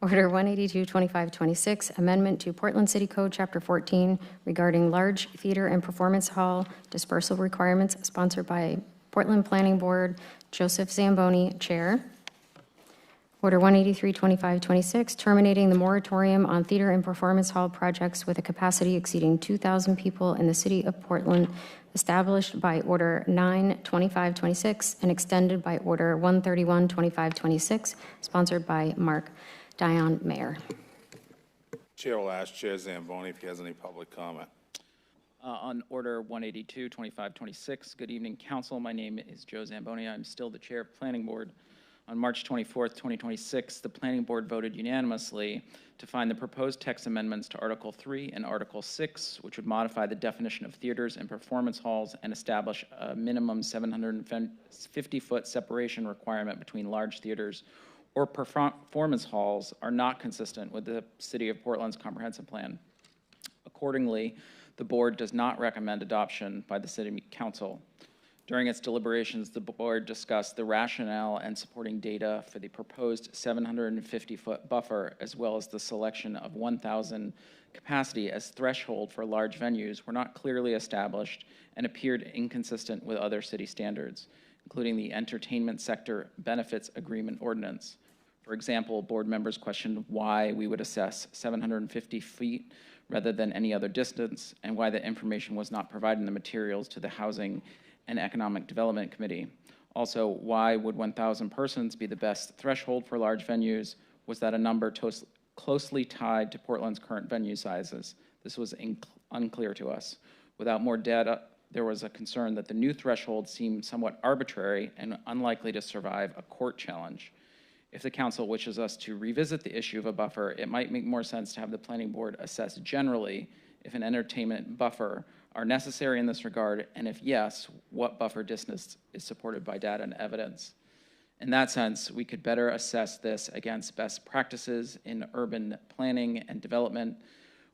Order 182-2526, Amendment to Portland City Code, Chapter 14, regarding large theater and performance hall dispersal requirements, sponsored by Portland Planning Board, Joseph Zamboni, Chair. Order 183-2526, terminating the moratorium on theater and performance hall projects with a capacity exceeding 2,000 people in the City of Portland, established by Order 9-2526 and extended by Order 131-2526, sponsored by Mark Dion, Mayor. Chair will ask Chair Zamboni if he has any public comment. On Order 182-2526, good evening, Council. My name is Joe Zamboni. I'm still the Chair of Planning Board. On March 24th, 2026, the Planning Board voted unanimously to find the proposed text amendments to Article 3 and Article 6, which would modify the definition of theaters and performance halls and establish a minimum 750-foot separation requirement between large theaters or performance halls are not consistent with the City of Portland's comprehensive plan. Accordingly, the board does not recommend adoption by the City Council. During its deliberations, the board discussed the rationale and supporting data for the proposed 750-foot buffer, as well as the selection of 1,000 capacity as threshold for large venues were not clearly established and appeared inconsistent with other city standards, including the Entertainment Sector Benefits Agreement Ordinance. For example, board members questioned why we would assess 750 feet rather than any other distance, and why the information was not provided in the materials to the Housing and Economic Development Committee. Also, why would 1,000 persons be the best threshold for large venues? Was that a number closely tied to Portland's current venue sizes? This was unclear to us. Without more data, there was a concern that the new threshold seemed somewhat arbitrary and unlikely to survive a court challenge. If the council wishes us to revisit the issue of a buffer, it might make more sense to have the planning board assess generally if an entertainment buffer are necessary in this regard, and if yes, what buffer distance is supported by data and evidence. In that sense, we could better assess this against best practices in urban planning and development,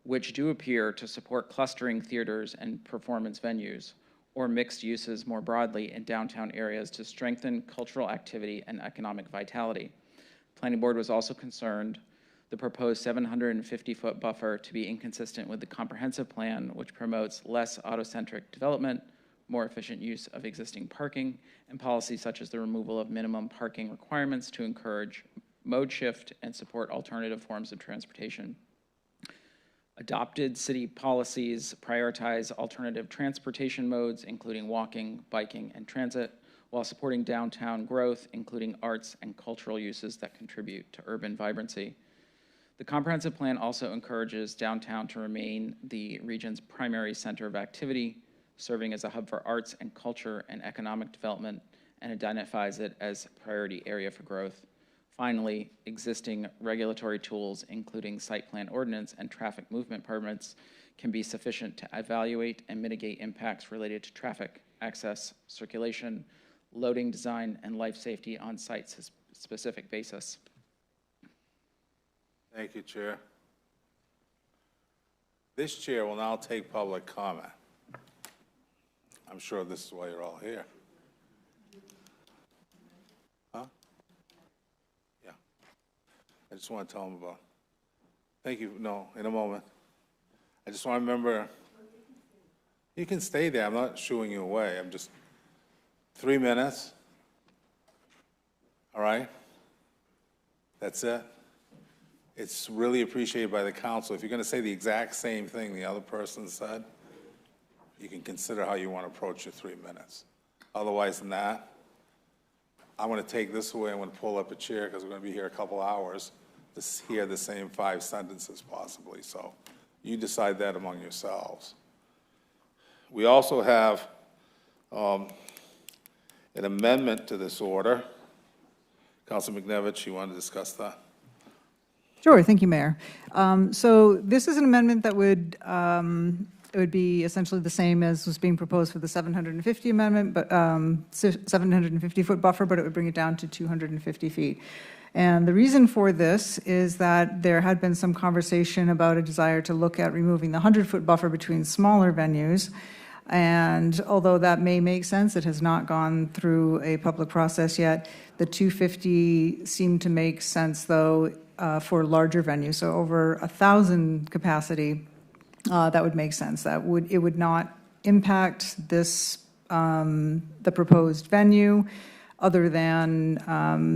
which do appear to support clustering theaters and performance venues, or mixed uses more broadly in downtown areas to strengthen cultural activity and economic vitality. Planning Board was also concerned the proposed 750-foot buffer to be inconsistent with the comprehensive plan, which promotes less auto-centric development, more efficient use of existing parking, and policies such as the removal of minimum parking requirements to encourage mode shift and support alternative forms of transportation. Adopted city policies prioritize alternative transportation modes, including walking, biking, and transit, while supporting downtown growth, including arts and cultural uses that contribute to urban vibrancy. The comprehensive plan also encourages downtown to remain the region's primary center of activity, serving as a hub for arts and culture and economic development, and identifies it as a priority area for growth. Finally, existing regulatory tools, including site plan ordinance and traffic movement permits, can be sufficient to evaluate and mitigate impacts related to traffic, access, circulation, loading design, and life safety on site-specific basis. Thank you, Chair. This chair will now take public comment. I'm sure this is why you're all here. Huh? Yeah. I just want to tell them about. Thank you. No, in a moment. I just want to remember. You can stay there. I'm not shooing you away. I'm just 3 minutes. All right? That's it. It's really appreciated by the council. If you're going to say the exact same thing the other person said, you can consider how you want to approach your 3 minutes. Otherwise than that, I'm going to take this away. I'm going to pull up a chair because we're going to be here a couple hours to hear the same 5 sentences possibly. So you decide that among yourselves. We also have an amendment to this order. Councilor McNevich, you want to discuss that? Sure, thank you, Mayor. So this is an amendment that would it would be essentially the same as was being proposed for the 750 amendment, but 750-foot buffer, but it would bring it down to 250 feet. And the reason for this is that there had been some conversation about a desire to look at removing the 100-foot buffer between smaller venues. And although that may make sense, it has not gone through a public process yet. The 250 seemed to make sense, though, for larger venues, so over 1,000 capacity, that would make sense. It would not impact this, the proposed venue, other than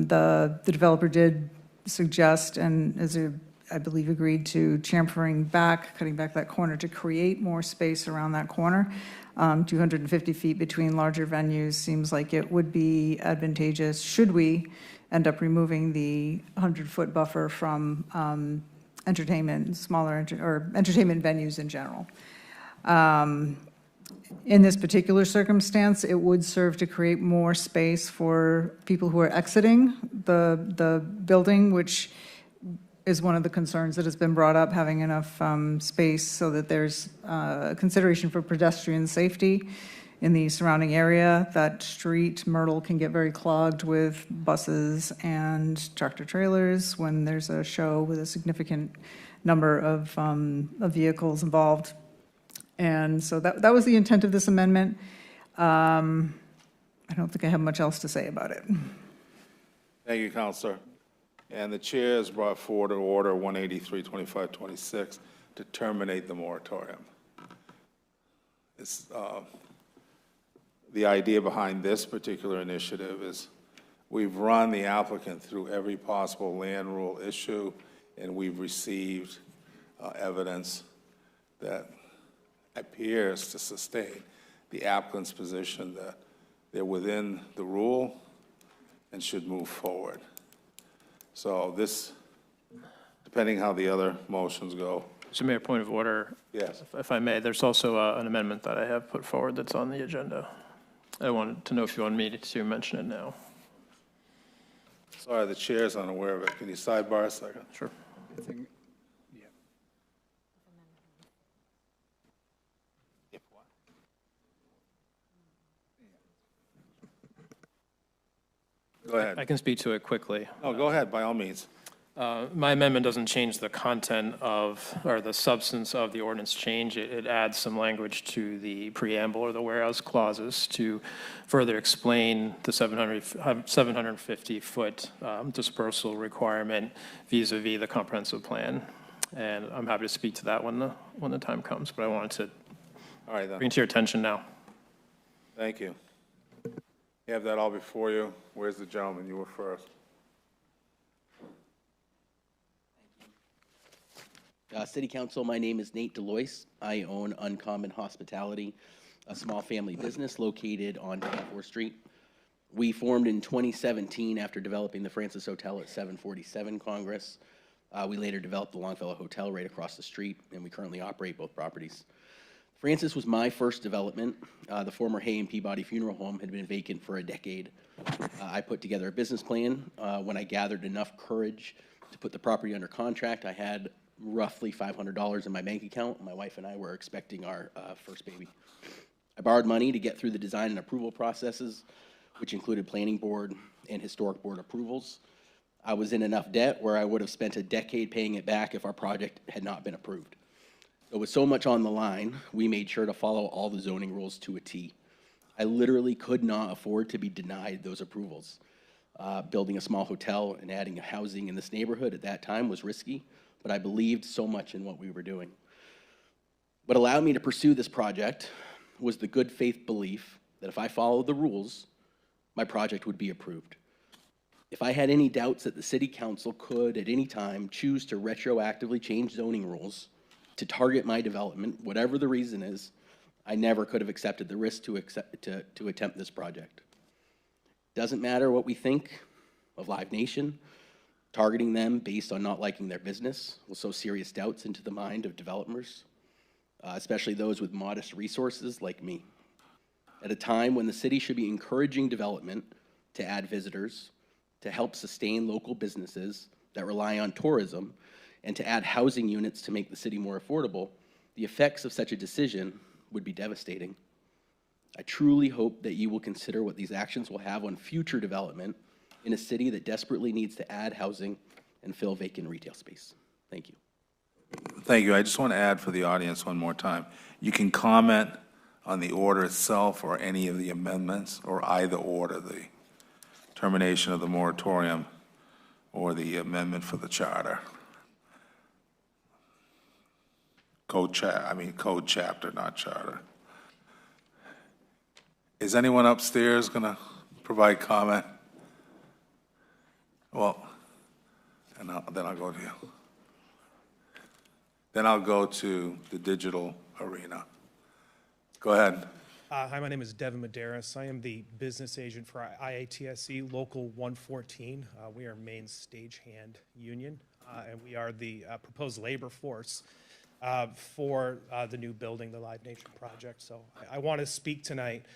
the developer did suggest, and I believe agreed to chamfering back, cutting back that corner to create more space around that corner. 250 feet between larger venues seems like it would be advantageous should we end up removing the 100-foot buffer from entertainment, or entertainment venues in general. In this particular circumstance, it would serve to create more space for people who are exiting the building, which is one of the concerns that has been brought up, having enough space so that there's consideration for pedestrian safety in the surrounding area. That street, Myrtle, can get very clogged with buses and tractor trailers when there's a show with a significant number of vehicles involved. And so that was the intent of this amendment. I don't think I have much else to say about it. Thank you, Counselor. And the chair has brought forward Order 183-2526 to terminate the moratorium. It's, the idea behind this particular initiative is we've run the applicant through every possible land rule issue, and we've received evidence that appears to sustain the applicant's position that they're within the rule and should move forward. So this, depending how the other motions go. So, Mayor, point of order. Yes. If I may, there's also an amendment that I have put forward that's on the agenda. I wanted to know if you want me to mention it now. Sorry, the chair's unaware of it. Can you sidebar a second? Sure. Go ahead. I can speak to it quickly. No, go ahead, by all means. My amendment doesn't change the content of, or the substance of the ordinance change. It adds some language to the preamble or the whereas clauses to further explain the 750-foot dispersal requirement vis-a-vis the comprehensive plan. And I'm happy to speak to that when the time comes, but I wanted to All right, then. bring it to your attention now. Thank you. You have that all before you. Where's the gentleman? You were first. City Council, my name is Nate Delois. I own Uncommon Hospitality, a small family business located on 24th Street. We formed in 2017 after developing the Francis Hotel at 747 Congress. We later developed the Longfellow Hotel right across the street, and we currently operate both properties. Francis was my first development. The former Hay and Peabody Funeral Home had been vacant for a decade. I put together a business plan. When I gathered enough courage to put the property under contract, I had roughly $500 in my bank account. My wife and I were expecting our first baby. I borrowed money to get through the design and approval processes, which included planning board and historic board approvals. I was in enough debt where I would have spent a decade paying it back if our project had not been approved. So with so much on the line, we made sure to follow all the zoning rules to a T. I literally could not afford to be denied those approvals. Building a small hotel and adding housing in this neighborhood at that time was risky, but I believed so much in what we were doing. What allowed me to pursue this project was the good faith belief that if I followed the rules, my project would be approved. If I had any doubts that the city council could at any time choose to retroactively change zoning rules to target my development, whatever the reason is, I never could have accepted the risk to attempt this project. Doesn't matter what we think of Live Nation, targeting them based on not liking their business will sow serious doubts into the mind of developers, especially those with modest resources like me. At a time when the city should be encouraging development to add visitors, to help sustain local businesses that rely on tourism, and to add housing units to make the city more affordable, the effects of such a decision would be devastating. I truly hope that you will consider what these actions will have on future development in a city that desperately needs to add housing and fill vacant retail space. Thank you. Thank you. I just want to add for the audience one more time. You can comment on the order itself or any of the amendments, or either order, the termination of the moratorium or the amendment for the charter? Code chapter, not charter. Is anyone upstairs going to provide comment? Well, then I'll go to you. Then I'll go to the digital arena. Go ahead. Hi, my name is Devin Medeiros. I am the business agent for IATSE Local 114. We are Maine's stagehand union, and we are the proposed labor force for the new building, the Live Nation project. So I want to speak tonight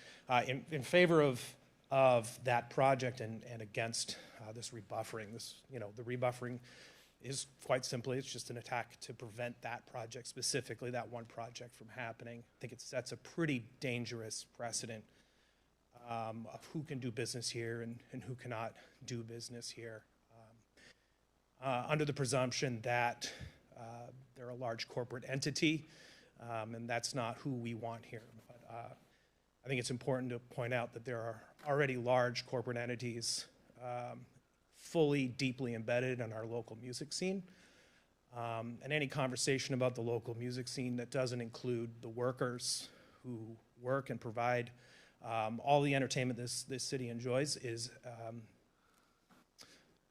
in favor of that project and against this rebuffering. The rebuffering is quite simply, it's just an attack to prevent that project, specifically that one project, from happening. I think it sets a pretty dangerous precedent of who can do business here and who cannot do business here, under the presumption that they're a large corporate entity, and that's not who we want here. But I think it's important to point out that there are already large corporate entities fully, deeply embedded in our local music scene. And any conversation about the local music scene that doesn't include the workers who work and provide all the entertainment this city enjoys is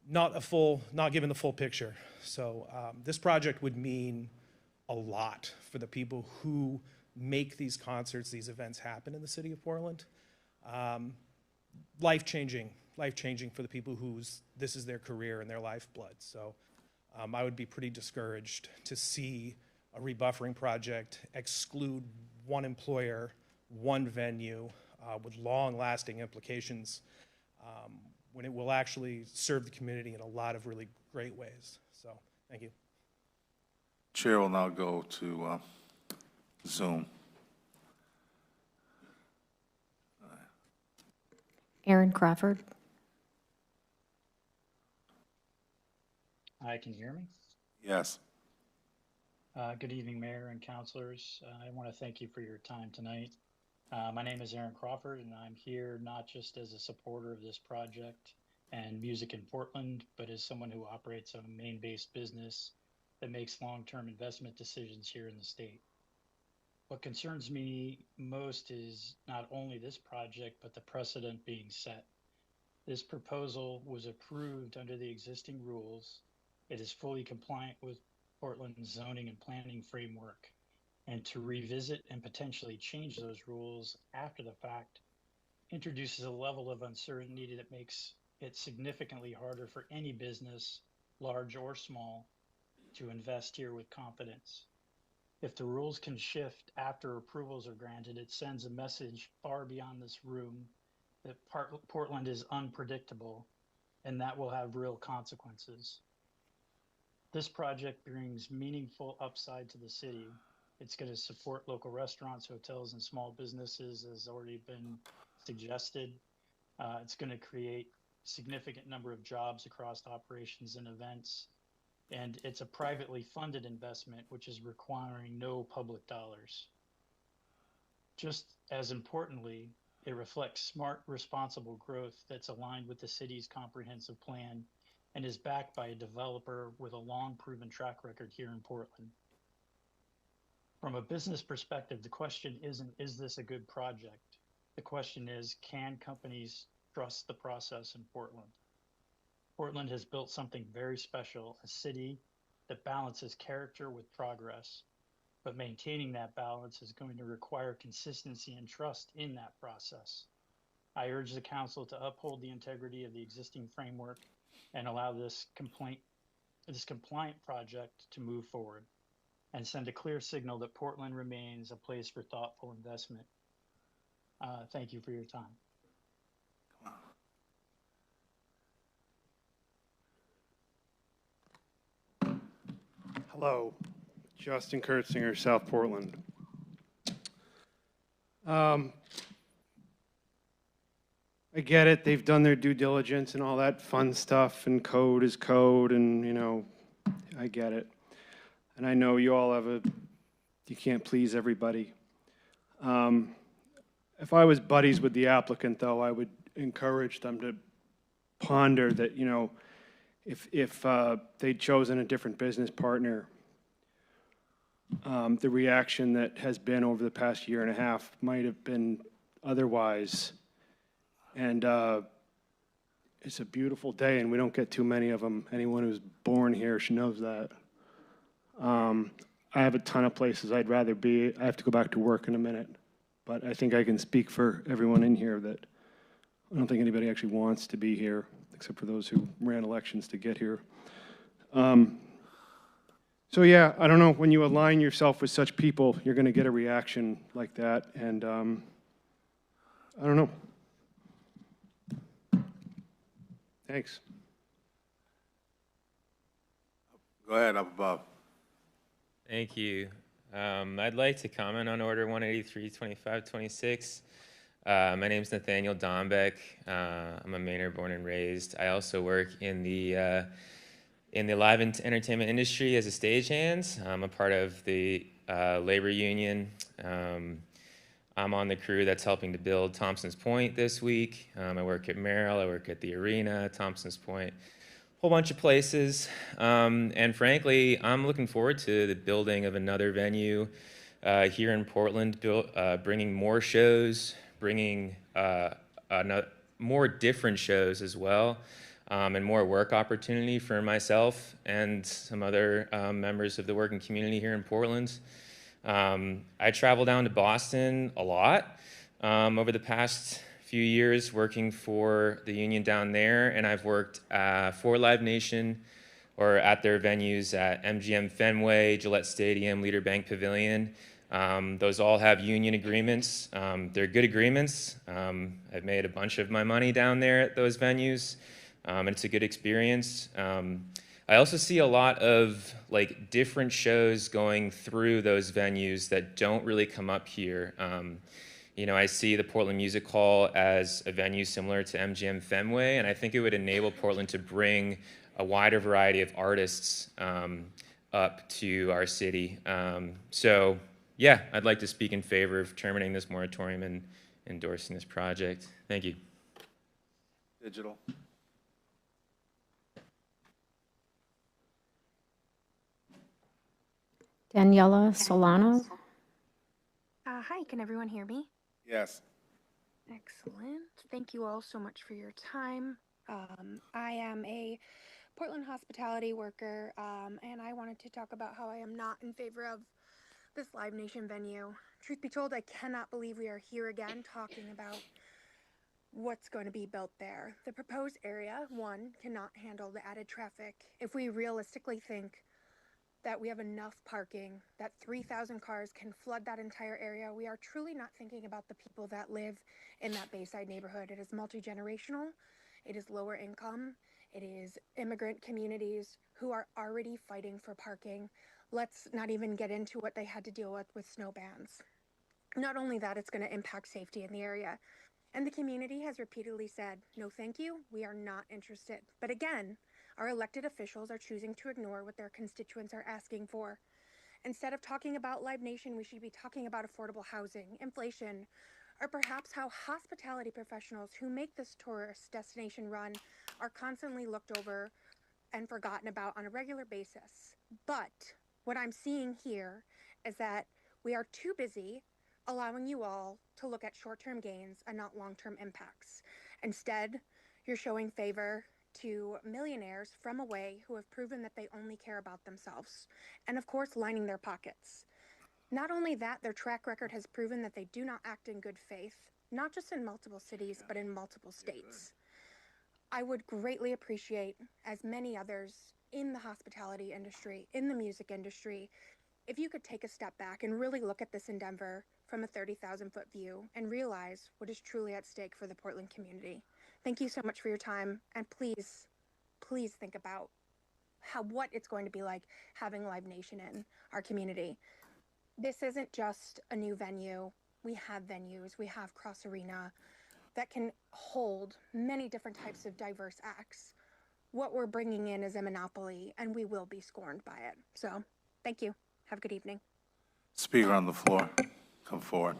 not given the full picture. So this project would mean a lot for the people who make these concerts, these events happen in the city of Portland. Life-changing for the people this is their career and their lifeblood. So I would be pretty discouraged to see a rebuffering project exclude one employer, one venue, with long-lasting implications, when it will actually serve the community in a lot of really great ways. So, thank you. Chair will now go to Zoom. Aaron Crawford. Hi, can you hear me? Yes. Good evening, Mayor and councilors. I want to thank you for your time tonight. My name is Aaron Crawford, and I'm here not just as a supporter of this project and music in Portland, but as someone who operates a Maine-based business that makes long-term investment decisions here in the state. What concerns me most is not only this project, but the precedent being set. This proposal was approved under the existing rules. It is fully compliant with Portland's zoning and planning framework. And to revisit and potentially change those rules after the fact introduces a level of uncertainty that makes it significantly harder for any business, large or small, to invest here with confidence. If the rules can shift after approvals are granted, it sends a message far beyond this room that Portland is unpredictable, and that will have real consequences. This project brings meaningful upside to the city. It's going to support local restaurants, hotels, and small businesses, as already been suggested. It's going to create a significant number of jobs across operations and events. And it's a privately funded investment, which is requiring no public dollars. Just as importantly, it reflects smart, responsible growth that's aligned with the city's comprehensive plan and is backed by a developer with a long proven track record here in Portland. From a business perspective, the question isn't, is this a good project? The question is, can companies trust the process in Portland? Portland has built something very special, a city that balances character with progress, but maintaining that balance is going to require consistency and trust in that process. I urge the council to uphold the integrity of the existing framework and allow this compliant project to move forward and send a clear signal that Portland remains a place for thoughtful investment. Thank you for your time. Hello, Justin Kurtzinger, South Portland. I get it, they've done their due diligence and all that fun stuff, and code is code, and I get it. And I know you all you can't please everybody. If I was buddies with the applicant, though, I would encourage them to ponder that, you know, if they'd chosen a different business partner, the reaction that has been over the past year and a half might have been otherwise. And it's a beautiful day, and we don't get too many of them. Anyone who's born here knows that. I have a ton of places I'd rather be. I have to go back to work in a minute. But I think I can speak for everyone in here that I don't think anybody actually wants to be here, except for those who ran elections to get here. So yeah, I don't know, when you align yourself with such people, you're going to get a reaction like that, and I don't know. Thanks. Go ahead, up above. Thank you. I'd like to comment on Order 183-2526. My name is Nathaniel Dombeck. I'm a Mainer born and raised. I also work in the live entertainment industry as a stagehand. I'm a part of the labor union. I'm on the crew that's helping to build Thompson's Point this week. I work at Merrill. I work at the Arena, Thompson's Point, whole bunch of places. And frankly, I'm looking forward to the building of another venue here in Portland, bringing more shows, bringing more different shows as well, and more work opportunity for myself and some other members of the working community here in Portland. I travel down to Boston a lot over the past few years working for the union down there, and I've worked for Live Nation or at their venues at MGM Fenway, Gillette Stadium, Leader Bank Pavilion. Those all have union agreements. They're good agreements. I've made a bunch of my money down there at those venues, and it's a good experience. I also see a lot of like different shows going through those venues that don't really come up here. You know, I see the Portland Music Hall as a venue similar to MGM Fenway, and I think it would enable Portland to bring a wider variety of artists up to our city. So, yeah, I'd like to speak in favor of terminating this moratorium and endorsing this project. Thank you. Digital. Daniela Solano. Hi, can everyone hear me? Yes. Excellent. Thank you all so much for your time. I am a Portland hospitality worker, and I wanted to talk about how I am not in favor of this Live Nation venue. Truth be told, I cannot believe we are here again talking about what's going to be built there. The proposed area, one, cannot handle the added traffic. If we realistically think that we have enough parking, that 3,000 cars can flood that entire area, we are truly not thinking about the people that live in that Bayside neighborhood. It is multi-generational, it is lower income, it is immigrant communities who are already fighting for parking. Let's not even get into what they had to deal with snow bans. Not only that, it's going to impact safety in the area. And the community has repeatedly said, no thank you, we are not interested. But again, our elected officials are choosing to ignore what their constituents are asking for. Instead of talking about Live Nation, we should be talking about affordable housing, inflation, or perhaps how hospitality professionals who make this tourist destination run are constantly looked over and forgotten about on a regular basis. But what I'm seeing here is that we are too busy allowing you all to look at short-term gains and not long-term impacts. Instead, you're showing favor to millionaires from away who have proven that they only care about themselves, and of course, lining their pockets. Not only that, their track record has proven that they do not act in good faith, not just in multiple cities, but in multiple states. I would greatly appreciate, as many others in the hospitality industry, in the music industry, if you could take a step back and really look at this endeavor from a 30,000-foot view and realize what is truly at stake for the Portland community. Thank you so much for your time, and please, please think about what it's going to be like having Live Nation in our community. This isn't just a new venue. We have venues, we have Cross Arena that can hold many different types of diverse acts. What we're bringing in is a monopoly, and we will be scorned by it. So, thank you. Have a good evening. Speaker on the floor, come forward.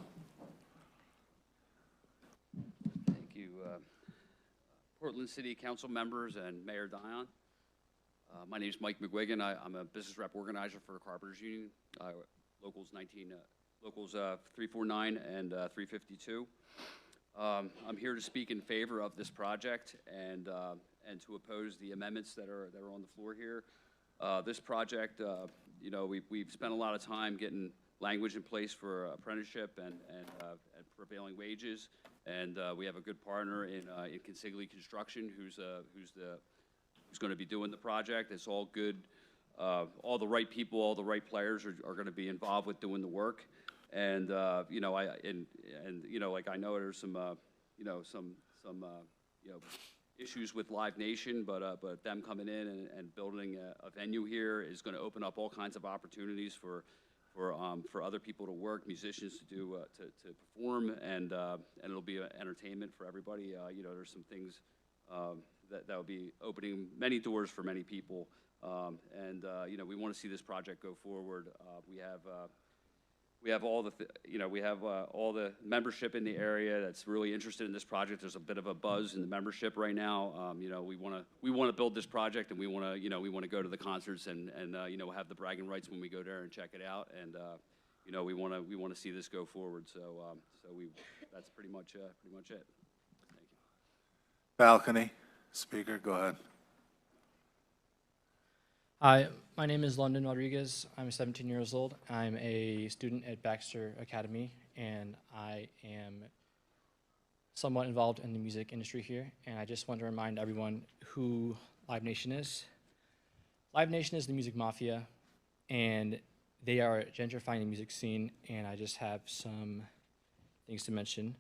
Portland City Council members and Mayor Dion. My name is Mike McGuigan. I'm a business rep organizer for the Carpenters Union, locals 349 and 352. I'm here to speak in favor of this project and to oppose the amendments that are on the floor here. This project, you know, we've spent a lot of time getting language in place for apprenticeship and prevailing wages, and we have a good partner in Consigli Construction who's going to be doing the project. It's all good. All the right people, all the right players are going to be involved with doing the work. And you know, you know, like I know there's some you know, some issues with Live Nation, but them coming in and building a venue here is going to open up all kinds of opportunities for other people to work, musicians to do to perform, and it'll be entertainment for everybody. You know, there's some things that will be opening many doors for many people, and you know, we want to see this project go forward. We have all the you know, we have all the membership in the area that's really interested in this project. There's a bit of a buzz in the membership right now. You know, we want to build this project, and we want to go to the concerts and you know, have the bragging rights when we go there and check it out. And you know, we want to see this go forward. So that's pretty much it. Thank you. Balcony speaker, go ahead. Hi, my name is London Rodriguez. I'm 17 years old. I'm a student at Baxter Academy, and I am somewhat involved in the music industry here. And I just want to remind everyone who Live Nation is. Live Nation is the music mafia, and they are gentrifying the music scene, and I just have some things to mention.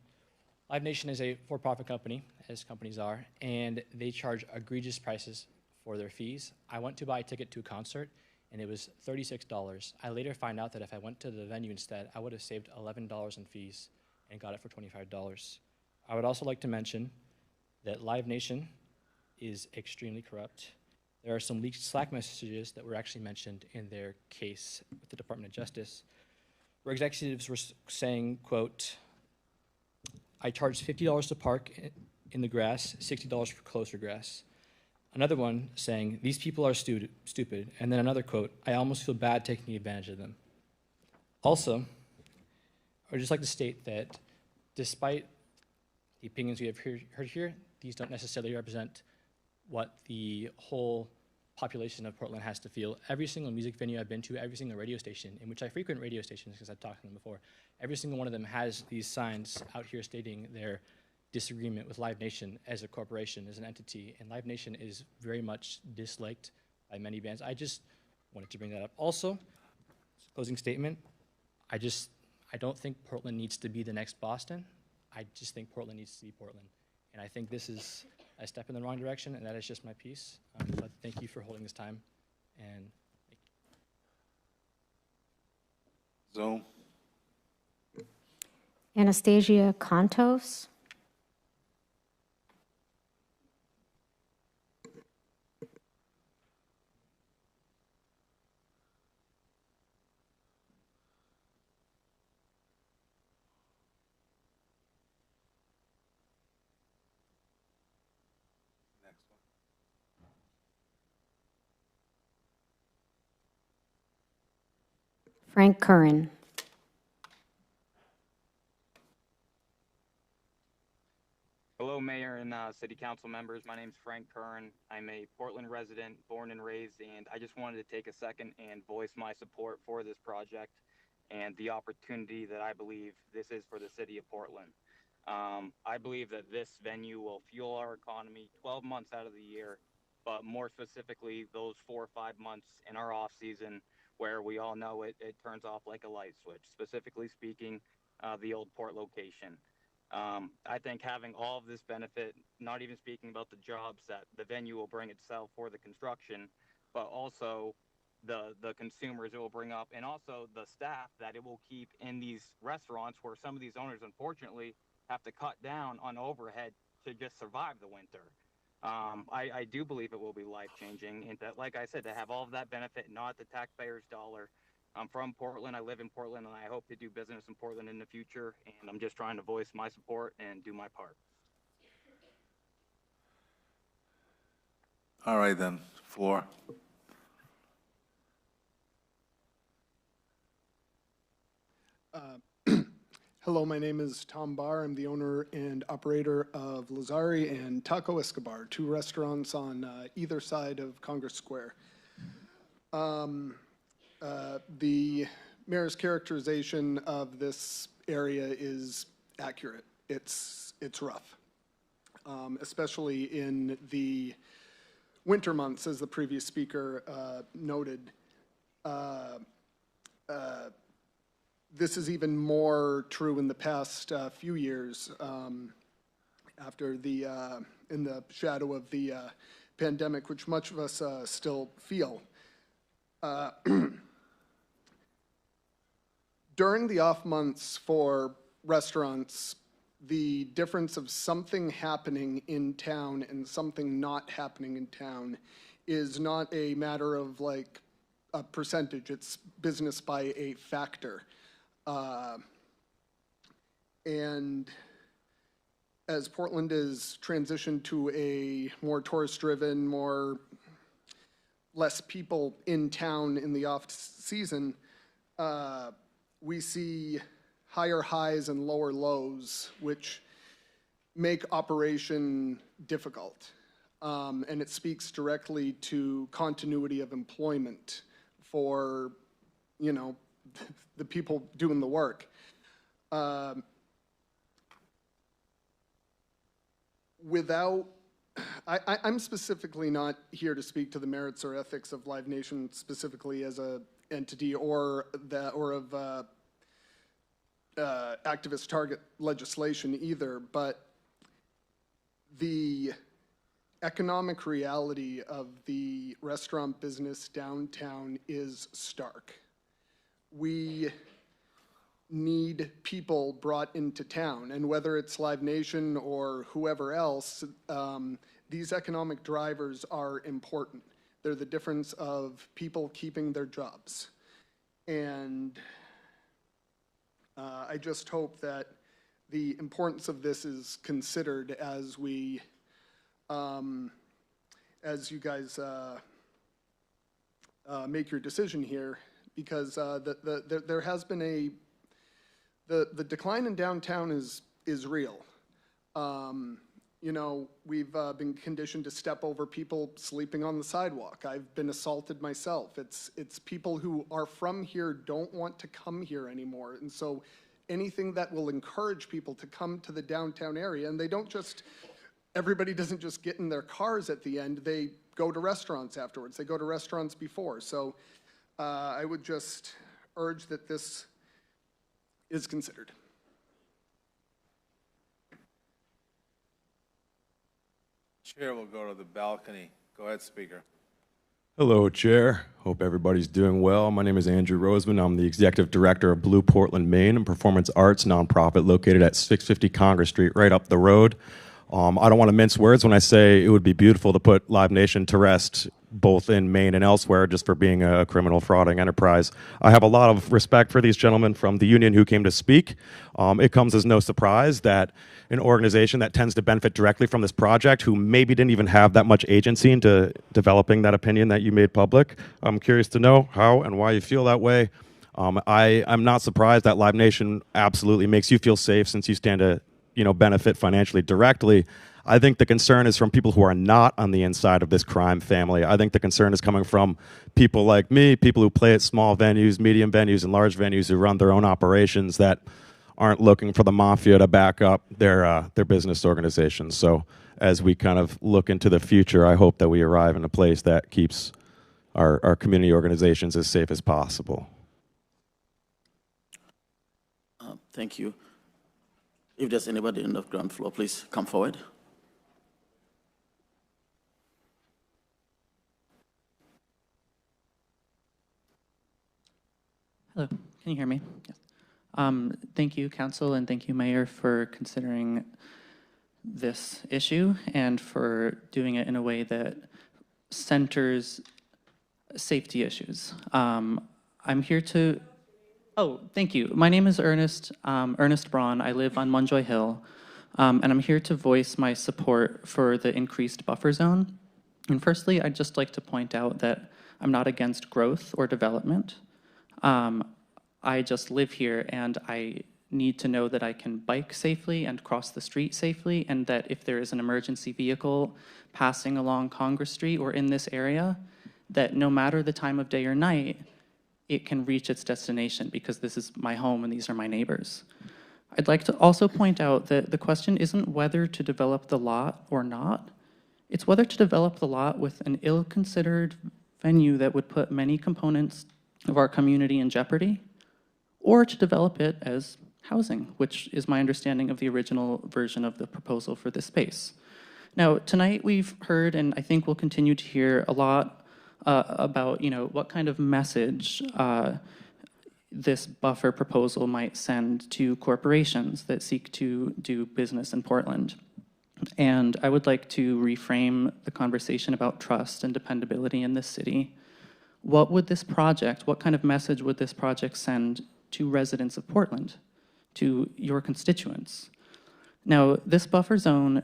Live Nation is a for-profit company, as companies are, and they charge egregious prices for their fees. I went to buy a ticket to a concert, and it was $36. I later find out that if I went to the venue instead, I would have saved $11 in fees and got it for $25. I would also like to mention that Live Nation is extremely corrupt. There are some leaked Slack messages that were actually mentioned in their case with the Department of Justice, where executives were saying, quote, I charge $50 to park in the grass, $60 for closer grass. Another one saying, these people are stupid. And then another quote, I almost feel bad taking advantage of them. Also, I would just like to state that despite the opinions we have heard here, these don't necessarily represent what the whole population of Portland has to feel. Every single music venue I've been to, every single radio station, in which I frequent radio stations because I've talked to them before, every single one of them has these signs out here stating their disagreement with Live Nation as a corporation, as an entity, and Live Nation is very much disliked by many bands. I just wanted to bring that up. Also, closing statement, I don't think Portland needs to be the next Boston. I just think Portland needs to be Portland. And I think this is a step in the wrong direction, and that is just my piece. But thank you for holding this time, and thank you. Zoom. Anastasia Contos. Frank Curran. Hello, Mayor and City Council members. My name's Frank Curran. I'm a Portland resident, born and raised, and I just wanted to take a second and voice my support for this project and the opportunity that I believe this is for the city of Portland. I believe that this venue will fuel our economy 12 months out of the year, but more specifically, those 4 or 5 months in our off season where we all know it turns off like a light switch, specifically speaking, the old port location. I think having all of this benefit, not even speaking about the jobs that the venue will bring itself for the construction, but also the consumers it will bring up, and also the staff that it will keep in these restaurants where some of these owners, unfortunately, have to cut down on overhead to just survive the winter. I do believe it will be life-changing, and that, like I said, to have all of that benefit, not the taxpayer's dollar. I'm from Portland, I live in Portland, and I hope to do business in Portland in the future, and I'm just trying to voice my support and do my part. All right, then, floor. Hello, my name is Tom Barr. I'm the owner and operator of Lazari and Taco Escobar, two restaurants on either side of Congress Square. The mayor's characterization of this area is accurate. It's rough, especially in the winter months, as the previous speaker noted. This is even more true in the past few years after the, in the shadow of the pandemic, which much of us still feel. During the off months for restaurants, the difference of something happening in town and something not happening in town is not a matter of like a percentage, it's business by a factor. And as Portland is transitioned to a more tourist-driven, less people in town in the off-season, we see higher highs and lower lows, which make operation difficult. And it speaks directly to continuity of employment for, you know, the people doing the work. I'm specifically not here to speak to the merits or ethics of Live Nation specifically as a entity or of activist target legislation either, but the economic reality of the restaurant business downtown is stark. We need people brought into town, and whether it's Live Nation or whoever else, these economic drivers are important. They're the difference of people keeping their jobs. And I just hope that the importance of this is considered as we, as you guys make your decision here, because there has been the decline in downtown is real. You know, we've been conditioned to step over people sleeping on the sidewalk. I've been assaulted myself. It's people who are from here don't want to come here anymore. And so anything that will encourage people to come to the downtown area, and they don't just, everybody doesn't just get in their cars at the end, they go to restaurants afterwards. They go to restaurants before. So I would just urge that this is considered. Chair will go to the balcony. Go ahead, Speaker. Hello, Chair. Hope everybody's doing well. My name is Andrew Roseman. I'm the Executive Director of Blue Portland, Maine, a performance arts nonprofit located at 650 Congress Street, right up the road. I don't want to mince words when I say it would be beautiful to put Live Nation to rest, both in Maine and elsewhere, just for being a criminal frauding enterprise. I have a lot of respect for these gentlemen from the union who came to speak. It comes as no surprise that an organization that tends to benefit directly from this project, who maybe didn't even have that much agency into developing that opinion that you made public. I'm curious to know how and why you feel that way. I'm not surprised that Live Nation absolutely makes you feel safe, since you stand to benefit financially directly. I think the concern is from people who are not on the inside of this crime family. I think the concern is coming from people like me, people who play at small venues, medium venues, and large venues, who run their own operations that aren't looking for the mafia to back up their business organizations. So as we kind of look into the future, I hope that we arrive in a place that keeps our community organizations as safe as possible. Thank you. If there's anybody in the ground floor, please come forward. Hello, can you hear me? Yes. Thank you, Council, and thank you, Mayor, for considering this issue and for doing it in a way that centers safety issues. I'm here to... Oh, thank you. My name is Ernest Braun. I live on Munjoy Hill, and I'm here to voice my support for the increased buffer zone. And firstly, I'd just like to point out that I'm not against growth or development. I just live here and I need to know that I can bike safely and cross the street safely, and that if there is an emergency vehicle passing along Congress Street or in this area, that no matter the time of day or night, it can reach its destination because this is my home and these are my neighbors. I'd like to also point out that the question isn't whether to develop the lot or not. It's whether to develop the lot with an ill-considered venue that would put many components of our community in jeopardy, or to develop it as housing, which is my understanding of the original version of the proposal for this space. Now, tonight we've heard, and I think we'll continue to hear a lot about, what kind of message this buffer proposal might send to corporations that seek to do business in Portland. And I would like to reframe the conversation about trust and dependability in this city. What kind of message would this project send to residents of Portland, to your constituents? Now, this buffer zone,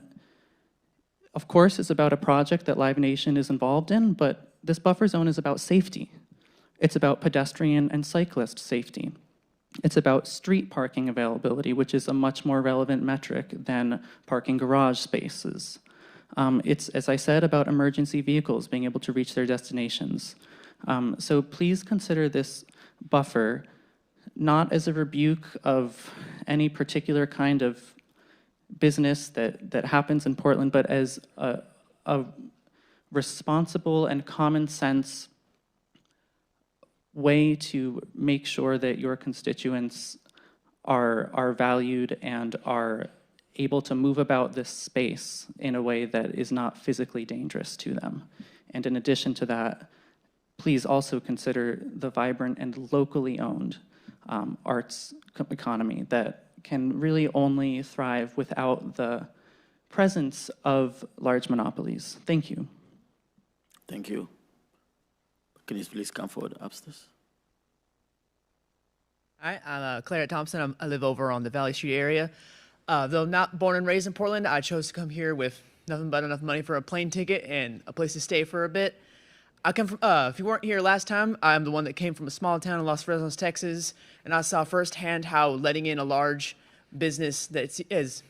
of course, is about a project that Live Nation is involved in, but this buffer zone is about safety. It's about pedestrian and cyclist safety. It's about street parking availability, which is a much more relevant metric than parking garage spaces. It's, as I said, about emergency vehicles being able to reach their destinations. So please consider this buffer not as a rebuke of any particular kind of business that happens in Portland, but as a responsible and common sense way to make sure that your constituents are valued and are able to move about this space in a way that is not physically dangerous to them. And in addition to that, please also consider the vibrant and locally owned arts economy that can really only thrive without the presence of large monopolies. Thank you. Thank you. Can you please come forward upstairs? Hi, I'm Claire Thompson. I live over on the Valley Street area. Though not born and raised in Portland, I chose to come here with nothing but enough money for a plane ticket and a place to stay for a bit. I come from, if you weren't here last time, I'm the one that came from a small town in Los Fresnos, Texas, and I saw firsthand how letting in a large business that is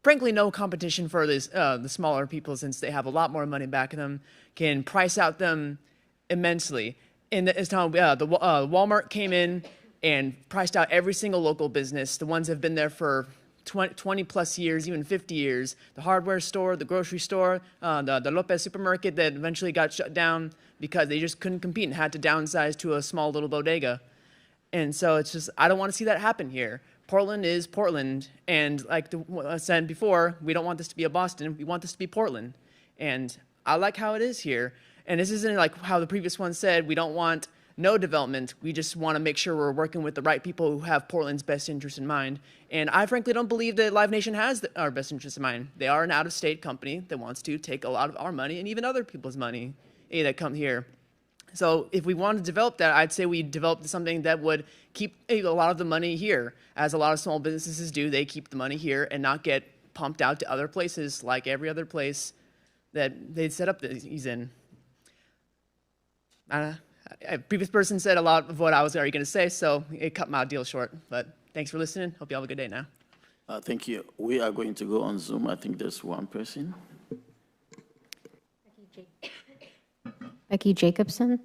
frankly no competition for this, the smaller people, since they have a lot more money back in them, can price out them immensely. In this time, Walmart came in and priced out every single local business, the ones that have been there for 20 plus years, even 50 years. The hardware store, the grocery store, the Lopez supermarket that eventually got shut down because they just couldn't compete and had to downsize to a small little bodega. And so it's just, I don't want to see that happen here. Portland is Portland, and like I said before, we don't want this to be a Boston, we want this to be Portland. And I like how it is here. And this isn't like how the previous one said, we don't want no development. We just want to make sure we're working with the right people who have Portland's best interest in mind. And I frankly don't believe that Live Nation has our best interest in mind. They are an out-of-state company that wants to take a lot of our money and even other people's money that come here. So if we want to develop that, I'd say we develop something that would keep a lot of the money here. As a lot of small businesses do, they keep the money here and not get pumped out to other places like every other place that they set up these in. A previous person said a lot of what I was already going to say, so it cut my deal short. But thanks for listening. Hope you have a good day now. Thank you. We are going to go on Zoom. I think there's one person. Becky Jacobson.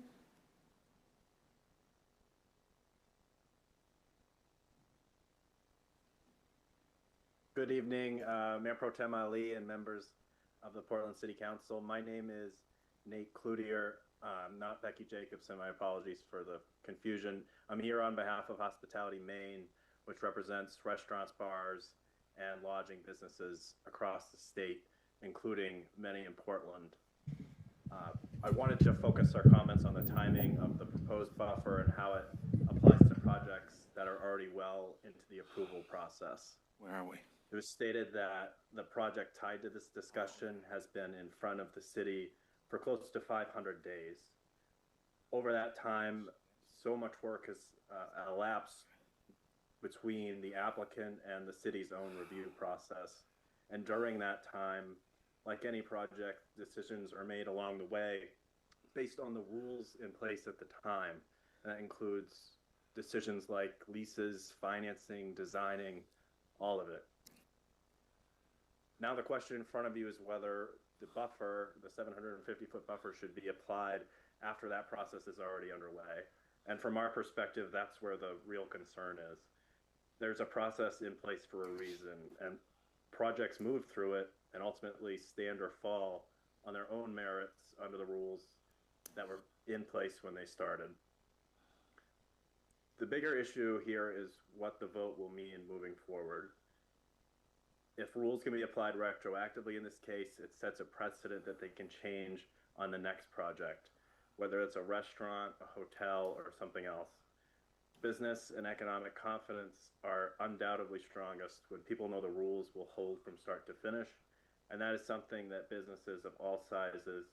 Good evening, Mayor Pro Tem Ali and members of the Portland City Council. My name is Nate Cloutier, not Becky Jacobson. My apologies for the confusion. I'm here on behalf of Hospitality Maine, which represents restaurants, bars, and lodging businesses across the state, including many in Portland. I wanted to focus our comments on the timing of the proposed buffer and how it applies to projects that are already well into the approval process. Where are we? It was stated that the project tied to this discussion has been in front of the city for close to 500 days. Over that time, so much work has elapsed between the applicant and the city's own review process. And during that time, Like any project, decisions are made along the way based on the rules in place at the time. And that includes decisions like leases, financing, designing, all of it. Now the question in front of you is whether the buffer, the 750-foot buffer, should be applied after that process is already underway. And from our perspective, that's where the real concern is. There's a process in place for a reason, and projects move through it and ultimately stand or fall on their own merits under the rules that were in place when they started. The bigger issue here is what the vote will mean moving forward. If rules can be applied retroactively in this case, it sets a precedent that they can change on the next project, whether it's a restaurant, a hotel, or something else. Business and economic confidence are undoubtedly strongest when people know the rules will hold from start to finish, and that is something that businesses of all sizes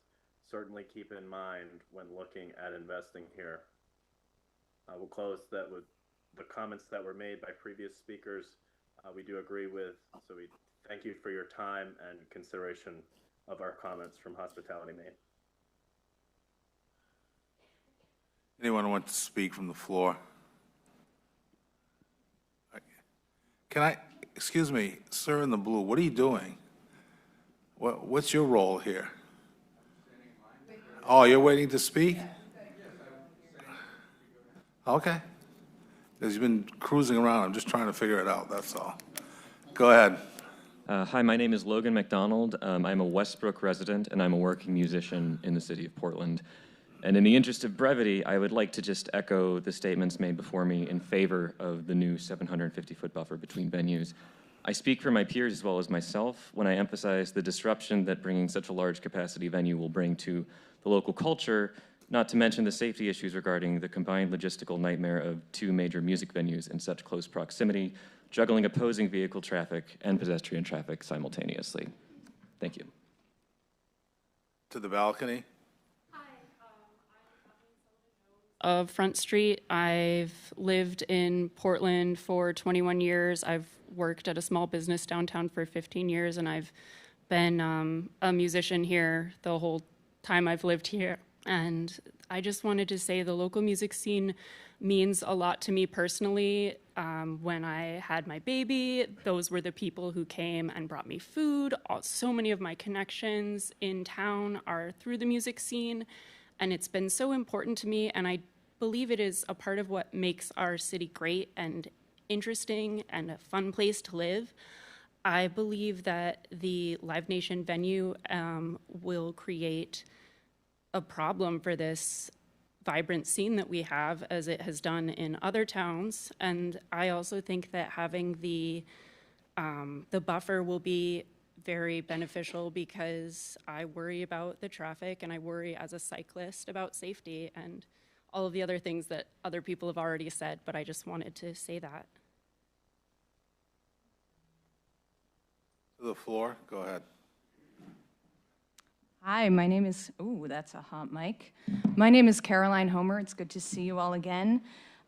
certainly keep in mind when looking at investing here. We'll close that with the comments that were made by previous speakers. We do agree with, so we thank you for your time and consideration of our comments from Hospitality Maine. Anyone want to speak from the floor? Can I, excuse me, sir in the blue, what are you doing? What's your role here? Oh, you're waiting to speak? Okay. Because you've been cruising around. I'm just trying to figure it out, that's all. Go ahead. Hi, my name is Logan McDonald. I'm a Westbrook resident, and I'm a working musician in the city of Portland. And in the interest of brevity, I would like to just echo the statements made before me in favor of the new 750-foot buffer between venues. I speak for my peers as well as myself when I emphasize the disruption that bringing such a large capacity venue will bring to the local culture, not to mention the safety issues regarding the combined logistical nightmare of two major music venues in such close proximity, juggling opposing vehicle traffic and pedestrian traffic simultaneously. Thank you. To the balcony. Of Front Street. I've lived in Portland for 21 years. I've worked at a small business downtown for 15 years, and I've been a musician here the whole time I've lived here. And I just wanted to say the local music scene means a lot to me personally. When I had my baby, those were the people who came and brought me food. So many of my connections in town are through the music scene. And it's been so important to me, and I believe it is a part of what makes our city great and interesting and a fun place to live. I believe that the Live Nation venue will create a problem for this vibrant scene that we have, as it has done in other towns. And I also think that having the buffer will be very beneficial, because I worry about the traffic, and I worry as a cyclist about safety and all of the other things that other people have already said, but I just wanted to say that. To the floor, go ahead. Hi, my name is, ooh, that's a hot mic. My name is Caroline Homer. It's good to see you all again.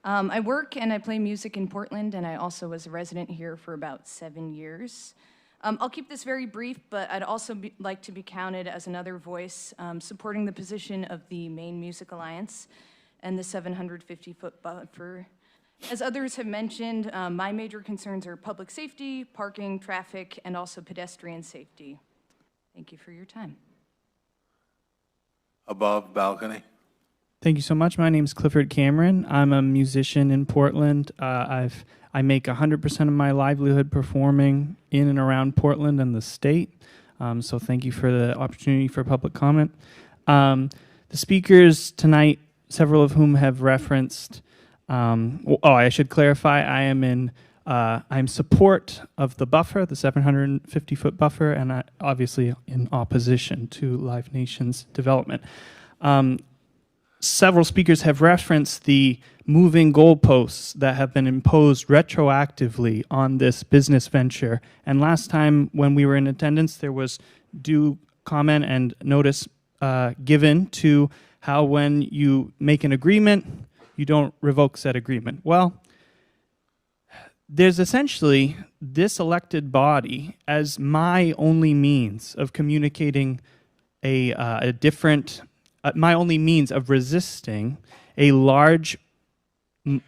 I work and I play music in Portland, and I also was a resident here for about 7 years. I'll keep this very brief, but I'd also like to be counted as another voice supporting the position of the Maine Music Alliance and the 750-foot buffer. As others have mentioned, my major concerns are public safety, parking, traffic, and also pedestrian safety. Thank you for your time. Above balcony. Thank you so much. My name is Clifford Cameron. I'm a musician in Portland. I make 100% of my livelihood performing in and around Portland and the state. So thank you for the opportunity for public comment. The speakers tonight, several of whom have referenced, I should clarify, I'm support of the buffer, the 750-foot buffer, and I obviously in opposition to Live Nation's development. Several speakers have referenced the moving goalposts that have been imposed retroactively on this business venture. And last time when we were in attendance, there was due comment and notice given to how when you make an agreement, you don't revoke said agreement. Well, there's essentially this elected body as my only means of communicating a different, my only means of resisting a large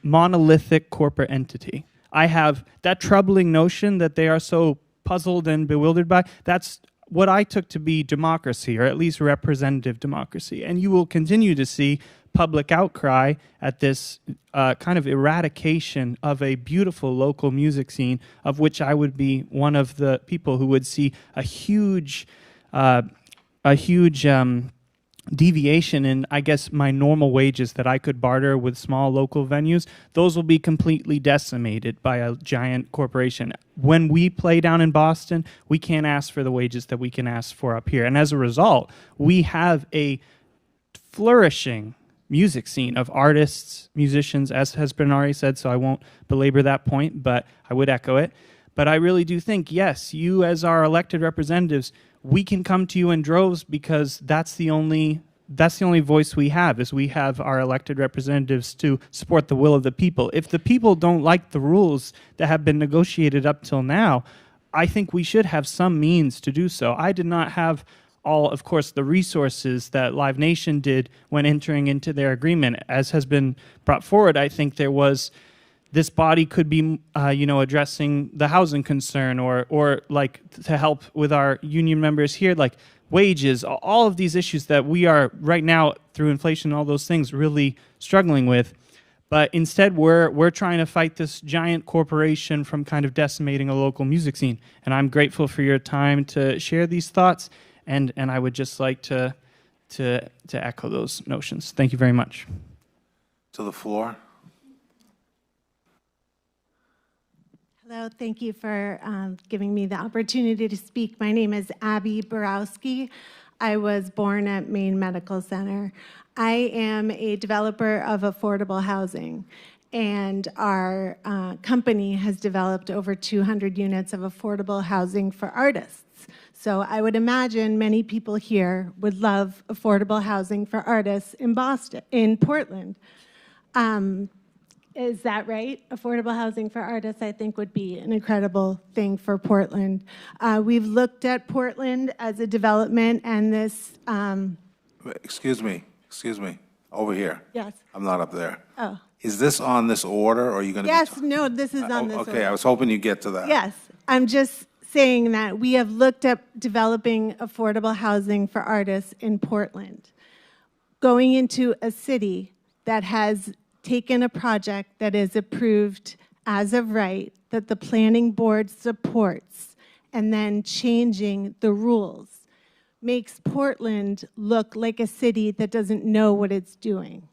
monolithic corporate entity. I have that troubling notion that they are so puzzled and bewildered by. That's what I took to be democracy, or at least representative democracy. And you will continue to see public outcry at this kind of eradication of a beautiful local music scene, of which I would be one of the people who would see a huge deviation in, I guess, my normal wages that I could barter with small local venues. Those will be completely decimated by a giant corporation. When we play down in Boston, we can't ask for the wages that we can ask for up here. And as a result, we have a flourishing music scene of artists, musicians, as has been already said, so I won't belabor that point, but I would echo it. But I really do think, yes, you as our elected representatives, we can come to you in droves because that's the only voice we have, is we have our elected representatives to support the will of the people. If the people don't like the rules that have been negotiated up till now, I think we should have some means to do so. I did not have all, of course, the resources that Live Nation did when entering into their agreement. As has been brought forward, I think there was, this body could be, addressing the housing concern, or like to help with our union members here, like wages, all of these issues that we are right now through inflation and all those things really struggling with. But instead, we're trying to fight this giant corporation from kind of decimating a local music scene. And I'm grateful for your time to share these thoughts, and I would just like to echo those notions. Thank you very much. To the floor. Hello, thank you for giving me the opportunity to speak. My name is Abby Borowski. I was born at Maine Medical Center. I am a developer of affordable housing, and our company has developed over 200 units of affordable housing for artists. So I would imagine many people here would love affordable housing for artists in Portland. Is that right? Affordable housing for artists, I think, would be an incredible thing for Portland. We've looked at Portland as a development, and this... Excuse me, over here. Yes. I'm not up there. Oh. Is this on this order, or are you going to Yes, no, this is on this okay, order. I was hoping you'd get to that. Yes, I'm just saying that we have looked at developing affordable housing for artists in Portland. Going into a city that has taken a project that is approved as of right, that the planning board supports, and then changing the rules, makes Portland look like a city that doesn't know what it's doing.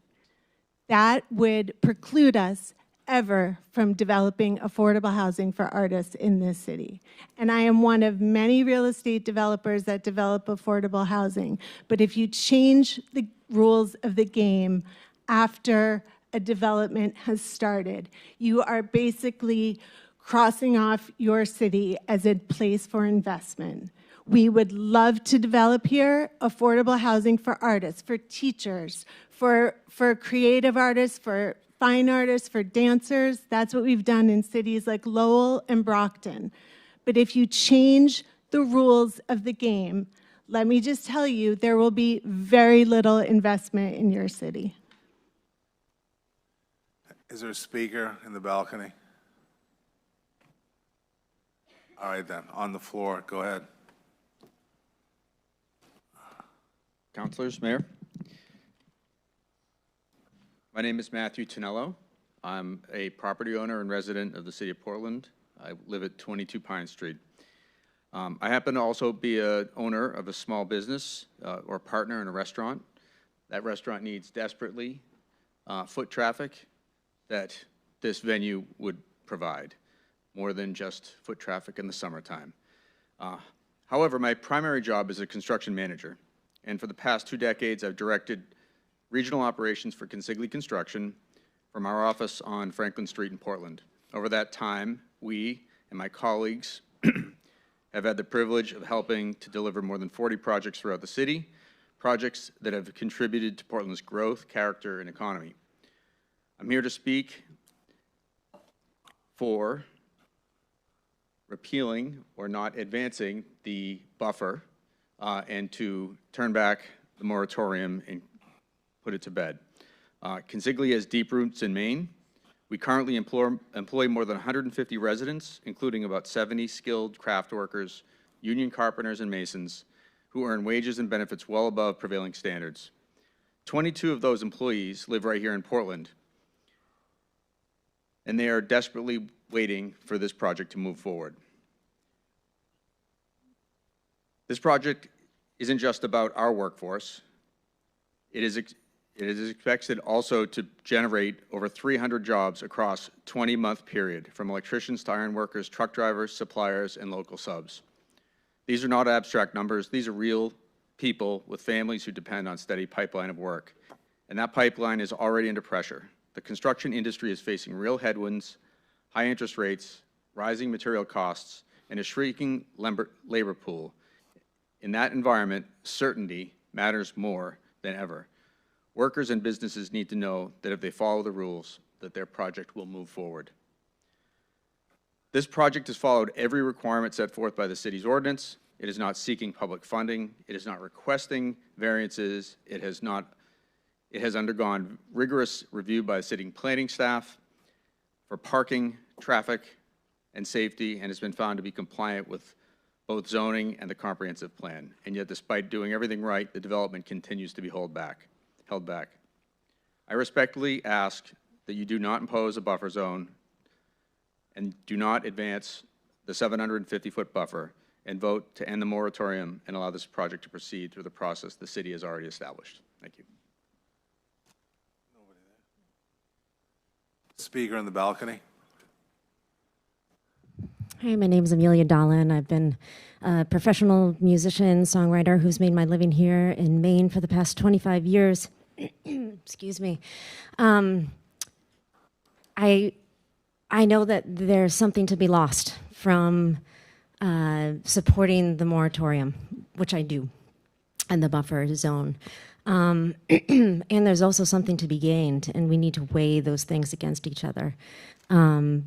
That would preclude us ever from developing affordable housing for artists in this city. And I am one of many real estate developers that develop affordable housing. But if you change the rules of the game after a development has started, you are basically crossing off your city as a place for investment. We would love to develop here affordable housing for artists, for teachers, for creative artists, for fine artists, for dancers. That's what we've done in cities like Lowell and Brockton. But if you change the rules of the game, let me just tell you, there will be very little investment in your city. Is there a speaker in the balcony? All right then, on the floor, go ahead. Councilors, Mayor. My name is Matthew Tonello. I'm a property owner and resident of the city of Portland. I live at 22 Pine Street. I happen to also be an owner of a small business or partner in a restaurant. That restaurant needs desperately foot traffic that this venue would provide, more than just foot traffic in the summertime. However, my primary job is a construction manager, and for the past 2 decades, I've directed regional operations for Consigli Construction from our office on Franklin Street in Portland. Over that time, we and my colleagues have had the privilege of helping to deliver more than 40 projects throughout the city, projects that have contributed to Portland's growth, character, and economy. I'm here to speak for repealing or not advancing the buffer and to turn back the moratorium and put it to bed. Consigli has deep roots in Maine. We currently employ more than 150 residents, including about 70 skilled craft workers, union carpenters, and masons, who earn wages and benefits well above prevailing standards. 22 of those employees live right here in Portland, and they are desperately waiting for this project to move forward. This project isn't just about our workforce. It is expected also to generate over 300 jobs across a 20-month period, from electricians to iron workers, truck drivers, suppliers, and local subs. These are not abstract numbers. These are real people with families who depend on steady pipeline of work. And that pipeline is already under pressure. The construction industry is facing real headwinds, high interest rates, rising material costs, and a shrinking labor pool. In that environment, certainty matters more than ever. Workers and businesses need to know that if they follow the rules, that their project will move forward. This project has followed every requirement set forth by the city's ordinance. It is not seeking public funding. It is not requesting variances. It has undergone rigorous review by the city planning staff for parking, traffic, and safety, and has been found to be compliant with both zoning and the comprehensive plan. And yet, despite doing everything right, the development continues to be held back. I respectfully ask that you do not impose a buffer zone and do not advance the 750-foot buffer, and vote to end the moratorium and allow this project to proceed through the process the city has already established. Thank you. Speaker in the balcony. Hi, my name is Amelia Dolan. I've been a professional musician, songwriter who's made my living here in Maine for the past 25 years. Excuse me. I know that there's something to be lost from supporting the moratorium, which I do, and the buffer zone. And there's also something to be gained, and we need to weigh those things against each other. I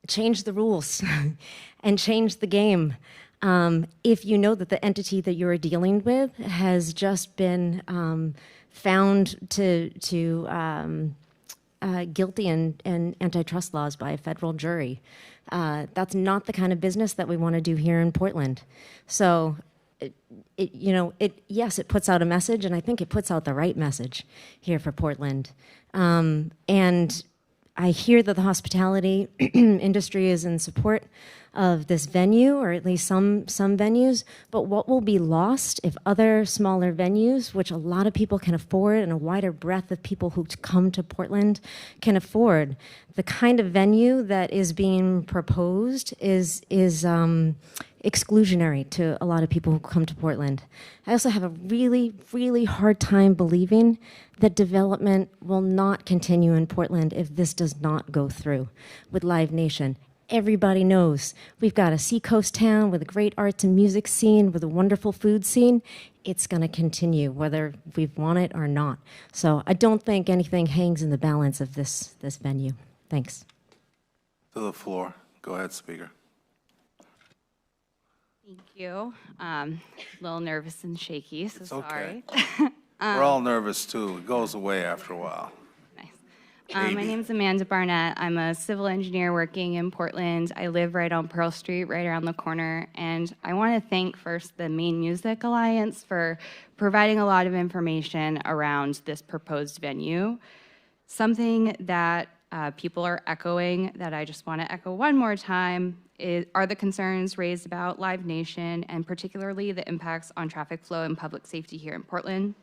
change the rules and change the game. If you know that the entity that you're dealing with has just been found to guilty in antitrust laws by a federal jury, that's not the kind of business that we want to do here in Portland. So, yes, it puts out a message, and I think it puts out the right message here for Portland. And I hear that the hospitality industry is in support of this venue, or at least some venues, but what will be lost if other smaller venues, which a lot of people can afford and a wider breadth of people who come to Portland can afford, the kind of venue that is being proposed is exclusionary to a lot of people who come to Portland. I also have a really, really hard time believing that development will not continue in Portland if this does not go through with Live Nation. Everybody knows we've got a seacoast town with a great arts and music scene, with a wonderful food scene. It's going to continue whether we want it or not. So I don't think anything hangs in the balance of this venue. Thanks. To the floor. Go ahead, Speaker. Thank you. A little nervous and shaky, so It's okay. sorry. We're all nervous too. It goes away after a while. My name's Amanda Barnett. I'm a civil engineer working in Portland. I live right on Pearl Street, right around the corner. And I want to thank first the Maine Music Alliance for providing a lot of information around this proposed venue. Something that people are echoing that I just want to echo one more time are the concerns raised about Live Nation, and particularly the impacts on traffic flow and public safety here in Portland.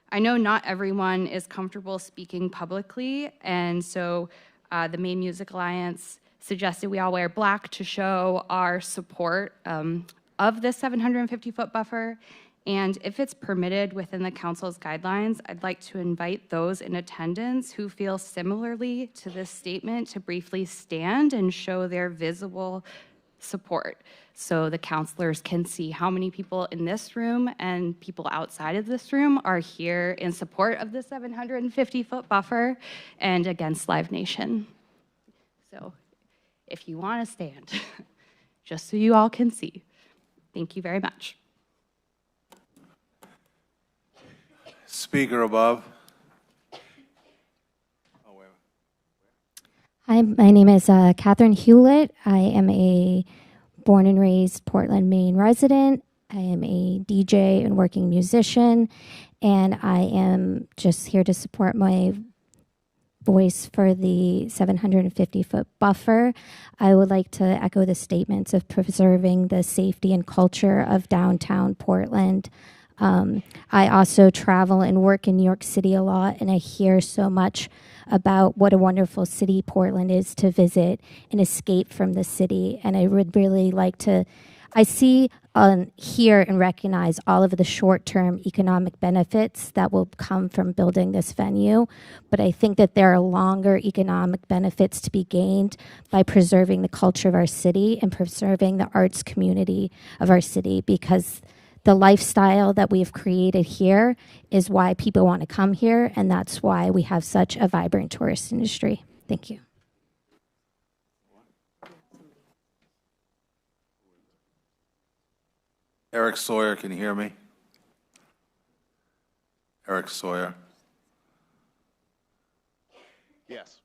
I know not everyone is comfortable speaking publicly, and so the Maine Music Alliance suggested we all wear black to show our support of this 750-foot buffer. And if it's permitted within the council's guidelines, I'd like to invite those in attendance who feel similarly to this statement to briefly stand and show their visible support, so the counselors can see how many people in this room and people outside of this room are here in support of the 750-foot buffer and against Live Nation. So if you want to stand, just so you all can see. Thank you very much. Speaker above. Hi, my name is Catherine Hewlett. I am a born and raised Portland, Maine resident. I am a DJ and working musician, and I am just here to support my voice for the 750-foot buffer. I would like to echo the statements of preserving the safety and culture of downtown Portland. I also travel and work in New York City a lot, and I hear so much about what a wonderful city Portland is to visit and escape from the city. And I would really like to, I see, hear and recognize all of the short-term economic benefits that will come from building this venue. But I think that there are longer economic benefits to be gained by preserving the culture of our city and preserving the arts community of our city, because the lifestyle that we've created here is why people want to come here, and that's why we have such a vibrant tourist industry. Thank you. Eric Sawyer, can you hear me? Eric Sawyer. Yes.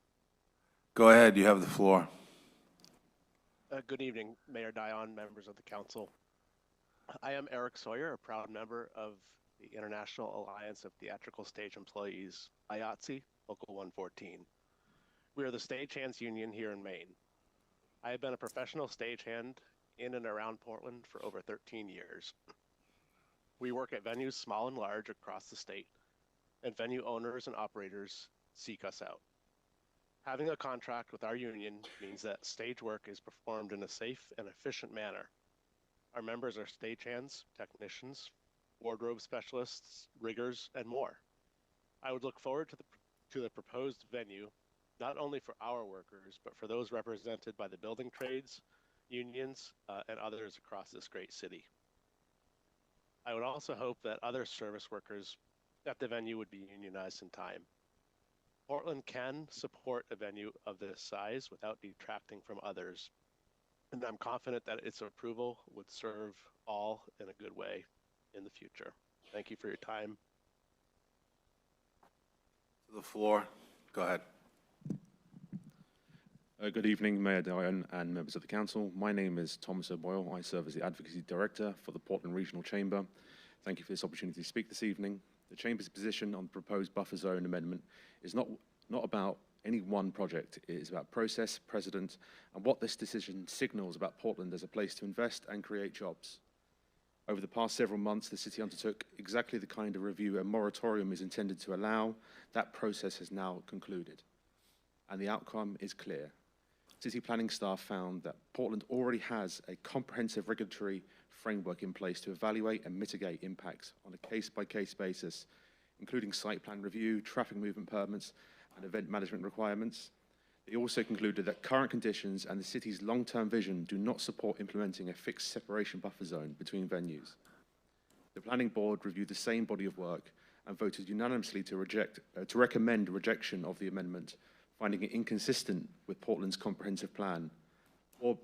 Go ahead, you have the floor. Good evening, Mayor Dion, members of the council. I am Eric Sawyer, a proud member of the International Alliance of Theatrical Stage Employees, IATSE, Local 114. We are the stagehands union here in Maine. I have been a professional stagehand in and around Portland for over 13 years. We work at venues small and large across the state, and venue owners and operators seek us out. Having a contract with our union means that stage work is performed in a safe and efficient manner. Our members are stagehands, technicians, wardrobe specialists, riggers, and more. I would look forward to the proposed venue, not only for our workers, but for those represented by the building trades, unions, and others across this great city. I would also hope that other service workers at the venue would be unionized in time. Portland can support a venue of this size without detracting from others, and I'm confident that its approval would serve all in a good way in the future. Thank you for your time. To the floor. Go ahead. Good evening, Mayor Dion and members of the council. My name is Thomas O'Boyle. I serve as the Advocacy Director for the Portland Regional Chamber. Thank you for this opportunity to speak this evening. The Chamber's position on the proposed buffer zone amendment is not about any one project. It is about process, precedent, and what this decision signals about Portland as a place to invest and create jobs. Over the past several months, the city undertook exactly the kind of review a moratorium is intended to allow. That process has now concluded, and the outcome is clear. City planning staff found that Portland already has a comprehensive regulatory framework in place to evaluate and mitigate impacts on a case-by-case basis, including site plan review, traffic movement permits, and event management requirements. They also concluded that current conditions and the city's long-term vision do not support implementing a fixed separation buffer zone between venues. The planning board reviewed the same body of work and voted unanimously to recommend rejection of the amendment, finding it inconsistent with Portland's comprehensive plan.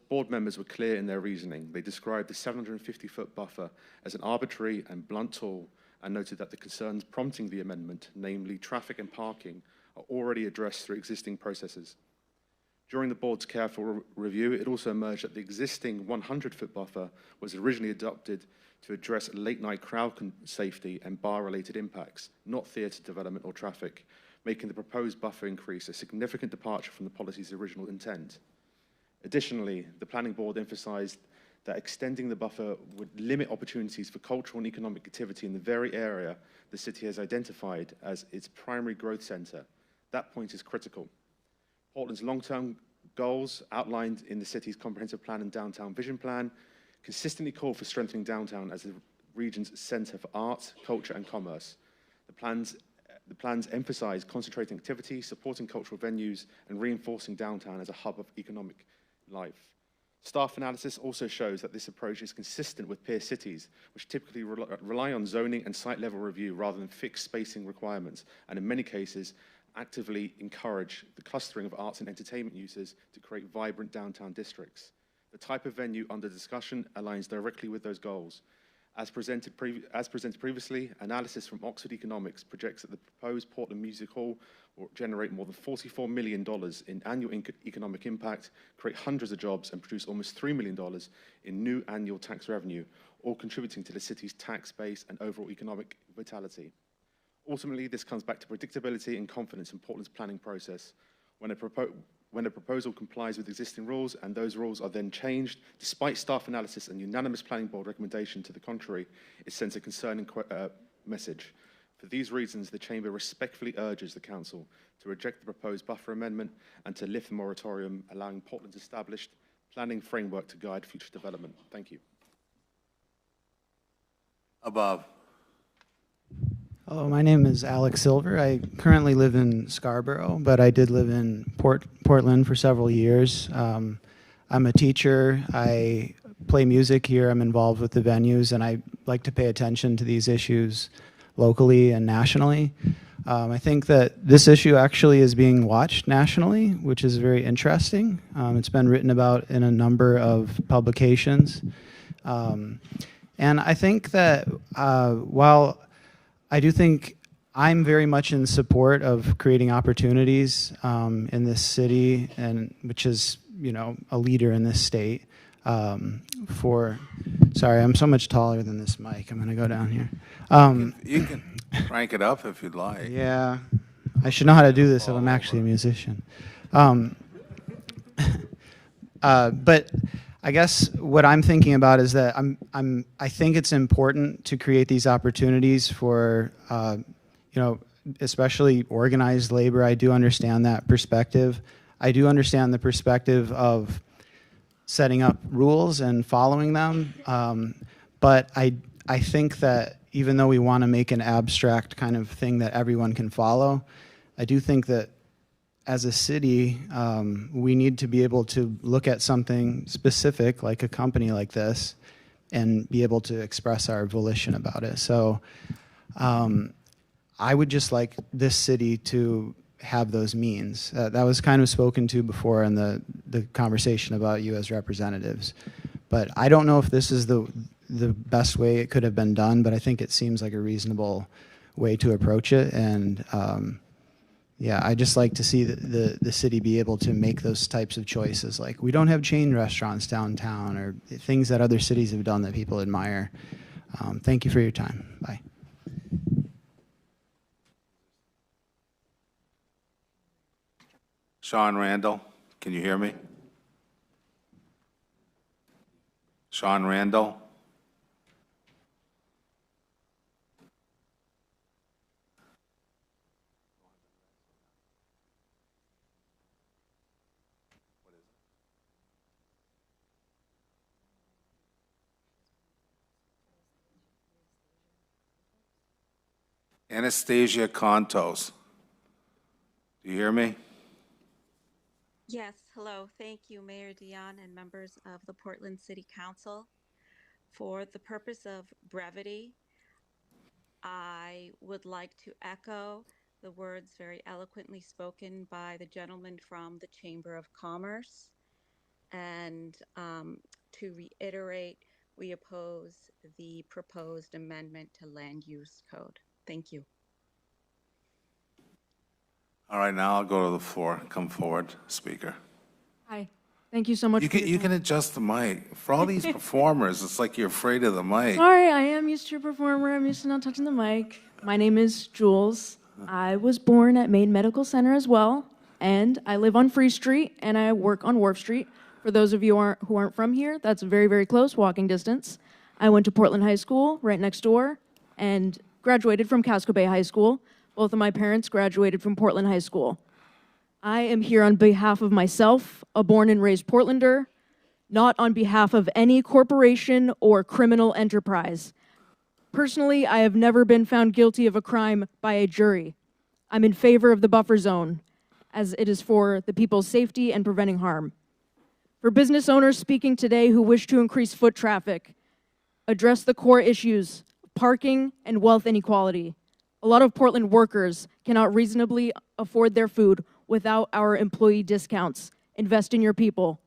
Board members were clear in their reasoning. They described the 750-foot buffer as an arbitrary and blunt tool and noted that the concerns prompting the amendment, namely traffic and parking, are already addressed through existing processes. During the board's careful review, it also emerged that the existing 100-foot buffer was originally adopted to address late-night crowd safety and bar-related impacts, not theatre development or traffic, making the proposed buffer increase a significant departure from the policy's original intent. Additionally, the planning board emphasized that extending the buffer would limit opportunities for cultural and economic activity in the very area the city has identified as its primary growth center. That point is critical. Portland's long-term goals outlined in the city's comprehensive plan and downtown vision plan consistently call for strengthening downtown as the region's center for art, culture, and commerce. The plans emphasize concentrating activity, supporting cultural venues, and reinforcing downtown as a hub of economic life. Staff analysis also shows that this approach is consistent with peer cities, which typically rely on zoning and site-level review rather than fixed spacing requirements, and in many cases, actively encourage the clustering of arts and entertainment uses to create vibrant downtown districts. The type of venue under discussion aligns directly with those goals. As presented previously, analysis from Oxford Economics projects that the proposed Portland Music Hall will generate more than $44 million in annual economic impact, create hundreds of jobs, and produce almost $3 million in new annual tax revenue, all contributing to the city's tax base and overall economic vitality. Ultimately, this comes back to predictability and confidence in Portland's planning process. When a proposal complies with existing rules and those rules are then changed, despite staff analysis and unanimous planning board recommendation to the contrary, it sends a concerning message. For these reasons, the Chamber respectfully urges the Council to reject the proposed buffer amendment and to lift the moratorium, allowing Portland's established planning framework to guide future development. Thank you. Above. Hello, my name is Alex Silver. I currently live in Scarborough, but I did live in Portland for several years. I'm a teacher. I play music here. I'm involved with the venues, and I like to pay attention to these issues locally and nationally. I think that this issue actually is being watched nationally, which is very interesting. It's been written about in a number of publications. And I think that while I do think I'm very much in support of creating opportunities in this city, and which is, you know, a leader in this state. Sorry, I'm so much taller than this mic. I'm going to go down here. You can crank it up if you'd like. Yeah, I should know how to do this if I'm actually a musician. But I guess what I'm thinking about is that I think it's important to create these opportunities for, you know, especially organized labor. I do understand that perspective. I do understand the perspective of setting up rules and following them. But I think that even though we want to make an abstract kind of thing that everyone can follow, I do think that as a city, we need to be able to look at something specific, like a company like this, and be able to express our volition about it. So I would just like this city to have those means. That was kind of spoken to before in the conversation about you as representatives. But I don't know if this is the best way it could have been done, but I think it seems like a reasonable way to approach it. And yeah, I just like to see the city be able to make those types of choices. Like, we don't have chain restaurants downtown, or things that other cities have done that people admire. Thank you for your time. Bye. Sean Randall, can you hear me? Sean Randall? Anastasia Contos. Do you hear me? Yes, hello. Thank you, Mayor Dion and members of the Portland City Council. For the purpose of brevity, I would like to echo the words very eloquently spoken by the gentleman from the Chamber of Commerce, and to reiterate, we oppose the proposed amendment to Land Use Code. Thank you. All right, now I'll go to the floor. Come forward, speaker. Hi. Thank you so much. You can adjust the mic. For all these performers, it's like you're afraid of the mic. Sorry, I am used to a performer. I'm used to not touching the mic. My name is Jules. I was born at Maine Medical Center as well, and I live on Free Street, and I work on Wharf Street. For those of you who aren't from here, that's very, very close, walking distance. I went to Portland High School, right next door, and graduated from Casco Bay High School. Both of my parents graduated from Portland High School. I am here on behalf of myself, a born and raised Portlander, not on behalf of any corporation or criminal enterprise. Personally, I have never been found guilty of a crime by a jury. I'm in favor of the buffer zone, as it is for the people's safety and preventing harm. For business owners speaking today who wish to increase foot traffic, address the core issues, parking and wealth inequality, A lot of Portland workers cannot reasonably afford their food without our employee discounts. Invest in your people.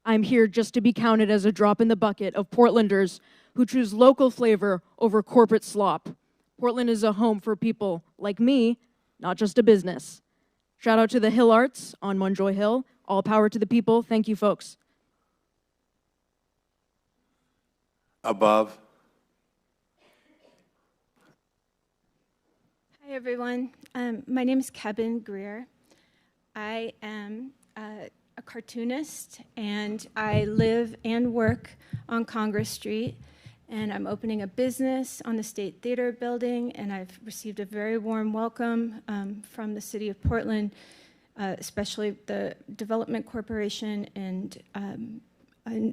I'm here just to be counted as a drop in the bucket of Portlanders who choose local flavor over corporate slop. Portland is a home for people like me, not just a business. Shout out to the Hill Arts on Monjoy Hill. All power to the people. Thank you, folks. Above. Hi, everyone. My name is Kevin Greer. I am a cartoonist, and I live and work on Congress Street. And I'm opening a business on the State Theater building, and I've received a very warm welcome from the City of Portland, especially the Development Corporation, and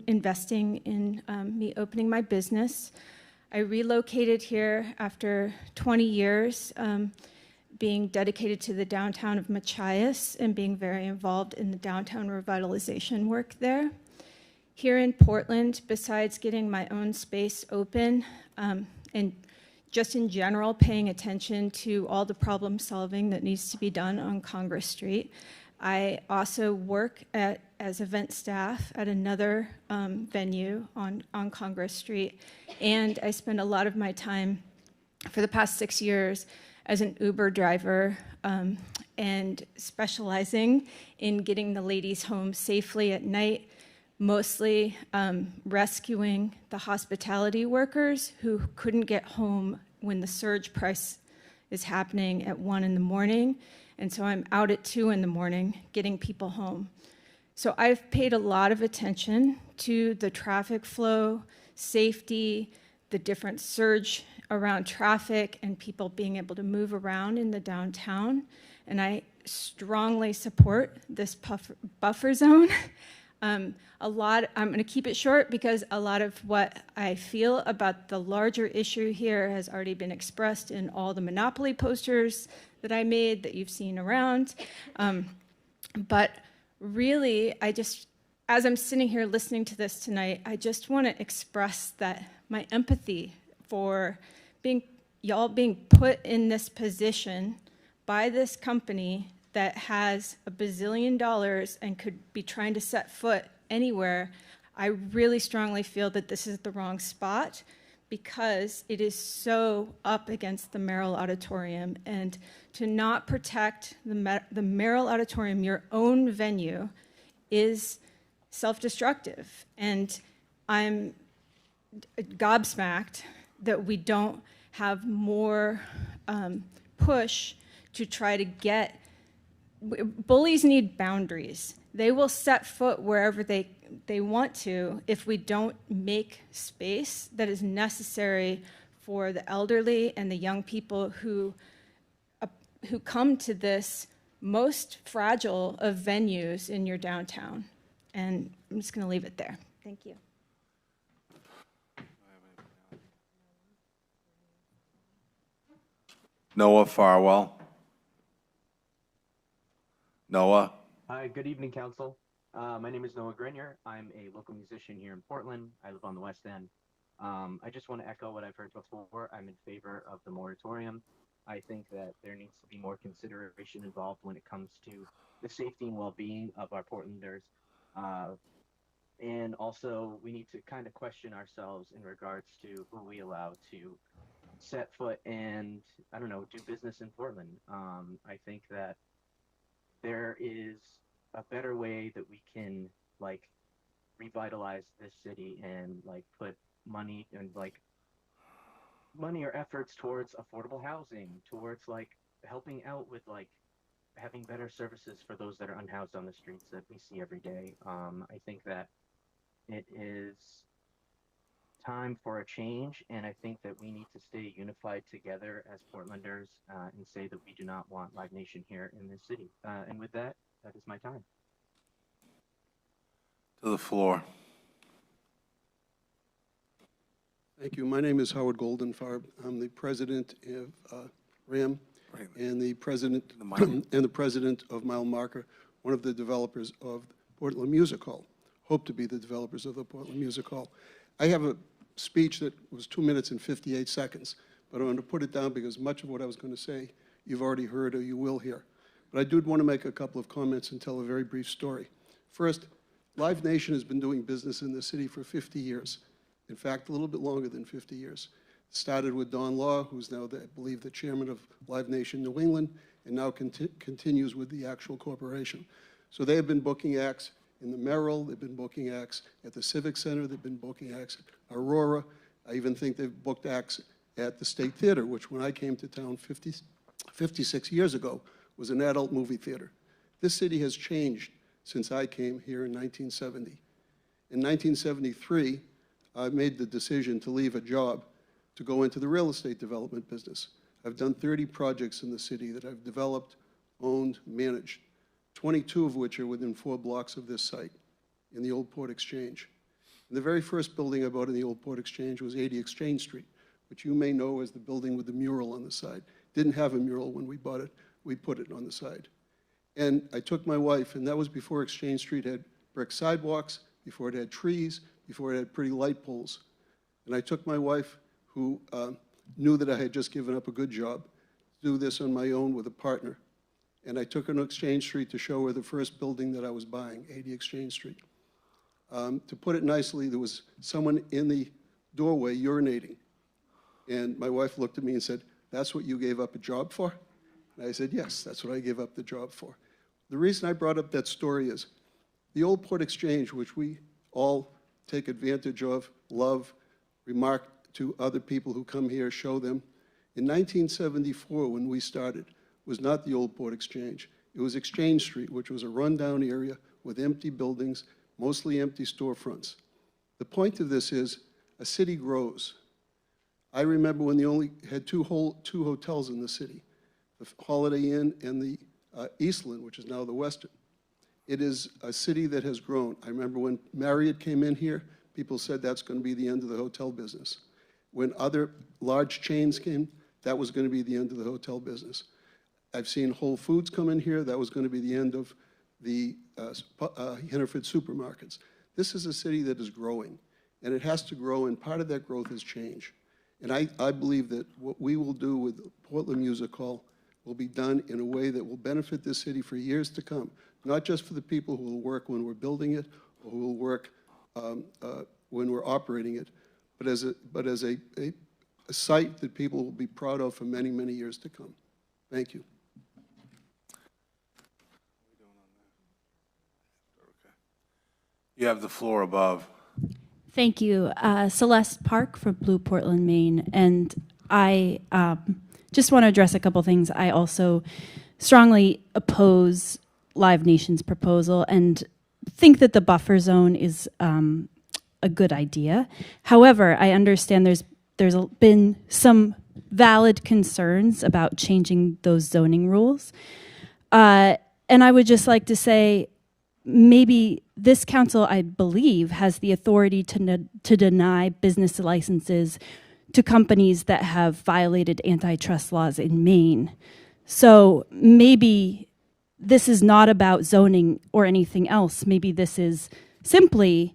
investing in me opening my business. I relocated here after 20 years being dedicated to the downtown of Machias and being very involved in the downtown revitalization work there. Here in Portland, besides getting my own space open and just in general paying attention to all the problem solving that needs to be done on Congress Street, I also work as event staff at another venue on Congress Street, and I spend a lot of my time for the past 6 years as an Uber driver and specializing in getting the ladies home safely at night, mostly rescuing the hospitality workers who couldn't get home when the surge price is happening at 1 in the morning. And so I'm out at 2 in the morning getting people home. So I've paid a lot of attention to the traffic flow, safety, the different surge around traffic and people being able to move around in the downtown. And I strongly support this buffer zone. I'm going to keep it short because a lot of what I feel about the larger issue here has already been expressed in all the monopoly posters that I made that you've seen around. But really, as I'm sitting here listening to this tonight, I just want to express that my empathy for y'all being put in this position by this company that has $1 bazillion and could be trying to set foot anywhere. I really strongly feel that this is the wrong spot because it is so up against the Merrill Auditorium, and to not protect the Merrill Auditorium, your own venue, is self-destructive. And I'm gobsmacked that we don't have more push to try to get. Bullies need boundaries. They will set foot wherever they want to if we don't make space that is necessary for the elderly and the young people who come to this most fragile of venues in your downtown. And I'm just going to leave it there. Thank you. Noah Farwell. Noah. Hi, good evening, Council. My name is Noah Grenier. I'm a local musician here in Portland. I live on the West End. I just want to echo what I've heard before. I'm in favor of the moratorium. I think that there needs to be more consideration involved when it comes to the safety and well-being of our Portlanders. And also, we need to kind of question ourselves in regards to who we allow to set foot and, I don't know, do business in Portland. I think that there is a better way that we can revitalize this city and put money and money or efforts towards affordable housing, towards helping out with having better services for those that are unhoused on the streets that we see every day. I think that it is time for a change, and I think that we need to stay unified together as Portlanders and say that we do not want Live Nation here in this city. And with that, that is my time. To the floor. Thank you. My name is Howard Goldenfarb. I'm the president of RAM and the president of Mile Marker, one of the developers of Portland Music Hall. Hope to be the developers of the Portland Music Hall. I have a speech that was 2 minutes and 58 seconds, but I'm going to put it down because much of what I was going to say you've already heard or you will hear. But I do want to make a couple of comments and tell a very brief story. First, Live Nation has been doing business in the city for 50 years. In fact, a little bit longer than 50 years. It started with Don Law, who's now, I believe, the chairman of Live Nation New England, and now continues with the actual corporation. So they have been booking acts in the Merrill, they've been booking acts at the Civic Center, they've been booking acts at Aurora. I even think they've booked acts at the State Theater, which when I came to town 56 years ago was an adult movie theater. This city has changed since I came here in 1970. In 1973, I made the decision to leave a job to go into the real estate development business. I've done 30 projects in the city that I've developed, owned, managed, 22 of which are within 4 blocks of this site in the Old Port Exchange. And the very first building I bought in the Old Port Exchange was 80 Exchange Street, which you may know as the building with the mural on the side. Didn't have a mural when we bought it. We put it on the side. And I took my wife, and that was before Exchange Street had brick sidewalks, before it had trees, before it had pretty light poles. And I took my wife, who knew that I had just given up a good job, to do this on my own with a partner. And I took her to Exchange Street to show her the first building that I was buying, 80 Exchange Street. To put it nicely, there was someone in the doorway urinating. And my wife looked at me and said, "That's what you gave up a job for?" And I said, "Yes, that's what I gave up the job for." The reason I brought up that story is the Old Port Exchange, which we all take advantage of, love, remark to other people who come here, show them. In 1974, when we started, was not the Old Port Exchange. It was Exchange Street, which was a rundown area with empty buildings, mostly empty storefronts. The point of this is a city grows. I remember when they only had two hotels in the city, the Holiday Inn and the Eastland, which is now the Westin. It is a city that has grown. I remember when Marriott came in here, people said that's going to be the end of the hotel business. When other large chains came, that was going to be the end of the hotel business. I've seen Whole Foods come in here, that was going to be the end of the Hannaford supermarkets. This is a city that is growing, and it has to grow, and part of that growth is change. And I believe that what we will do with Portland Music Hall will be done in a way that will benefit this city for years to come, not just for the people who will work when we're building it or who will work when we're operating it, but as a site that people will be proud of for many, many years to come. Thank you. You have the floor above. Thank you. Celeste Park from Blue Portland, Maine. And I just want to address a couple things. I also strongly oppose Live Nation's proposal and think that the buffer zone is a good idea. However, I understand there's been some valid concerns about changing those zoning rules. And I would just like to say, maybe this council, I believe, has the authority to deny business licenses to companies that have violated antitrust laws in Maine. So maybe this is not about zoning or anything else. Maybe this is simply,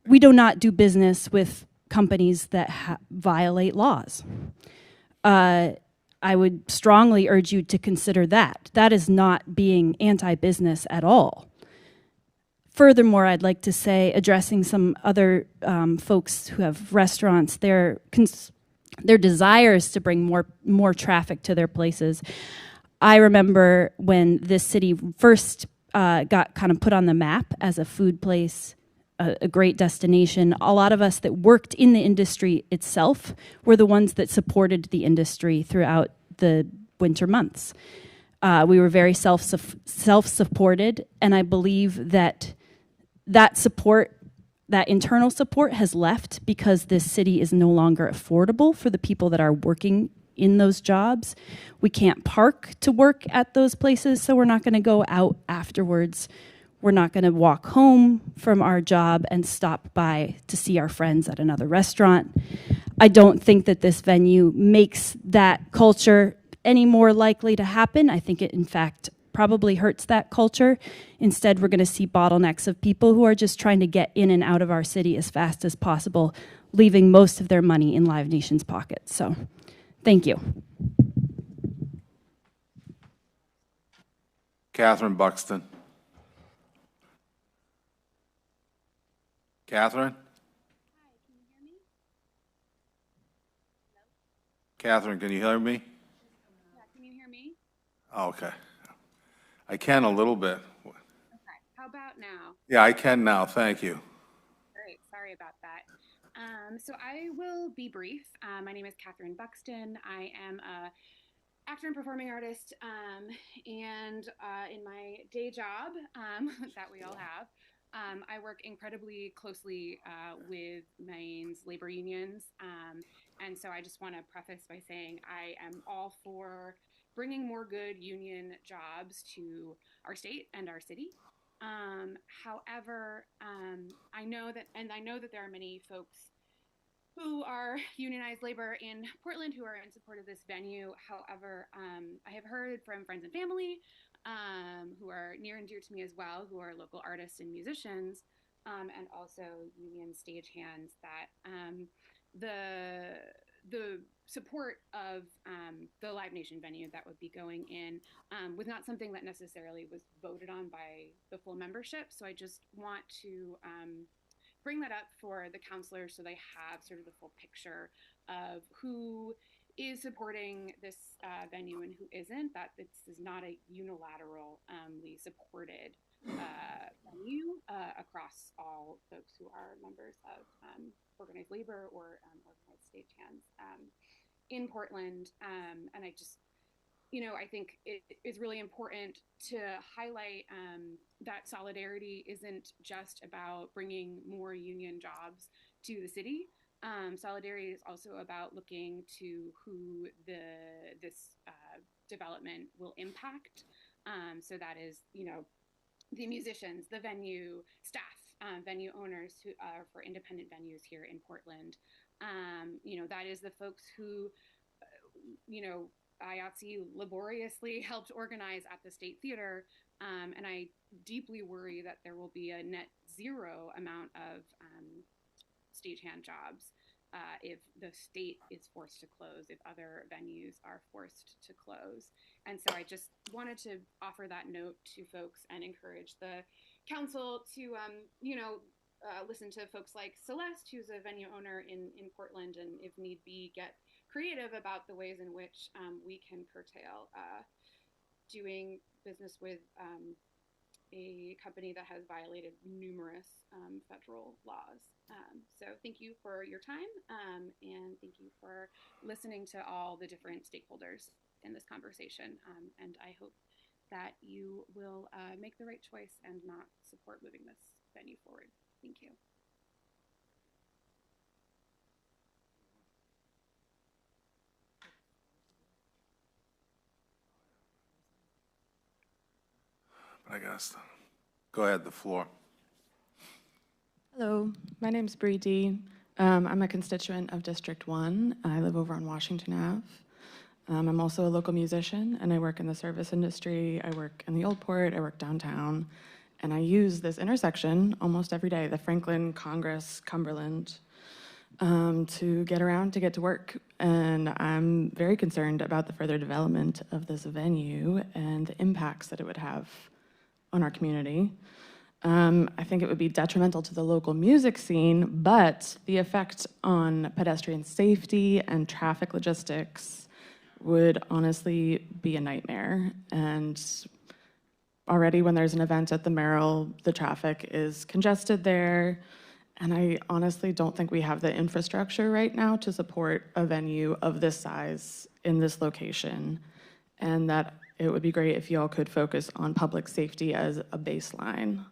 we do not do business with companies that violate laws. I would strongly urge you to consider that. That is not being anti-business at all. Furthermore, I'd like to say, addressing some other folks who have restaurants, their desires to bring more traffic to their places. I remember when this city first got kind of put on the map as a food place, a great destination. A lot of us that worked in the industry itself were the ones that supported the industry throughout the winter months. We were very self-supported, and I believe that support, that internal support has left because this city is no longer affordable for the people that are working in those jobs. We can't park to work at those places, so we're not going to go out afterwards. We're not going to walk home from our job and stop by to see our friends at another restaurant. I don't think that this venue makes that culture any more likely to happen. I think it, in fact, probably hurts that culture. Instead, we're going to see bottlenecks of people who are just trying to get in and out of our city as fast as possible, leaving most of their money in Live Nation's pockets. So Thank you. Catherine Buxton. Catherine? Catherine, can you hear me? Yeah, can you hear me? Oh, okay. I can a little bit. Okay. How about now? Yeah, I can now. Thank you. Great. Sorry about that. So I will be brief. My name is Catherine Buxton. I am a actor and performing artist, and in my day job that we all have, I work incredibly closely with Maine's labor unions. And so I just want to preface by saying I am all for bringing more good union jobs to our state and our city. However, I know that there are many folks who are unionized labor in Portland who are in support of this venue. However, I have heard from friends and family who are near and dear to me as well, who are local artists and musicians, and also union stagehands, that the support of the Live Nation venue that would be going in was not something that necessarily was voted on by the full membership. So I just want to bring that up for the counselors so they have sort of the full picture of who is supporting this venue and who isn't, that this is not a unilaterally supported venue across all folks who are members of organized labor or organized stagehands in Portland. And I just, I think it is really important to highlight that solidarity isn't just about bringing more union jobs to the city. Solidarity is also about looking to who this development will impact. So that is, the musicians, the venue staff, venue owners who are for independent venues here in Portland. That is the folks who, IATSE laboriously helped organize at the State Theater, and I deeply worry that there will be a net zero amount of stagehand jobs if the state is forced to close, if other venues are forced to close. And so I just wanted to offer that note to folks and encourage the council to, listen to folks like Celeste, who's a venue owner in Portland, and if need be, get creative about the ways in which we can curtail doing business with a company that has violated numerous federal laws. So thank you for your time, and thank you for listening to all the different stakeholders in this conversation. And I hope that you will make the right choice and not support moving this venue forward. Thank you. I guess. Go ahead, the floor. Hello, my name's Bree D. I'm a constituent of District 1. I live over on Washington Ave. I'm also a local musician, and I work in the service industry. I work in the Old Port, I work downtown, and I use this intersection almost every day, the Franklin, Congress, Cumberland, to get around, to get to work. And I'm very concerned about the further development of this venue and the impacts that it would have on our community. I think it would be detrimental to the local music scene, but the effect on pedestrian safety and traffic logistics would honestly be a nightmare. And already when there's an event at the Merrill, the traffic is congested there. And I honestly don't think we have the infrastructure right now to support a venue of this size in this location. And that it would be great if you all could focus on public safety as a baseline.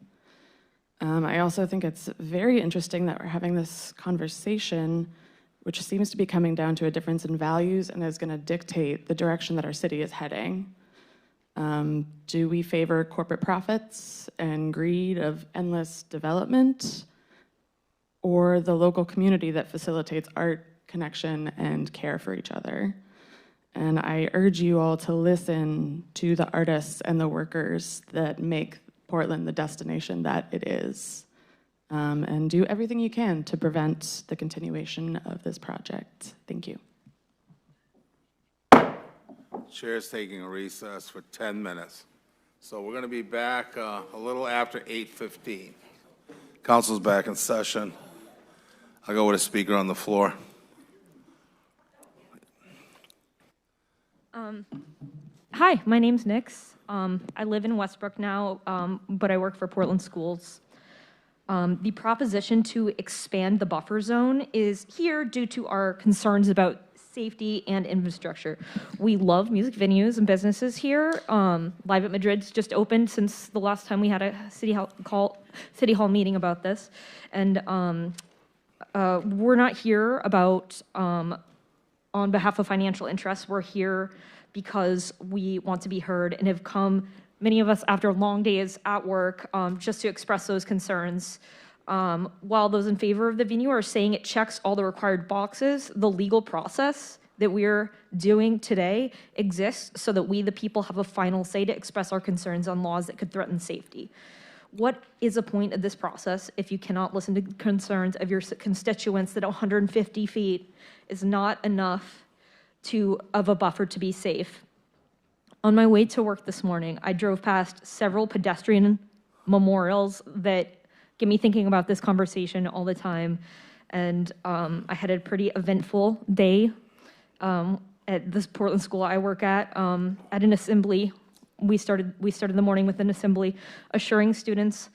I also think it's very interesting that we're having this conversation, which seems to be coming down to a difference in values and is going to dictate the direction that our city is heading. Do we favor corporate profits and greed of endless development, or the local community that facilitates art, connection, and care for each other? And I urge you all to listen to the artists and the workers that make Portland the destination that it is, and do everything you can to prevent the continuation of this project. Thank you. Chair's taking a recess for 10 minutes. So we're going to be back a little after 8:15. Council's back in session. I'll go with a speaker on the floor. Hi, my name's Nix. I live in Westbrook now, but I work for Portland Schools. The proposition to expand the buffer zone is here due to our concerns about safety and infrastructure. We love music venues and businesses here. Live at Madrid's just opened since the last time we had a city hall meeting about this. And we're not here about on behalf of financial interests. We're here because we want to be heard and have come, many of us after long days at work, just to express those concerns. While those in favor of the venue are saying it checks all the required boxes, the legal process that we're doing today exists so that we, the people, have a final say to express our concerns on laws that could threaten safety. What is the point of this process if you cannot listen to concerns of your constituents that 150 feet is not enough of a buffer to be safe? On my way to work this morning, I drove past several pedestrian memorials that get me thinking about this conversation all the time. And I had a pretty eventful day at this Portland school I work at an assembly. We started the morning with an assembly assuring students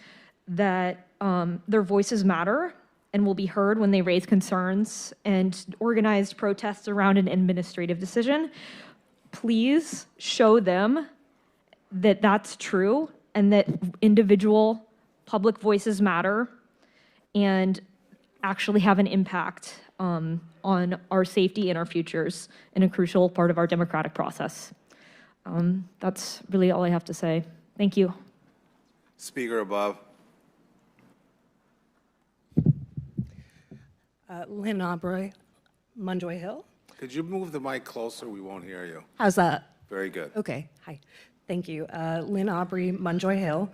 that their voices matter and will be heard when they raise concerns, and organized protests around an administrative decision. Please show them that that's true and that individual public voices matter and actually have an impact on our safety and our futures in a crucial part of our democratic process. That's really all I have to say. Thank you. Speaker above. Lynn Aubrey, Munjoy Hill. Could you move the mic closer? We won't hear you. How's that? Very good. Okay, hi. Thank you. Lynn Aubrey, Munjoy Hill.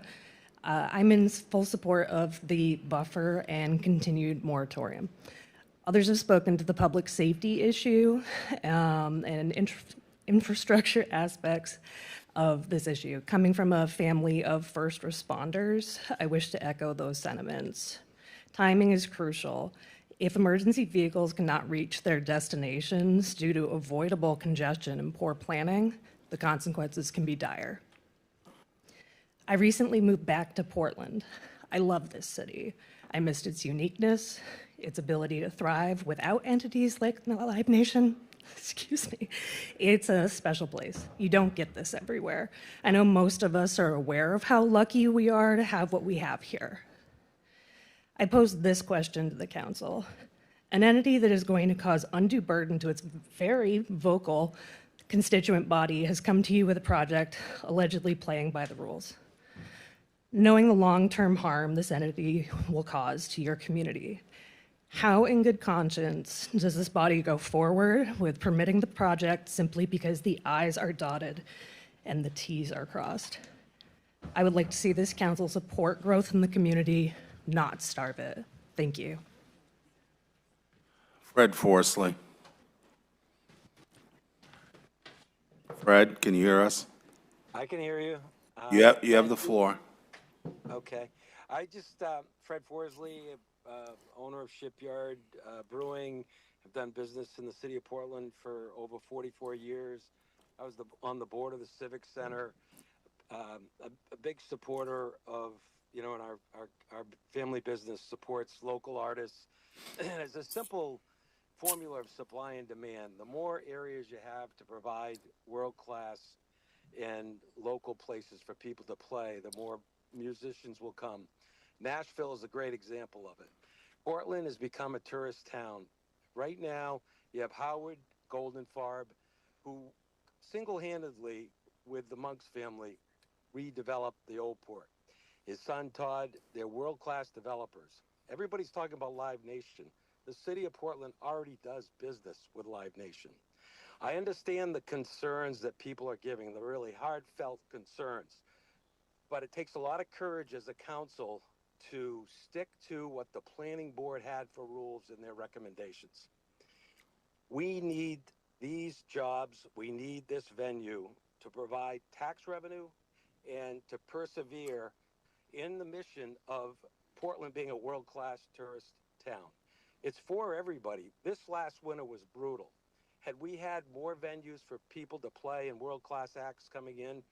I'm in full support of the buffer and continued moratorium. Others have spoken to the public safety issue and infrastructure aspects of this issue. Coming from a family of first responders, I wish to echo those sentiments. Timing is crucial. If emergency vehicles cannot reach their destinations due to avoidable congestion and poor planning, the consequences can be dire. I recently moved back to Portland. I love this city. I missed its uniqueness, its ability to thrive without entities like the Live Nation. Excuse me. It's a special place. You don't get this everywhere. I know most of us are aware of how lucky we are to have what we have here. I pose this question to the council. An entity that is going to cause undue burden to its very vocal constituent body has come to you with a project allegedly playing by the rules. Knowing the long-term harm this entity will cause to your community, how in good conscience does this body go forward with permitting the project simply because the I's are dotted and the T's are crossed? I would like to see this council support growth in the community, not starve it. Thank you. Fred Forsley. Fred, can you hear us? I can hear you. You have the floor. Okay. Fred Forsley, owner of Shipyard Brewing. I've done business in the city of Portland for over 44 years. I was on the board of the Civic Center. A big supporter of, and our family business supports local artists. And it's a simple formula of supply and demand. The more areas you have to provide world-class and local places for people to play, the more musicians will come. Nashville is a great example of it. Portland has become a tourist town. Right now, you have Howard Goldenfarb, who single-handedly, with the Monks family, redeveloped the Old Port. His son, Todd, they're world-class developers. Everybody's talking about Live Nation. The city of Portland already does business with Live Nation. I understand the concerns that people are giving, the really heartfelt concerns, but it takes a lot of courage as a council to stick to what the planning board had for rules in their recommendations. We need these jobs, we need this venue to provide tax revenue and to persevere in the mission of Portland being a world-class tourist town. It's for everybody. This last winter was brutal. Had we had more venues for people to play and world-class acts coming in,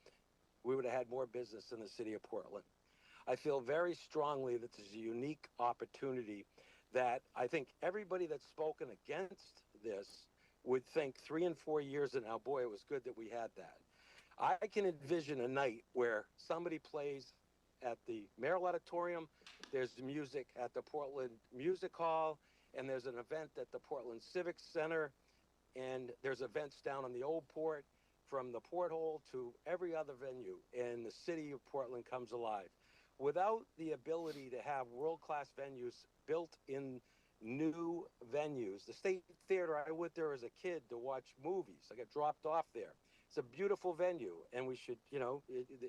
we would have had more business in the city of Portland. I feel very strongly that there's a unique opportunity that I think everybody that's spoken against this would think 3 and 4 years and now, boy, it was good that we had that. I can envision a night where somebody plays at the Merrill Auditorium, there's music at the Portland Music Hall, and there's an event at the Portland Civic Center, and there's events down on the Old Port, from the Porthole to every other venue, and the city of Portland comes alive. Without the ability to have world-class venues built in new venues, the State Theater, I went there as a kid to watch movies. I got dropped off there. It's a beautiful venue, and we should, you know,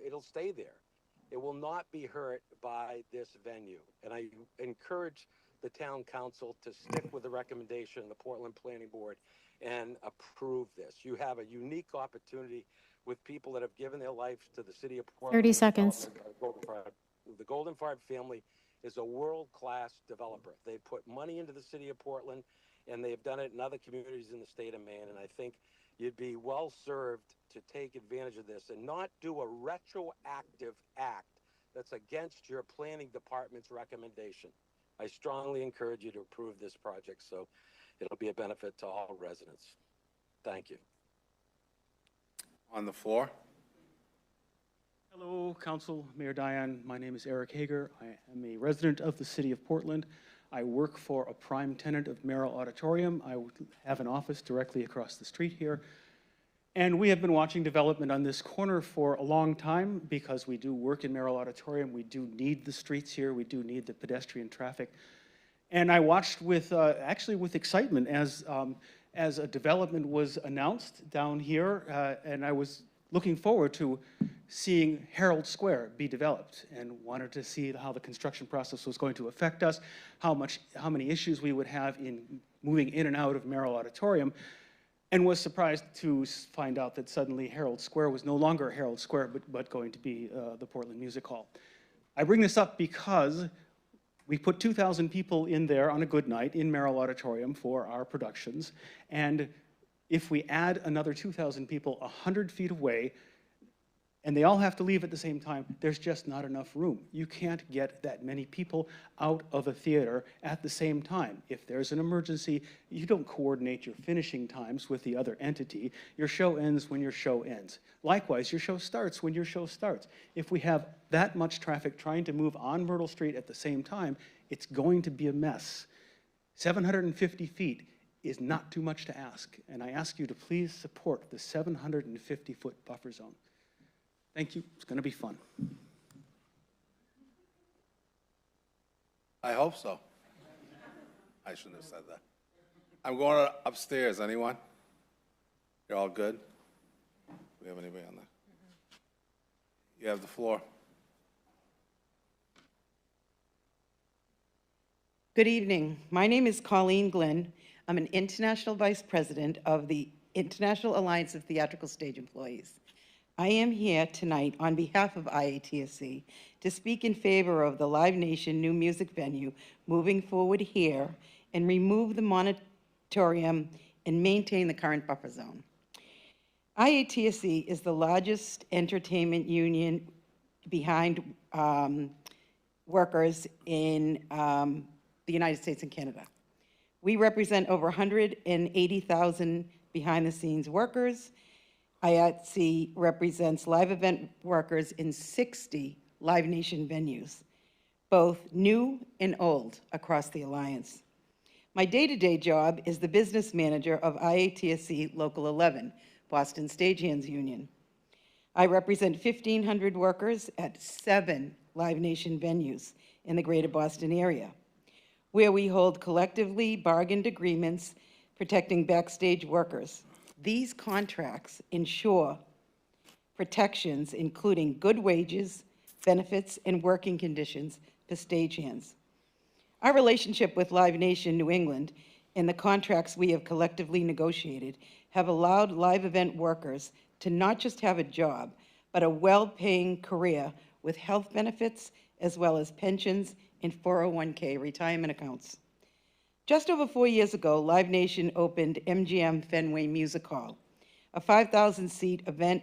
it'll stay there. It will not be hurt by this venue. And I encourage the town council to stick with the recommendation of the Portland Planning Board and approve this. You have a unique opportunity with people that have given their lives to the city of Portland. 30 seconds. The Golden Farb family is a world-class developer. They put money into the city of Portland, and they've done it in other communities in the state of Maine. And I think you'd be well served to take advantage of this and not do a retroactive act that's against your planning department's recommendation. I strongly encourage you to approve this project so it'll be a benefit to all residents. Thank you. On the floor. Hello, Council, Mayor Diane. My name is Eric Hager. I am a resident of the city of Portland. I work for a prime tenant of Merrill Auditorium. I have an office directly across the street here. And we have been watching development on this corner for a long time because we do work in Merrill Auditorium. We do need the streets here. We do need the pedestrian traffic. And I watched with, actually with excitement as a development was announced down here, and I was looking forward to seeing Herald Square be developed and wanted to see how the construction process was going to affect us, how many issues we would have in moving in and out of Merrill Auditorium, and was surprised to find out that suddenly Herald Square was no longer Herald Square, but going to be the Portland Music Hall. I bring this up because we put 2,000 people in there on a good night in Merrill Auditorium for our productions, and if we add another 2,000 people 100 feet away, and they all have to leave at the same time, there's just not enough room. You can't get that many people out of a theater at the same time. If there's an emergency, you don't coordinate your finishing times with the other entity. Your show ends when your show ends. Likewise, your show starts when your show starts. If we have that much traffic trying to move on Myrtle Street at the same time, it's going to be a mess. 750 feet is not too much to ask, and I ask you to please support the 750-foot buffer zone. Thank you. It's going to be fun. I hope so. I shouldn't have said that. I'm going upstairs. Anyone? You're all good? Do we have anybody on there? You have the floor. Good evening. My name is Colleen Glenn. I'm an International Vice President of the International Alliance of Theatrical Stage Employees. I am here tonight on behalf of IATSC to speak in favor of the Live Nation new music venue moving forward here and remove the moratorium and maintain the current buffer zone. IATSC is the largest entertainment union behind workers in the United States and Canada. We represent over 180,000 behind-the-scenes workers. IATSC represents live event workers in 60 Live Nation venues, both new and old across the Alliance. My day-to-day job is the business manager of IATSC Local 11, Boston Stagehands Union. I represent 1,500 workers at 7 Live Nation venues in the greater Boston area, where we hold collectively bargained agreements protecting backstage workers. These contracts ensure protections including good wages, benefits, and working conditions for stagehands. Our relationship with Live Nation New England and the contracts we have collectively negotiated have allowed live event workers to not just have a job, but a well-paying career with health benefits as well as pensions and 401k retirement accounts. Just over 4 years ago, Live Nation opened MGM Fenway Music Hall, a 5,000-seat event,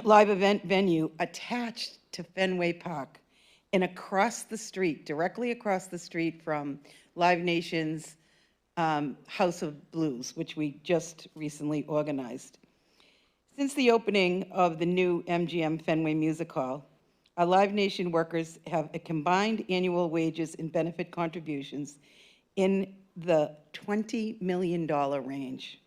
live event venue attached to Fenway Park and across the street, directly across the street from Live Nation's House of Blues, which we just recently organized. Since the opening of the new MGM Fenway Music Hall, our Live Nation workers have a combined annual wages and benefit contributions in the $20 million range.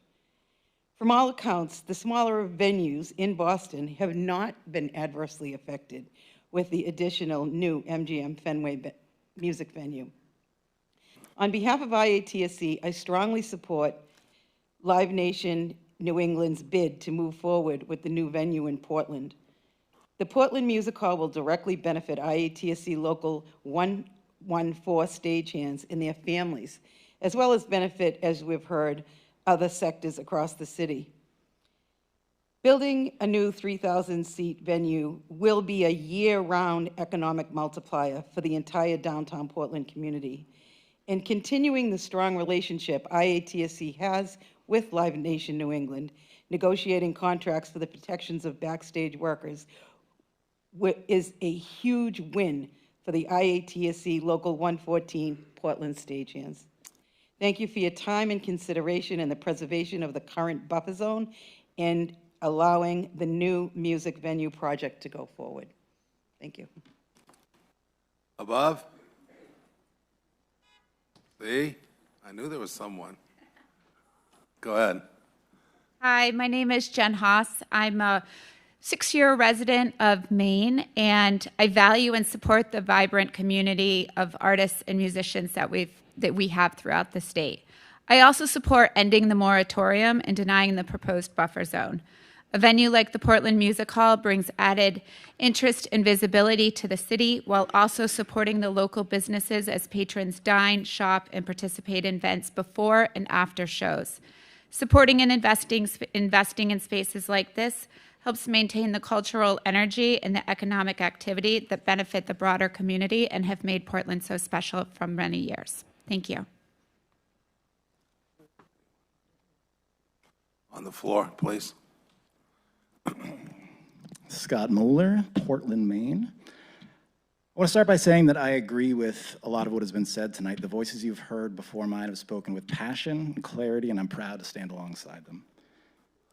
From all accounts, the smaller venues in Boston have not been adversely affected with the additional new MGM Fenway music venue. On behalf of IATSC, I strongly support Live Nation New England's bid to move forward with the new venue in Portland. The Portland Music Hall will directly benefit IATSC Local 114 stagehands and their families, as well as benefit, as we've heard, other sectors across the city. Building a new 3,000-seat venue will be a year-round economic multiplier for the entire downtown Portland community. And continuing the strong relationship IATSC has with Live Nation New England, negotiating contracts for the protections of backstage workers is a huge win for the IATSC Local 114 Portland stagehands. Thank you for your time and consideration in the preservation of the current buffer zone and allowing the new music venue project to go forward. Thank you. Above? See? I knew there was someone. Go ahead. Hi, my name is Jen Haas. I'm a 6-year resident of Maine, and I value and support the vibrant community of artists and musicians that we have throughout the state. I also support ending the moratorium and denying the proposed buffer zone. A venue like the Portland Music Hall brings added interest and visibility to the city while also supporting the local businesses as patrons dine, shop, and participate in events before and after shows. Supporting and investing in spaces like this helps maintain the cultural energy and the economic activity that benefit the broader community and have made Portland so special for many years. Thank you. On the floor, please. Scott Moeller, Portland, Maine. I want to start by saying that I agree with a lot of what has been said tonight. The voices you've heard before mine have spoken with passion and clarity, and I'm proud to stand alongside them.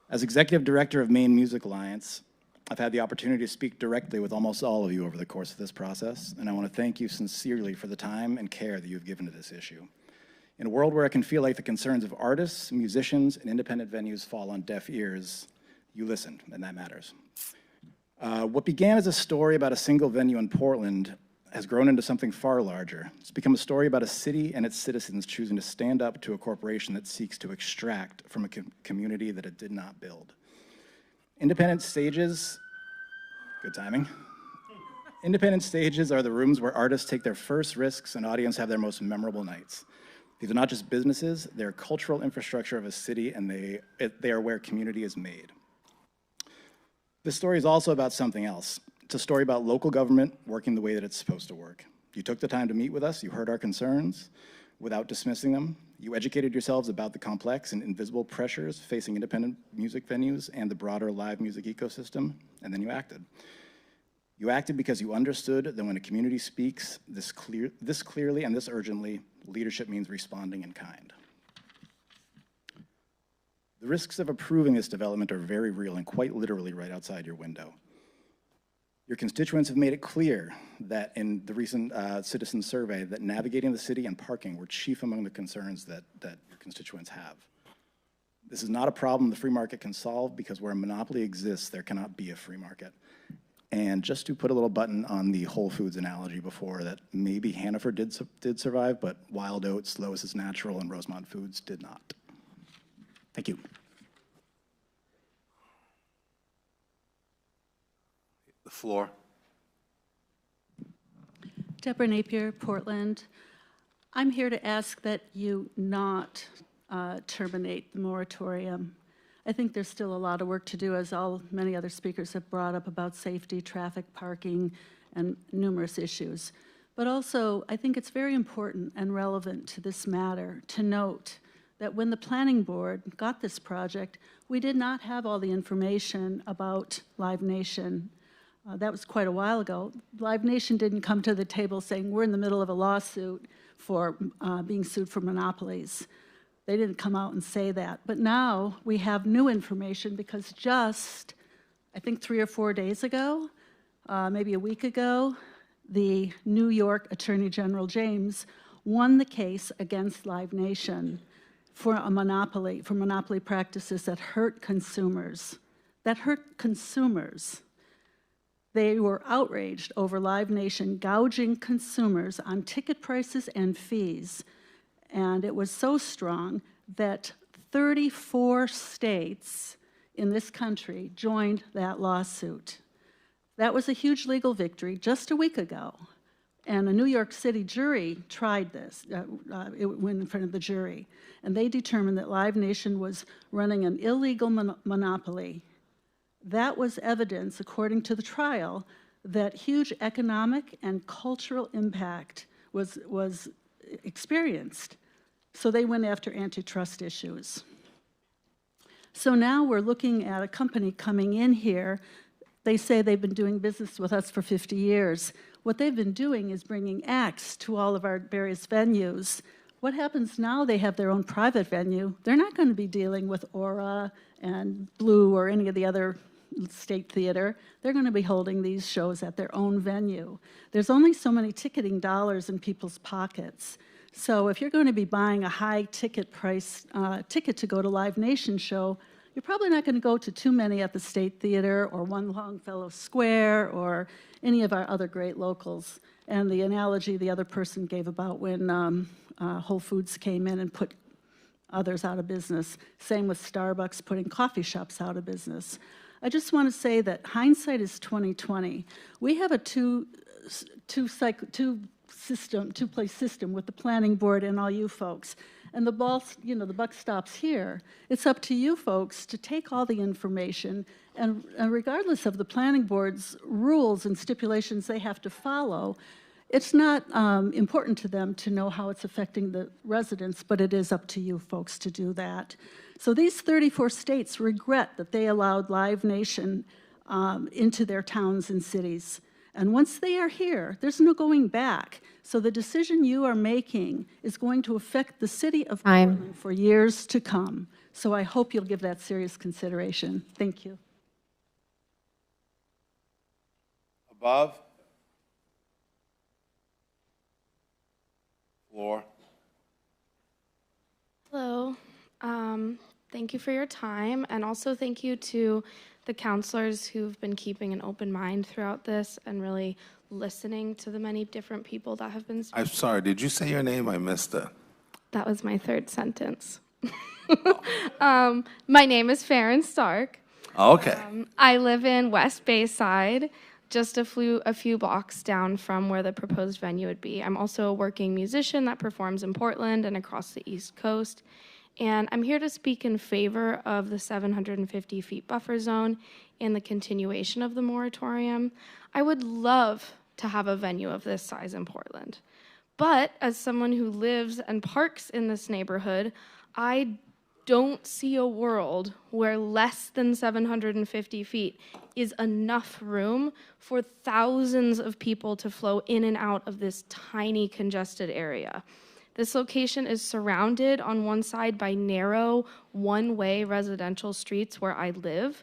As Executive Director of Maine Music Alliance, I've had the opportunity to speak directly with almost all of you over the course of this process, and I want to thank you sincerely for the time and care that you've given to this issue. In a world where it can feel like the concerns of artists, musicians, and independent venues fall on deaf ears, you listened, and that matters. What began as a story about a single venue in Portland has grown into something far larger. It's become a story about a city and its citizens choosing to stand up to a corporation that seeks to extract from a community that it did not build. Independent stages, good timing. Independent stages are the rooms where artists take their first risks and audience have their most memorable nights. These are not just businesses, they're cultural infrastructure of a city, and they are where community is made. This story is also about something else. It's a story about local government working the way that it's supposed to work. You took the time to meet with us, you heard our concerns without dismissing them. You educated yourselves about the complex and invisible pressures facing independent music venues and the broader live music ecosystem, and then you acted. You acted because you understood that when a community speaks this clearly and this urgently, leadership means responding in kind. The risks of approving this development are very real and quite literally right outside your window. Your constituents have made it clear that in the recent citizen survey that navigating the city and parking were chief among the concerns that your constituents have. This is not a problem the free market can solve because where a monopoly exists, there cannot be a free market. And just to put a little button on the Whole Foods analogy before, that maybe Hannaford did survive, but Wild Oats, Lois is Natural, and Rosemont Foods did not. Thank you. The floor. Deborah Napier, Portland. I'm here to ask that you not terminate the moratorium. I think there's still a lot of work to do, as many other speakers have brought up, about safety, traffic, parking, and numerous issues. But also, I think it's very important and relevant to this matter to note that when the planning board got this project, we did not have all the information about Live Nation. That was quite a while ago. Live Nation didn't come to the table saying, we're in the middle of a lawsuit for being sued for monopolies. They didn't come out and say that. But now we have new information because just, I think 3 or 4 days ago, maybe a week ago, the New York Attorney General James won the case against Live Nation for a monopoly, for monopoly practices that hurt consumers. That hurt consumers. They were outraged over Live Nation gouging consumers on ticket prices and fees. And it was so strong that 34 states in this country joined that lawsuit. That was a huge legal victory just a week ago. And a New York City jury tried this. It went in front of the jury. And they determined that Live Nation was running an illegal monopoly. That was evidence, according to the trial, that huge economic and cultural impact was experienced. So they went after antitrust issues. So now we're looking at a company coming in here. They say they've been doing business with us for 50 years. What they've been doing is bringing acts to all of our various venues. What happens now? They have their own private venue. They're not going to be dealing with Aura and Blue or any of the other state theater. They're going to be holding these shows at their own venue. There's only so many ticketing dollars in people's pockets. So if you're going to be buying a high ticket price ticket to go to Live Nation show, you're probably not going to go to too many at the State Theater or One Longfellow Square or any of our other great locals. And the analogy the other person gave about when Whole Foods came in and put others out of business. Same with Starbucks putting coffee shops out of business. I just want to say that hindsight is 20/20. We have a two-place system with the planning board and all you folks. And the buck stops here. It's up to you folks to take all the information, and regardless of the planning board's rules and stipulations they have to follow, it's not important to them to know how it's affecting the residents, but it is up to you folks to do that. So these 34 states regret that they allowed Live Nation into their towns and cities. And once they are here, there's no going back. So the decision you are making is going to affect the city of Portland for years to come. So I hope you'll give that serious consideration. Thank you. Above? Floor? Hello. Thank you for your time, and also thank you to the counselors who've been keeping an open mind throughout this and really listening to the many different people that have been speaking. I'm sorry, did you say your name? I missed it. That was my third sentence. My name is Farron Stark. Okay. I live in West Bayside, just a few blocks down from where the proposed venue would be. I'm also a working musician that performs in Portland and across the East Coast. And I'm here to speak in favor of the 750 feet buffer zone and the continuation of the moratorium. I would love to have a venue of this size in Portland. But as someone who lives and parks in this neighborhood, I don't see a world where less than 750 feet is enough room for thousands of people to flow in and out of this tiny congested area. This location is surrounded on one side by narrow, one-way residential streets where I live.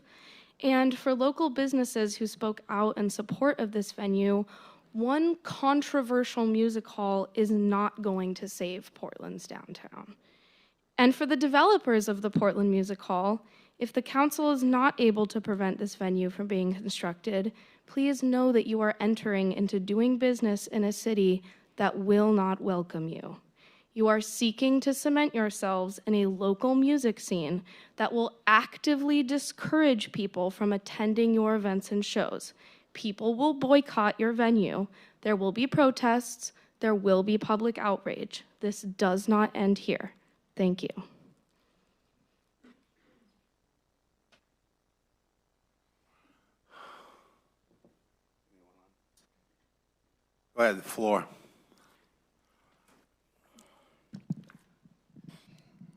And for local businesses who spoke out in support of this venue, one controversial music hall is not going to save Portland's downtown. And for the developers of the Portland Music Hall, if the council is not able to prevent this venue from being constructed, please know that you are entering into doing business in a city that will not welcome you. You are seeking to cement yourselves in a local music scene that will actively discourage people from attending your events and shows. People will boycott your venue. There will be protests. There will be public outrage. This does not end here. Thank you. Go ahead, the floor.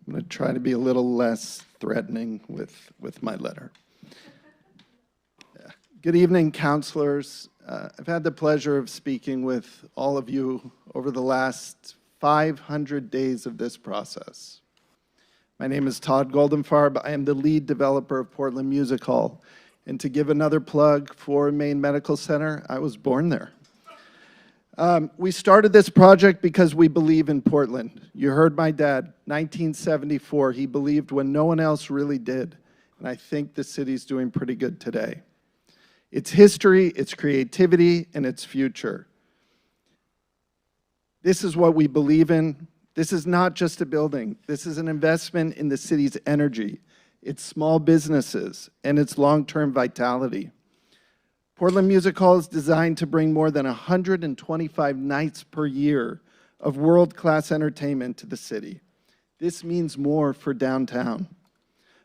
I'm going to try to be a little less threatening with my letter. Good evening, councilors. I've had the pleasure of speaking with all of you over the last 500 days of this process. My name is Todd Goldenfarb. I am the lead developer of Portland Music Hall. And to give another plug for Maine Medical Center, I was born there. We started this project because we believe in Portland. You heard my dad, 1974. He believed when no one else really did. And I think the city's doing pretty good today. Its history, its creativity, and its future. This is what we believe in. This is not just a building. This is an investment in the city's energy, its small businesses, and its long-term vitality. Portland Music Hall is designed to bring more than 125 nights per year of world-class entertainment to the city. This means more for downtown.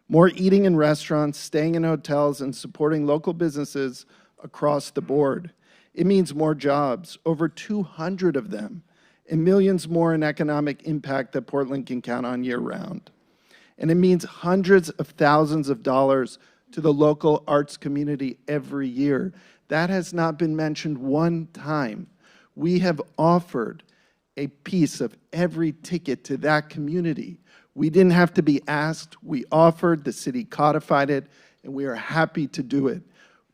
More eating in restaurants, staying in hotels, and supporting local businesses across the board. It means more jobs, over 200 of them, and millions more in economic impact that Portland can count on year-round. And it means hundreds of thousands of dollars to the local arts community every year. That has not been mentioned one time. We have offered a piece of every ticket to that community. We didn't have to be asked. We offered, the city codified it, and we are happy to do it.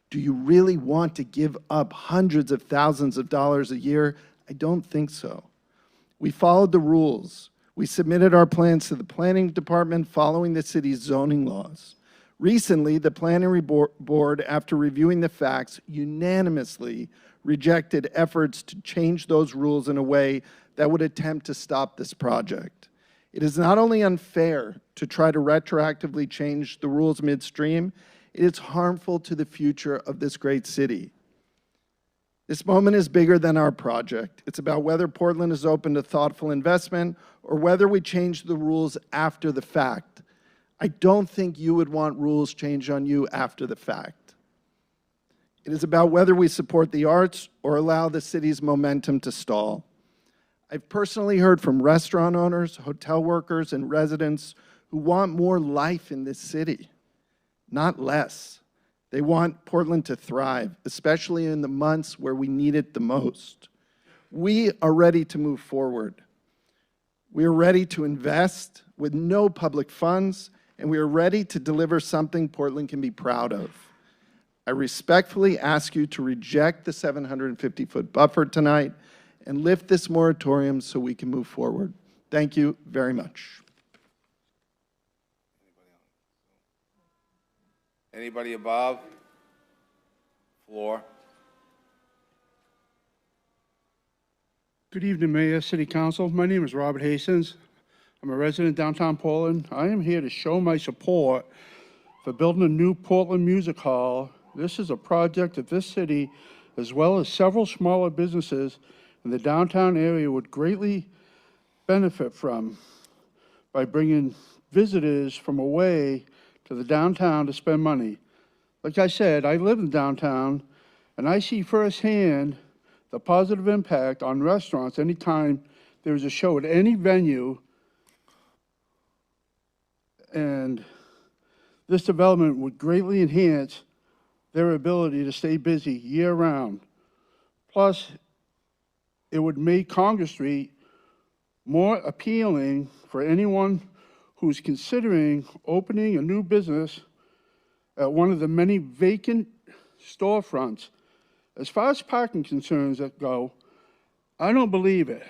Do you really want to give up hundreds of thousands of dollars a year? I don't think so. We followed the rules. We submitted our plans to the planning department following the city's zoning laws. Recently, the planning board, after reviewing the facts, unanimously rejected efforts to change those rules in a way that would attempt to stop this project. It is not only unfair to try to retroactively change the rules midstream, it is harmful to the future of this great city. This moment is bigger than our project. It's about whether Portland is open to thoughtful investment or whether we change the rules after the fact. I don't think you would want rules changed on you after the fact. It is about whether we support the arts or allow the city's momentum to stall. I've personally heard from restaurant owners, hotel workers, and residents who want more life in this city, not less. They want Portland to thrive, especially in the months where we need it the most. We are ready to move forward. We are ready to invest with no public funds, and we are ready to deliver something Portland can be proud of. I respectfully ask you to reject the 750-foot buffer tonight and lift this moratorium so we can move forward. Thank you very much. Anybody above? Floor. Good evening, Mayor, City Council. My name is Robert Hastings. I'm a resident downtown Portland. I am here to show my support for building a new Portland Music Hall. This is a project that this city, as well as several smaller businesses in the downtown area, would greatly benefit from by bringing visitors from away to the downtown to spend money. Like I said, I live in downtown, and I see firsthand the positive impact on restaurants anytime there's a show at any venue. And this development would greatly enhance their ability to stay busy year-round. Plus, it would make Congress Street more appealing for anyone who's considering opening a new business at one of the many vacant storefronts. As far as parking concerns that go, I don't believe it.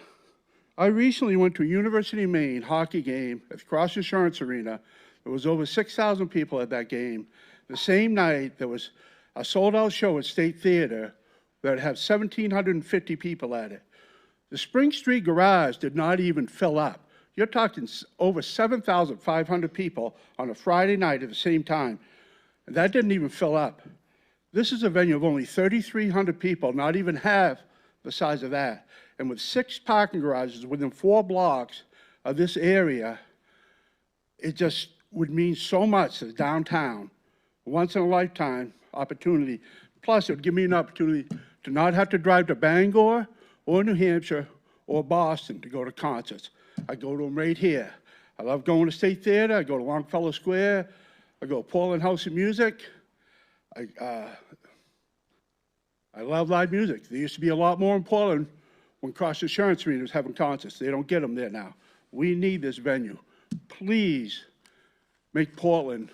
I recently went to a University of Maine hockey game at the Cross Insurance Arena. There was over 6,000 people at that game. The same night, there was a sold-out show at State Theater that had 1,750 people at it. The Spring Street Garage did not even fill up. You're talking over 7,500 people on a Friday night at the same time. And that didn't even fill up. This is a venue of only 3,300 people, not even half the size of that. And with 6 parking garages within 4 blocks of this area, it just would mean so much to downtown. Once in a lifetime opportunity. Plus, it would give me an opportunity to not have to drive to Bangor or New Hampshire or Boston to go to concerts. I go to them right here. I love going to State Theater. I go to Longfellow Square. I go to Portland House of Music. I love live music. There used to be a lot more in Portland when Cross Insurance Arena was having concerts. They don't get them there now. We need this venue. Please make Portland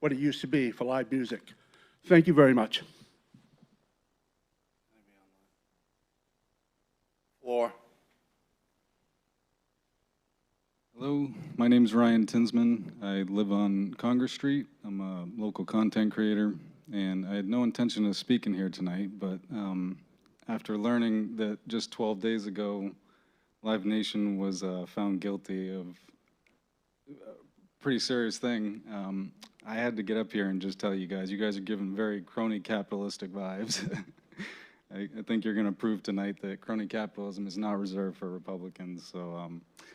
what it used to be for live music. Thank you very much. Floor. Hello, my name is Ryan Tinsman. I live on Congress Street. I'm a local content creator, and I had no intention of speaking here tonight, but after learning that just 12 days ago, Live Nation was found guilty of a pretty serious thing, I had to get up here and just tell you guys are giving very crony capitalistic vibes. I think you're going to prove tonight that crony capitalism is not reserved for Republicans. So,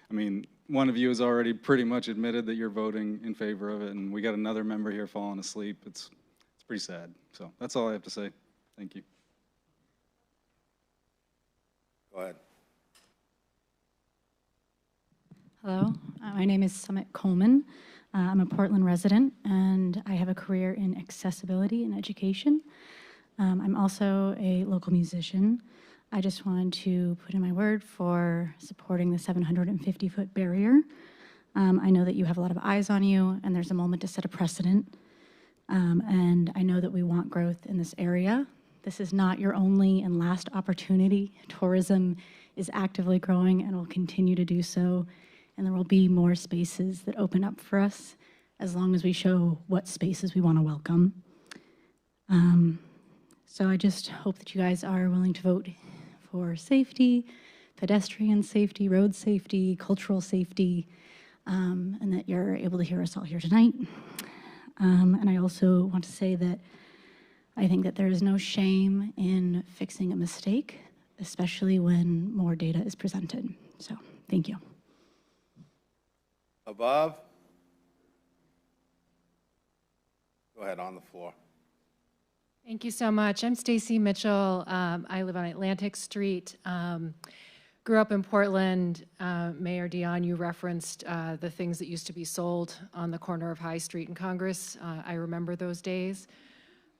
I mean, one of you has already pretty much admitted that you're voting in favor of it, and we got another member here falling asleep. It's pretty sad. So that's all I have to say. Thank you. Go ahead. Hello, my name is Summit Coleman. I'm a Portland resident, and I have a career in accessibility and education. I'm also a local musician. I just wanted to put in my word for supporting the 750-foot barrier. I know that you have a lot of eyes on you, and there's a moment to set a precedent. And I know that we want growth in this area. This is not your only and last opportunity. Tourism is actively growing and will continue to do so. And there will be more spaces that open up for us as long as we show what spaces we want to welcome. So I just hope that you guys are willing to vote for safety, pedestrian safety, road safety, cultural safety, and that you're able to hear us all here tonight. And I also want to say that I think that there is no shame in fixing a mistake, especially when more data is presented. So, thank you. Above? Go ahead, on the floor. Thank you so much. I'm Stacy Mitchell. I live on Atlantic Street. Grew up in Portland. Mayor Dion, you referenced the things that used to be sold on the corner of High Street and Congress. I remember those days.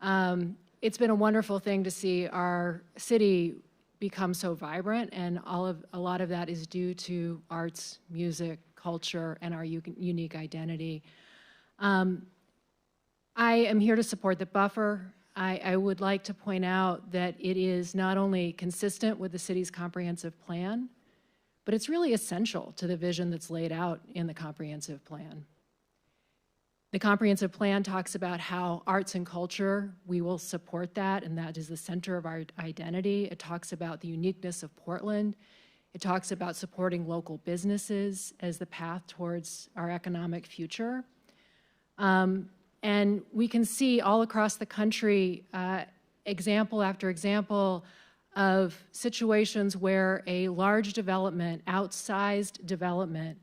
It's been a wonderful thing to see our city become so vibrant, and a lot of that is due to arts, music, culture, and our unique identity. I am here to support the buffer. I would like to point out that it is not only consistent with the city's comprehensive plan, but it's really essential to the vision that's laid out in the comprehensive plan. The comprehensive plan talks about how arts and culture, we will support that, and that is the center of our identity. It talks about the uniqueness of Portland. It talks about supporting local businesses as the path towards our economic future. And we can see all across the country example after example of situations where a large development, outsized development,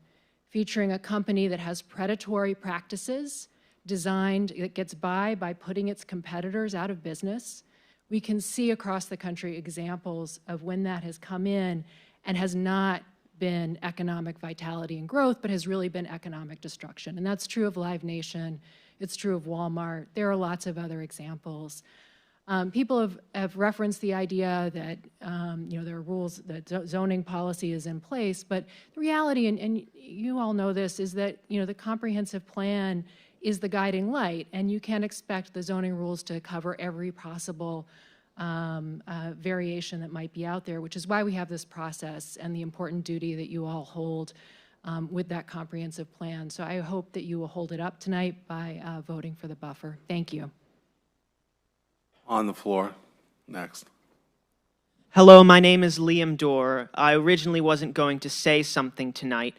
featuring a company that has predatory practices designed, that gets by putting its competitors out of business. We can see across the country examples of when that has come in and has not been economic vitality and growth, but has really been economic destruction. And that's true of Live Nation. It's true of Walmart. There are lots of other examples. People have referenced the idea that there are rules, that zoning policy is in place, but the reality, and you all know this, is that the comprehensive plan is the guiding light, and you can't expect the zoning rules to cover every possible variation that might be out there, which is why we have this process and the important duty that you all hold with that comprehensive plan. So I hope that you will hold it up tonight by voting for the buffer. Thank you. On the floor. Next. Hello, my name is Liam Dorr. I originally wasn't going to say something tonight.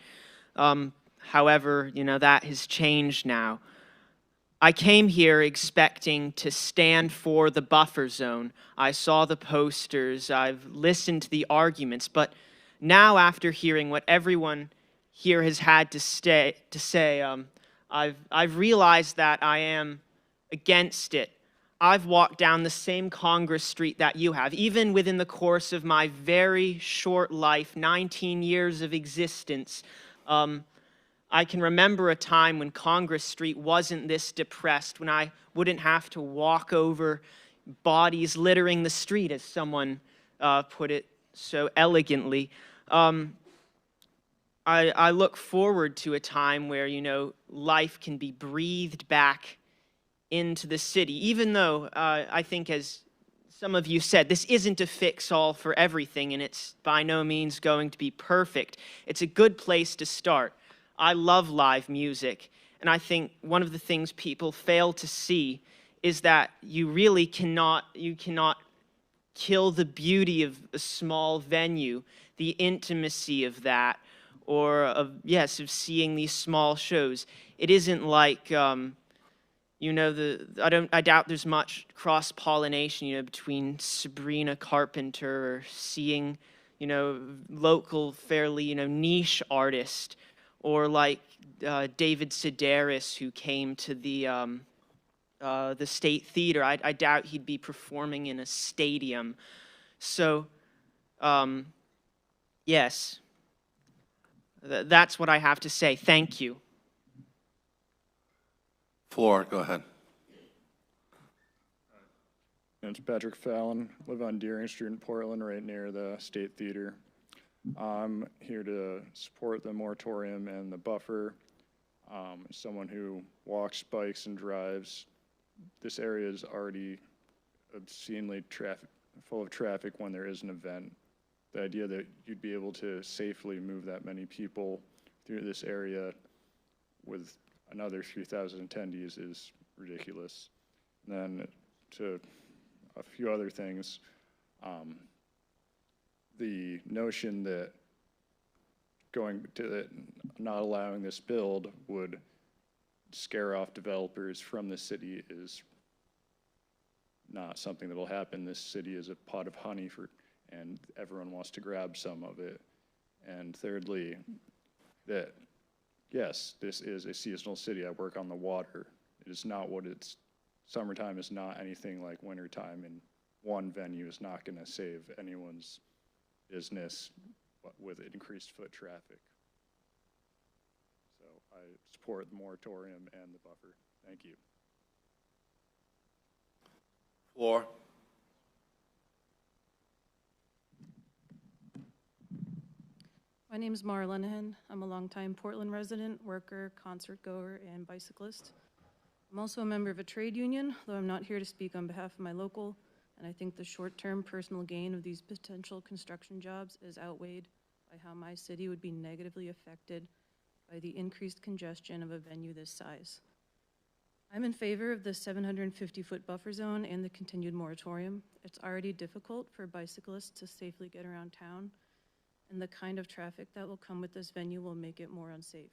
However, that has changed now. I came here expecting to stand for the buffer zone. I saw the posters, I've listened to the arguments, but now after hearing what everyone here has had to say, I've realized that I am against it. I've walked down the same Congress Street that you have, even within the course of my very short life, 19 years of existence. I can remember a time when Congress Street wasn't this depressed, when I wouldn't have to walk over bodies littering the street, as someone put it so elegantly. I look forward to a time where, you know, life can be breathed back into the city, even though I think, as some of you said, this isn't a fix-all for everything, and it's by no means going to be perfect. It's a good place to start. I love live music, and I think one of the things people fail to see is that you really cannot kill the beauty of a small venue, the intimacy of that, or of seeing these small shows. It isn't like you know, I doubt there's much cross-pollination, you know, between Sabrina Carpenter or seeing, you know, local, fairly, you know, niche artist, or like David Sedaris, who came to the State Theater. I doubt he'd be performing in a stadium. So, yes, that's what I have to say. Thank you. Floor, go ahead. It's Patrick Fallon, live on Deering Street in Portland, right near the State Theater. I'm here to support the moratorium and the buffer. As someone who walks, bikes, and drives, this area is already obscenely full of traffic when there is an event. The idea that you'd be able to safely move that many people through this area with another 3,000 attendees is ridiculous. And then to a few other things, the notion that not allowing this build would scare off developers from the city is not something that will happen. This city is a pot of honey and everyone wants to grab some of it. And thirdly, that yes, this is a seasonal city. I work on the water. It is not summertime is not anything like wintertime, and one venue is not going to save anyone's business with increased foot traffic. So I support the moratorium and the buffer. Thank you. Floor. My name is Mara Lenehan. I'm a longtime Portland resident, worker, concert goer, and bicyclist. I'm also a member of a trade union, though I'm not here to speak on behalf of my local, and I think the short-term personal gain of these potential construction jobs is outweighed by how my city would be negatively affected by the increased congestion of a venue this size. I'm in favor of the 750-foot buffer zone and the continued moratorium. It's already difficult for bicyclists to safely get around town, and the kind of traffic that will come with this venue will make it more unsafe.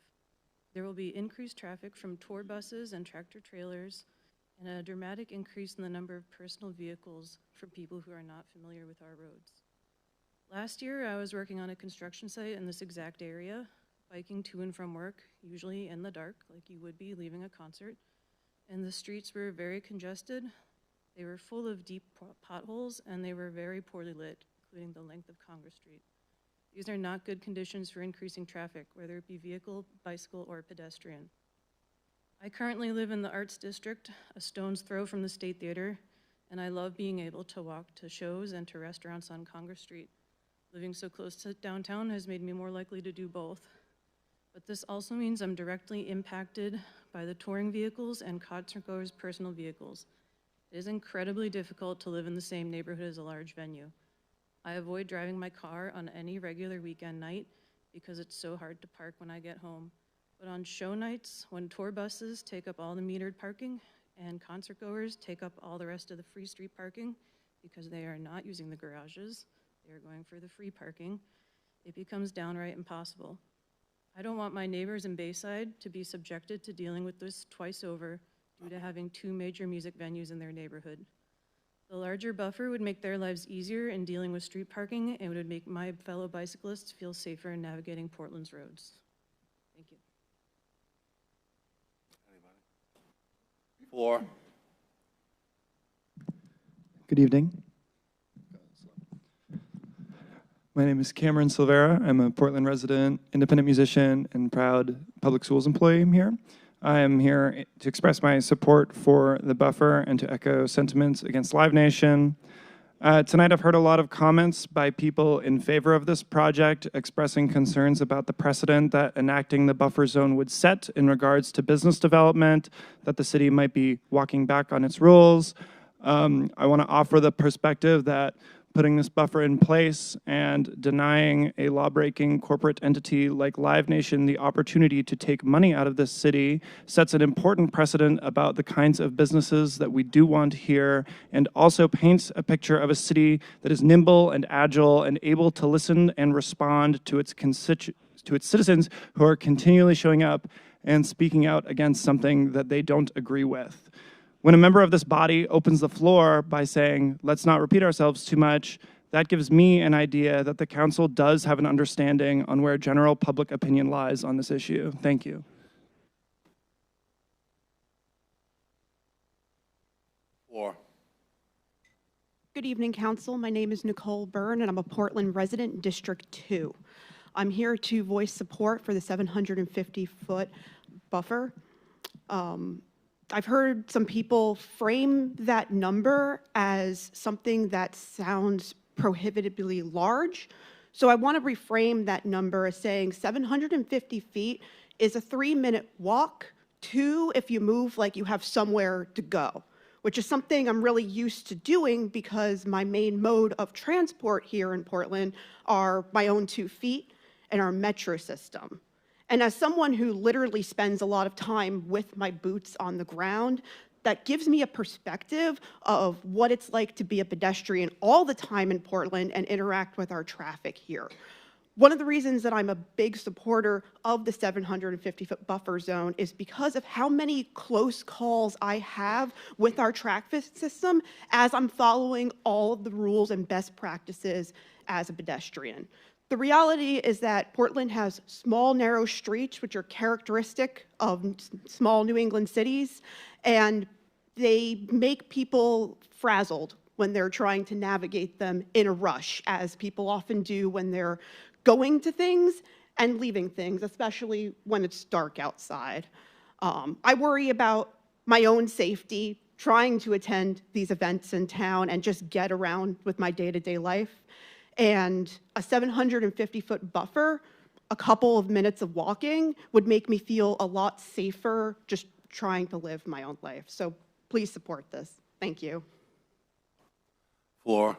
There will be increased traffic from tour buses and tractor trailers, and a dramatic increase in the number of personal vehicles from people who are not familiar with our roads. Last year, I was working on a construction site in this exact area, biking to and from work, usually in the dark, like you would be leaving a concert, and the streets were very congested. They were full of deep potholes, and they were very poorly lit, including the length of Congress Street. These are not good conditions for increasing traffic, whether it be vehicle, bicycle, or pedestrian. I currently live in the Arts District, a stone's throw from the State Theater, and I love being able to walk to shows and to restaurants on Congress Street. Living so close to downtown has made me more likely to do both. But this also means I'm directly impacted by the touring vehicles and concert goers' personal vehicles. It is incredibly difficult to live in the same neighborhood as a large venue. I avoid driving my car on any regular weekend night because it's so hard to park when I get home. But on show nights, when tour buses take up all the metered parking and concert goers take up all the rest of the free street parking because they are not using the garages, they are going for the free parking, it becomes downright impossible. I don't want my neighbors in Bayside to be subjected to dealing with this twice over due to having two major music venues in their neighborhood. The larger buffer would make their lives easier in dealing with street parking and would make my fellow bicyclists feel safer in navigating Portland's roads. Thank you. Floor. Good evening. My name is Cameron Silvera. I'm a Portland resident, independent musician, and proud public schools employee here. I am here to express my support for the buffer and to echo sentiments against Live Nation. Tonight I've heard a lot of comments by people in favor of this project expressing concerns about the precedent that enacting the buffer zone would set in regards to business development, that the city might be walking back on its rules. I want to offer the perspective that putting this buffer in place and denying a law-breaking corporate entity like Live Nation the opportunity to take money out of this city sets an important precedent about the kinds of businesses that we do want here, and also paints a picture of a city that is nimble and agile and able to listen and respond to its citizens who are continually showing up and speaking out against something that they don't agree with. When a member of this body opens the floor by saying, let's not repeat ourselves too much, that gives me an idea that the council does have an understanding on where general public opinion lies on this issue. Thank you. Floor. Good evening, Council. My name is Nicole Byrne, and I'm a Portland resident, District 2. I'm here to voice support for the 750-foot buffer. I've heard some people frame that number as something that sounds prohibitively large. So I want to reframe that number as saying 750 feet is a 3-minute walk to if you move like you have somewhere to go, which is something I'm really used to doing because my main mode of transport here in Portland are my own 2 feet and our metro system. And as someone who literally spends a lot of time with my boots on the ground, that gives me a perspective of what it's like to be a pedestrian all the time in Portland and interact with our traffic here. One of the reasons that I'm a big supporter of the 750-foot buffer zone is because of how many close calls I have with our traffic system as I'm following all of the rules and best practices as a pedestrian. The reality is that Portland has small, narrow streets, which are characteristic of small New England cities, and they make people frazzled when they're trying to navigate them in a rush, as people often do when they're going to things and leaving things, especially when it's dark outside. I worry about my own safety, trying to attend these events in town and just get around with my day-to-day life. And a 750-foot buffer, a couple of minutes of walking, would make me feel a lot safer just trying to live my own life. So please support this. Thank you. Floor.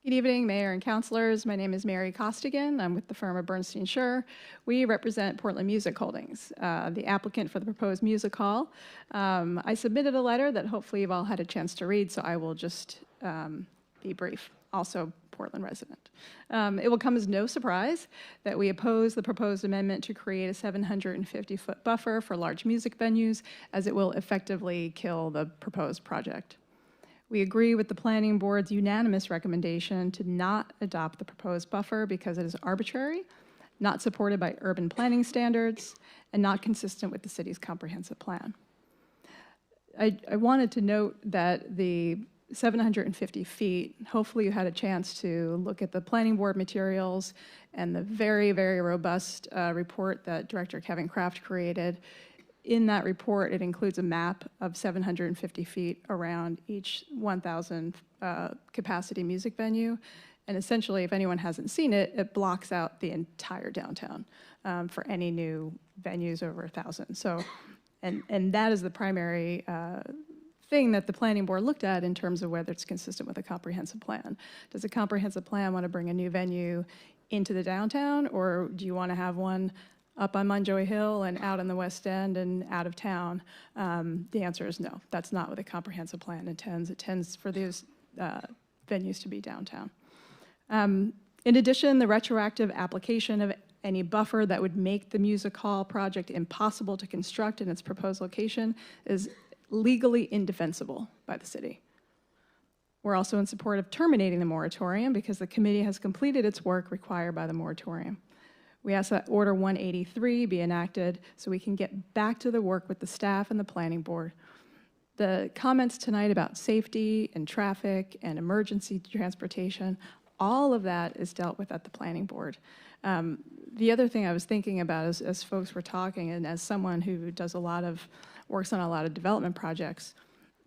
Good evening, Mayor and Councilors. My name is Mary Costigan. I'm with the firm of Bernstein Schur. We represent Portland Music Holdings, the applicant for the proposed music hall. I submitted a letter that hopefully you've all had a chance to read, so I will just be brief. Also, Portland resident. It will come as no surprise that we oppose the proposed amendment to create a 750-foot buffer for large music venues, as it will effectively kill the proposed project. We agree with the Planning Board's unanimous recommendation to not adopt the proposed buffer because it is arbitrary, not supported by urban planning standards, and not consistent with the city's comprehensive plan. I wanted to note that the 750 feet, hopefully you had a chance to look at the Planning Board materials and the very, very robust report that Director Kevin Kraft created. In that report, it includes a map of 750 feet around each 1,000 capacity music venue. And essentially, if anyone hasn't seen it, it blocks out the entire downtown for any new venues over 1,000. So, and that is the primary thing that the Planning Board looked at in terms of whether it's consistent with a comprehensive plan. Does a comprehensive plan want to bring a new venue into the downtown, or do you want to have one up on Munjoy Hill and out in the West End and out of town? The answer is no. That's not what the comprehensive plan intends. It tends for these venues to be downtown. In addition, the retroactive application of any buffer that would make the music hall project impossible to construct in its proposed location is legally indefensible by the city. We're also in support of terminating the moratorium because the committee has completed its work required by the moratorium. We ask that Order 183 be enacted so we can get back to the work with the staff and the planning board. The comments tonight about safety and traffic and emergency transportation, all of that is dealt with at the planning board. The other thing I was thinking about as folks were talking, and as someone who works on a lot of development projects,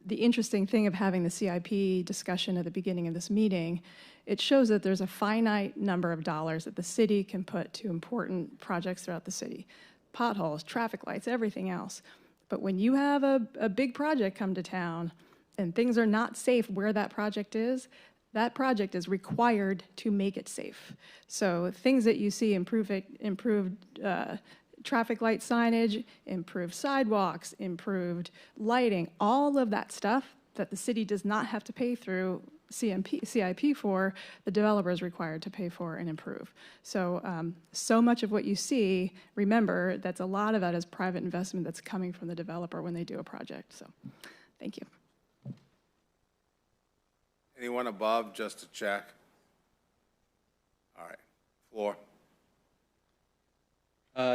the interesting thing of having the CIP discussion at the beginning of this meeting, it shows that there's a finite number of dollars that the city can put to important projects throughout the city. Potholes, traffic lights, everything else. But when you have a big project come to town and things are not safe where that project is required to make it safe. So things that you see, improved traffic light signage, improved sidewalks, improved lighting, all of that stuff that the city does not have to pay through CIP for, the developer is required to pay for and improve. So, so much of what you see, remember, that's a lot of that is private investment that's coming from the developer when they do a project. So, thank you. Anyone above, just to check? All right, floor.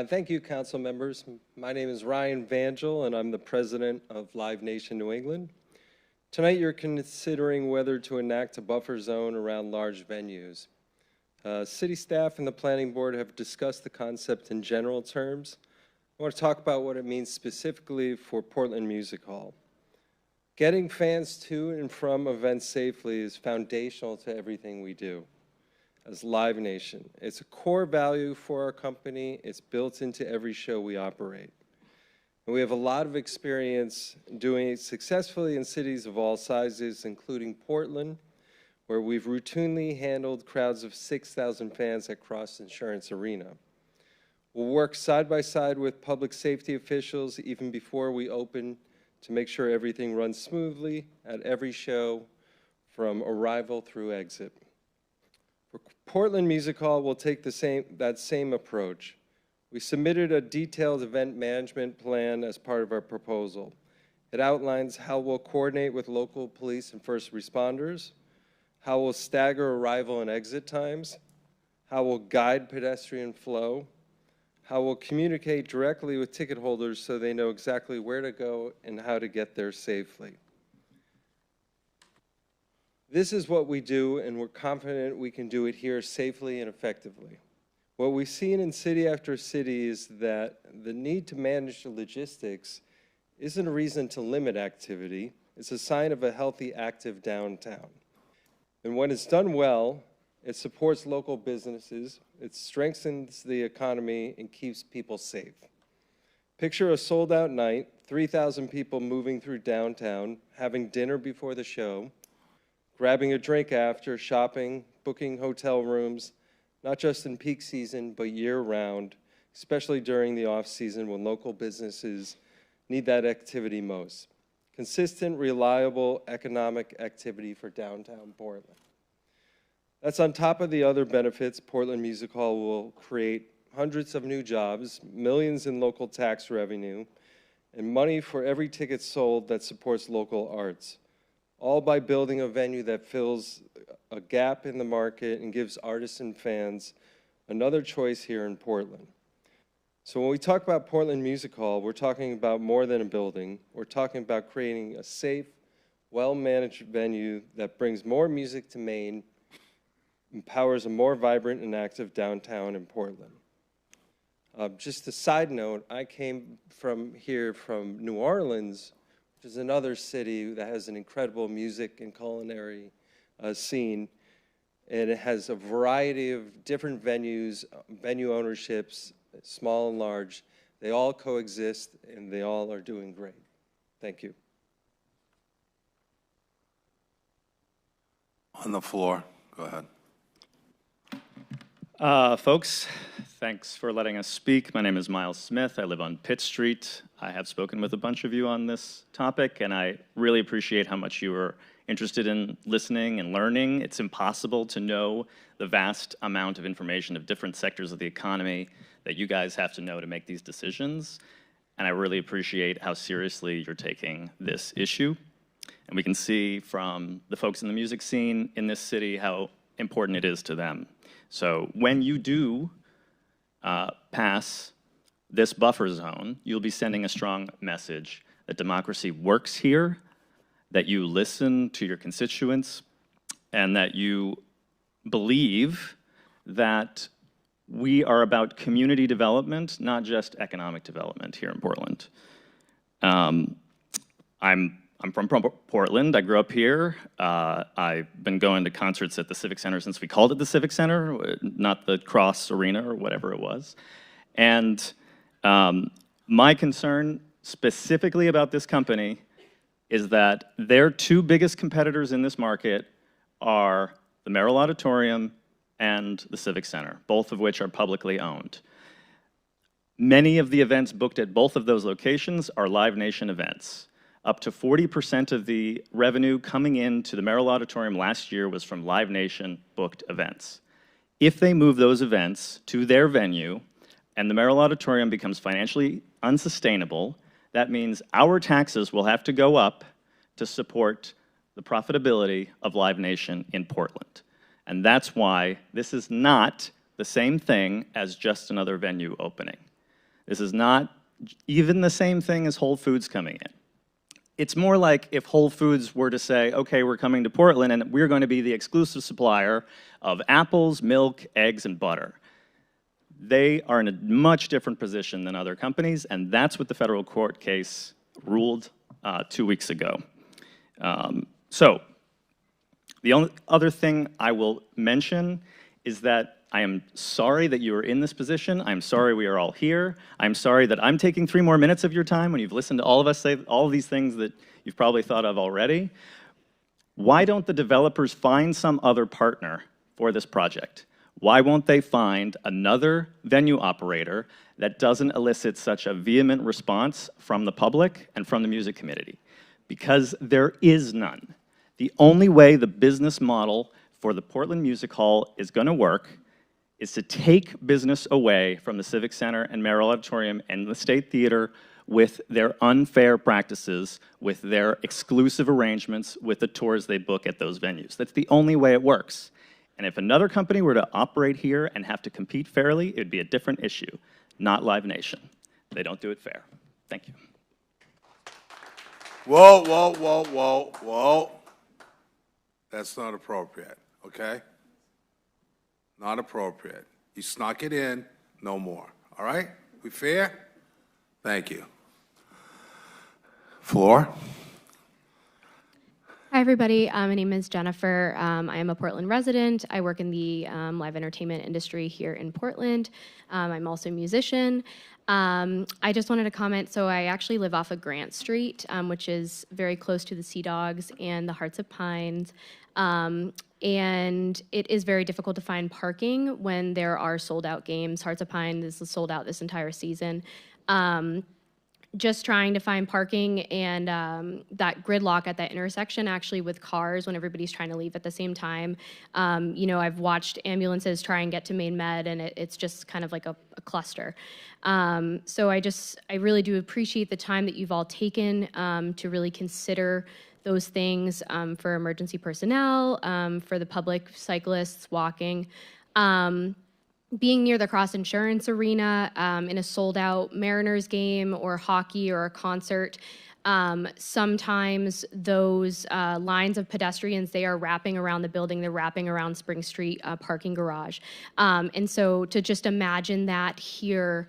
Thank you, council members. My name is Ryan Vangel, and I'm the president of Live Nation New England. Tonight, you're considering whether to enact a buffer zone around large venues. City staff and the planning board have discussed the concept in general terms. I want to talk about what it means specifically for Portland Music Hall. Getting fans to and from events safely is foundational to everything we do as Live Nation. It's a core value for our company. It's built into every show we operate. And we have a lot of experience doing it successfully in cities of all sizes, including Portland, where we've routinely handled crowds of 6,000 fans at Cross Insurance Arena. We'll work side by side with public safety officials even before we open to make sure everything runs smoothly at every show from arrival through exit. For Portland Music Hall, we'll take that same approach. We submitted a detailed event management plan as part of our proposal. It outlines how we'll coordinate with local police and first responders, how we'll stagger arrival and exit times, how we'll guide pedestrian flow, how we'll communicate directly with ticket holders so they know exactly where to go and how to get there safely. This is what we do, and we're confident we can do it here safely and effectively. What we've seen in city after city is that the need to manage the logistics isn't a reason to limit activity. It's a sign of a healthy, active downtown. And when it's done well, it supports local businesses, it strengthens the economy, and keeps people safe. Picture a sold-out night, 3,000 people moving through downtown, having dinner before the show, grabbing a drink after, shopping, booking hotel rooms, not just in peak season, but year-round, especially during the off-season when local businesses need that activity most. Consistent, reliable, economic activity for downtown Portland. That's on top of the other benefits. Portland Music Hall will create hundreds of new jobs, millions in local tax revenue, and money for every ticket sold that supports local arts, all by building a venue that fills a gap in the market and gives artists and fans another choice here in Portland. So when we talk about Portland Music Hall, we're talking about more than a building. We're talking about creating a safe, well-managed venue that brings more music to Maine, empowers a more vibrant and active downtown in Portland. Just a side note, I came from New Orleans, which is another city that has an incredible music and culinary scene, and it has a variety of different venues, venue ownerships, small and large. They all coexist, and they all are doing great. Thank you. On the floor, go ahead. Folks, thanks for letting us speak. My name is Miles Smith. I live on Pitt Street. I have spoken with a bunch of you on this topic, and I really appreciate how much you are interested in listening and learning. It's impossible to know the vast amount of information of different sectors of the economy that you guys have to know to make these decisions, and I really appreciate how seriously you're taking this issue. And we can see from the folks in the music scene in this city how important it is to them. So when you do pass this buffer zone, you'll be sending a strong message that democracy works here, that you listen to your constituents, and that you believe that we are about community development, not just economic development here in Portland. I'm from Portland. I grew up here. I've been going to concerts at the Civic Center since we called it the Civic Center, not the Cross Arena or whatever it was. And my concern specifically about this company is that their two biggest competitors in this market are the Merrill Auditorium and the Civic Center, both of which are publicly owned. Many of the events booked at both of those locations are Live Nation events. Up to 40% of the revenue coming into the Merrill Auditorium last year was from Live Nation booked events. If they move those events to their venue and the Merrill Auditorium becomes financially unsustainable, that means our taxes will have to go up to support the profitability of Live Nation in Portland. And that's why this is not the same thing as just another venue opening. This is not even the same thing as Whole Foods coming in. It's more like if Whole Foods were to say, okay, we're coming to Portland and we're going to be the exclusive supplier of apples, milk, eggs, and butter. They are in a much different position than other companies, and that's what the federal court case ruled 2 weeks ago. So the only other thing I will mention is that I am sorry that you are in this position. I'm sorry we are all here. I'm sorry that I'm taking 3 more minutes of your time when you've listened to all of us say all of these things that you've probably thought of already. Why don't the developers find some other partner for this project? Why won't they find another venue operator that doesn't elicit such a vehement response from the public and from the music community? Because there is none. The only way the business model for the Portland Music Hall is going to work is to take business away from the Civic Center and Merrill Auditorium and the State Theater with their unfair practices, with their exclusive arrangements, with the tours they book at those venues. That's the only way it works. And if another company were to operate here and have to compete fairly, it would be a different issue, not Live Nation. They don't do it fair. Thank you. Whoa, whoa, whoa, whoa, whoa. That's not appropriate, okay? Not appropriate. You snuck it in, no more. All right? We fair? Thank you. Floor? Hi, everybody. My name is Jennifer. I am a Portland resident. I work in the live entertainment industry here in Portland. I'm also a musician. I just wanted to comment, so I actually live off of Grant Street, which is very close to the Sea Dogs and the Hearts of Pines. And it is very difficult to find parking when there are sold-out games. Hearts of Pines is sold out this entire season. Just trying to find parking and that gridlock at that intersection actually with cars when everybody's trying to leave at the same time. You know, I've watched ambulances try and get to Maine Med, and it's just kind of like a cluster. So I really do appreciate the time that you've all taken to really consider those things for emergency personnel, for the public, cyclists, walking. Being near the Cross Insurance Arena in a sold-out Mariners game or hockey or a concert, sometimes those lines of pedestrians, they are wrapping around the building, they're wrapping around Spring Street parking garage. And so to just imagine that here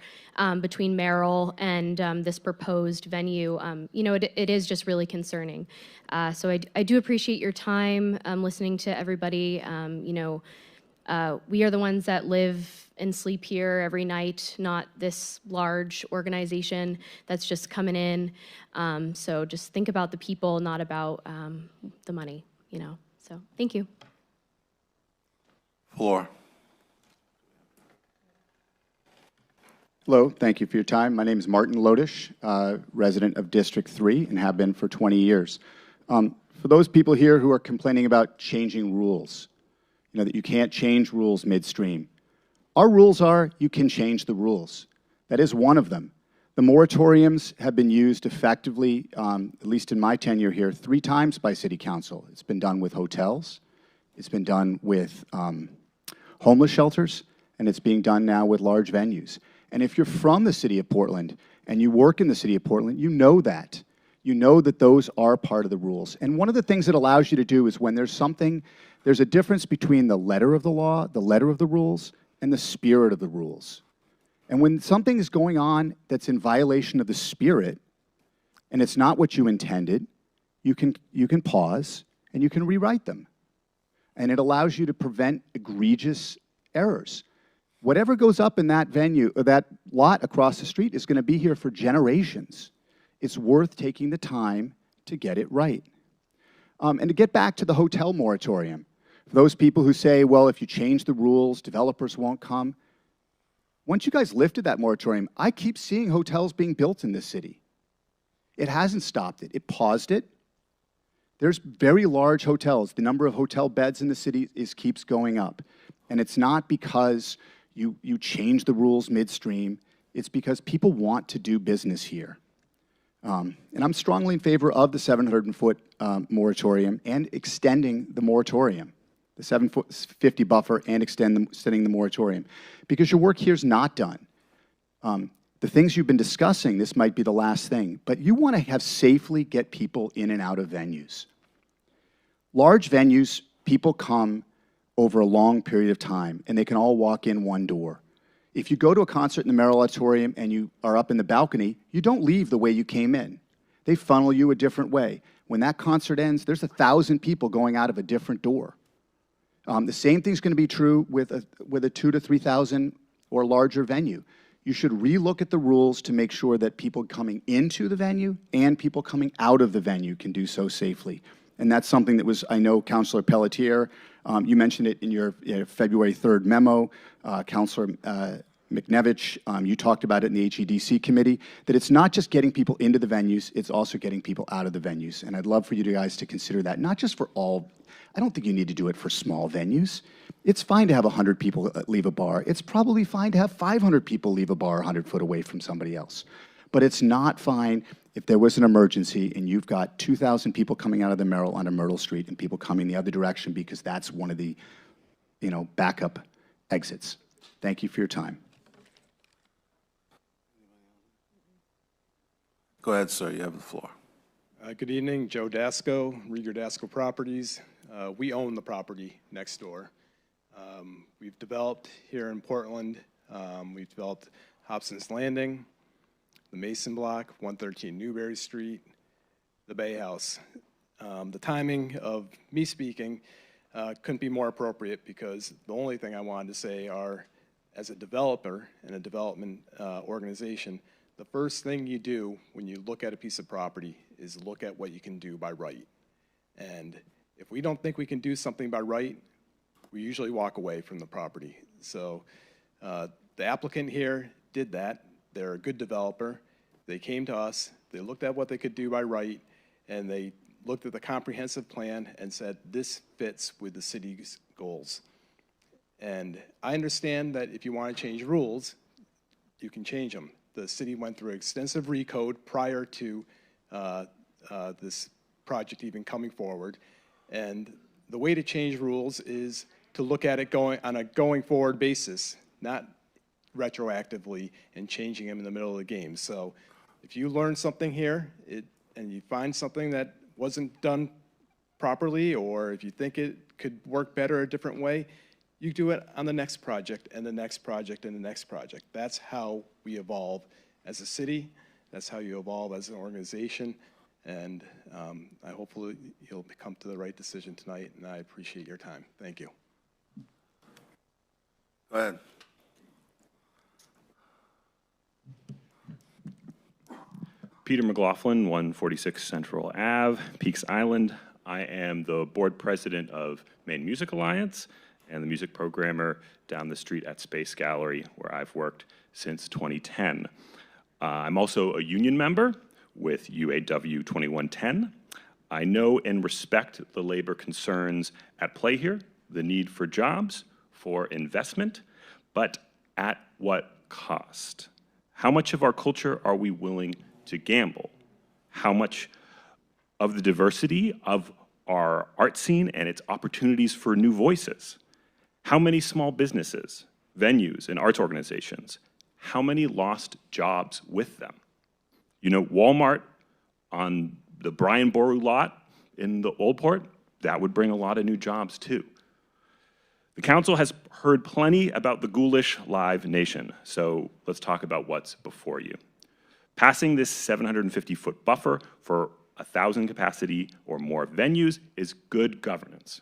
between Merrill and this proposed venue, you know, it is just really concerning. So I do appreciate your time listening to everybody. You know, we are the ones that live and sleep here every night, not this large organization that's just coming in. So just think about the people, not about the money, you know. So thank you. Floor. Hello, thank you for your time. My name is Martin Lodish, resident of District 3 and have been for 20 years. For those people here who are complaining about changing rules, you know, that you can't change rules midstream. Our rules are you can change the rules. That is one of them. The moratoriums have been used effectively, at least in my tenure here, 3 times by City Council. It's been done with hotels. It's been done with homeless shelters. and it's being done now with large venues. And if you're from the city of Portland and you work in the city of Portland, you know that. You know that those are part of the rules. And one of the things it allows you to do is when there's a difference between the letter of the law, the letter of the rules, and the spirit of the rules. And when something is going on that's in violation of the spirit, and it's not what you intended, you can pause and you can rewrite them. And it allows you to prevent egregious errors. Whatever goes up in that venue, or that lot across the street, is going to be here for generations. It's worth taking the time to get it right. And to get back to the hotel moratorium, for those people who say, well, if you change the rules, developers won't come. Once you guys lifted that moratorium, I keep seeing hotels being built in this city. It hasn't stopped it. It paused it. There's very large hotels. The number of hotel beds in the city keeps going up. And it's not because you change the rules midstream. It's because people want to do business here. And I'm strongly in favor of the 700-foot moratorium and extending the moratorium, the 750 buffer, and extending the moratorium, because your work here is not done. The things you've been discussing, this might be the last thing, but you want to have safely get people in and out of venues. Large venues, people come over a long period of time, and they can all walk in one door. If you go to a concert in the Merrill Auditorium and you are up in the balcony, you don't leave the way you came in. They funnel you a different way. When that concert ends, there's 1,000 people going out of a different door. The same thing's going to be true with a 2,000 to 3,000 or larger venue. You should relook at the rules to make sure that people coming into the venue and people coming out of the venue can do so safely. And that's something that was, I know, Councilor Pelletier, you mentioned it in your February 3rd memo. Councilor McNevich, you talked about it in the HEDC committee, that it's not just getting people into the venues, it's also getting people out of the venues. And I'd love for you guys to consider that, not just for all, I don't think you need to do it for small venues. It's fine to have 100 people leave a bar. It's probably fine to have 500 people leave a bar 100 foot away from somebody else. But it's not fine if there was an emergency and you've got 2,000 people coming out of the Merrill onto Myrtle Street and people coming the other direction because that's one of the, backup exits. Thank you for your time. Go ahead, sir. You have the floor. Good evening. Joe Dasco, Rieger Dasco Properties. We own the property next door. We've developed here in Portland. We've developed Hobson's Landing, the Mason Block, 113 Newberry Street, the Bay House. The timing of me speaking couldn't be more appropriate because the only thing I wanted to say are, as a developer and a development organization, the first thing you do when you look at a piece of property is look at what you can do by right. And if we don't think we can do something by right, we usually walk away from the property. So the applicant here did that. They're a good developer. They came to us, they looked at what they could do by right, and they looked at the comprehensive plan and said, this fits with the city's goals. And I understand that if you want to change rules, you can change them. The city went through extensive recode prior to this project even coming forward. And the way to change rules is to look at it on a going forward basis, not retroactively and changing them in the middle of the game. So if you learn something here and you find something that wasn't done properly, or if you think it could work better a different way, you do it on the next project and the next project and the next project. That's how we evolve as a city. That's how you evolve as an organization. And I hopefully you'll come to the right decision tonight, and I appreciate your time. Thank you. Go ahead. Peter McLaughlin, 146 Central Ave, Peaks Island. I am the board president of Maine Music Alliance and the music programmer down the street at Space Gallery, where I've worked since 2010. I'm also a union member with UAW 2110. I know and respect the labor concerns at play here, the need for jobs, for investment, but at what cost? How much of our culture are we willing to gamble? How much of the diversity of our art scene and its opportunities for new voices? How many small businesses venues and arts organizations, how many lost jobs with them? You know, Walmart on the Brian Boru lot in the Old Port, that would bring a lot of new jobs too. The council has heard plenty about the ghoulish Live Nation, so let's talk about what's before you. Passing this 750-foot buffer for 1,000 capacity or more venues is good governance.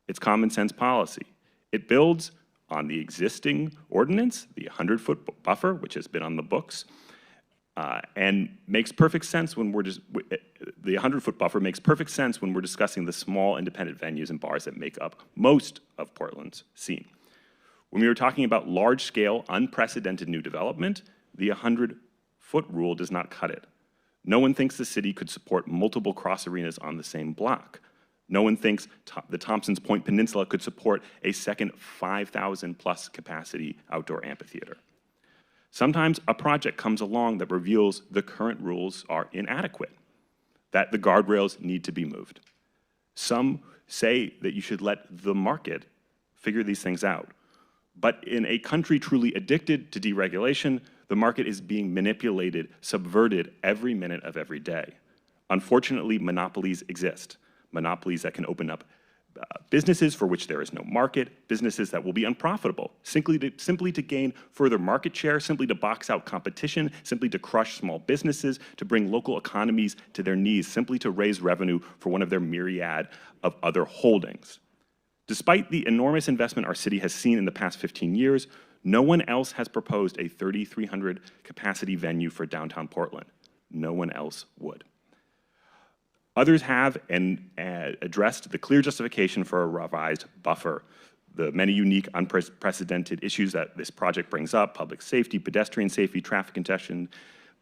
It's common sense policy. It builds on the existing ordinance, the 100-foot buffer, which has been on the books, and makes perfect sense when the 100-foot buffer makes perfect sense when we're discussing the small independent venues and bars that make up most of Portland's scene. When we were talking about large-scale, unprecedented new development, the 100-foot rule does not cut it. No one thinks the city could support multiple cross arenas on the same block. No one thinks the Thompsons Point Peninsula could support a second 5,000-plus capacity outdoor amphitheater. Sometimes a project comes along that reveals the current rules are inadequate, that the guardrails need to be moved. Some say that you should let the market figure these things out. But in a country truly addicted to deregulation, the market is being manipulated, subverted every minute of every day. Unfortunately, monopolies exist. Monopolies that can open up businesses for which there is no market, businesses that will be unprofitable, simply to gain further market share, simply to box out competition, simply to crush small businesses, to bring local economies to their knees, simply to raise revenue for one of their myriad of other holdings. Despite the enormous investment our city has seen in the past 15 years, no one else has proposed a 3,300 capacity venue for downtown Portland. No one else would. Others have addressed the clear justification for a revised buffer, the many unique, unprecedented issues that this project brings up: public safety, pedestrian safety, traffic congestion,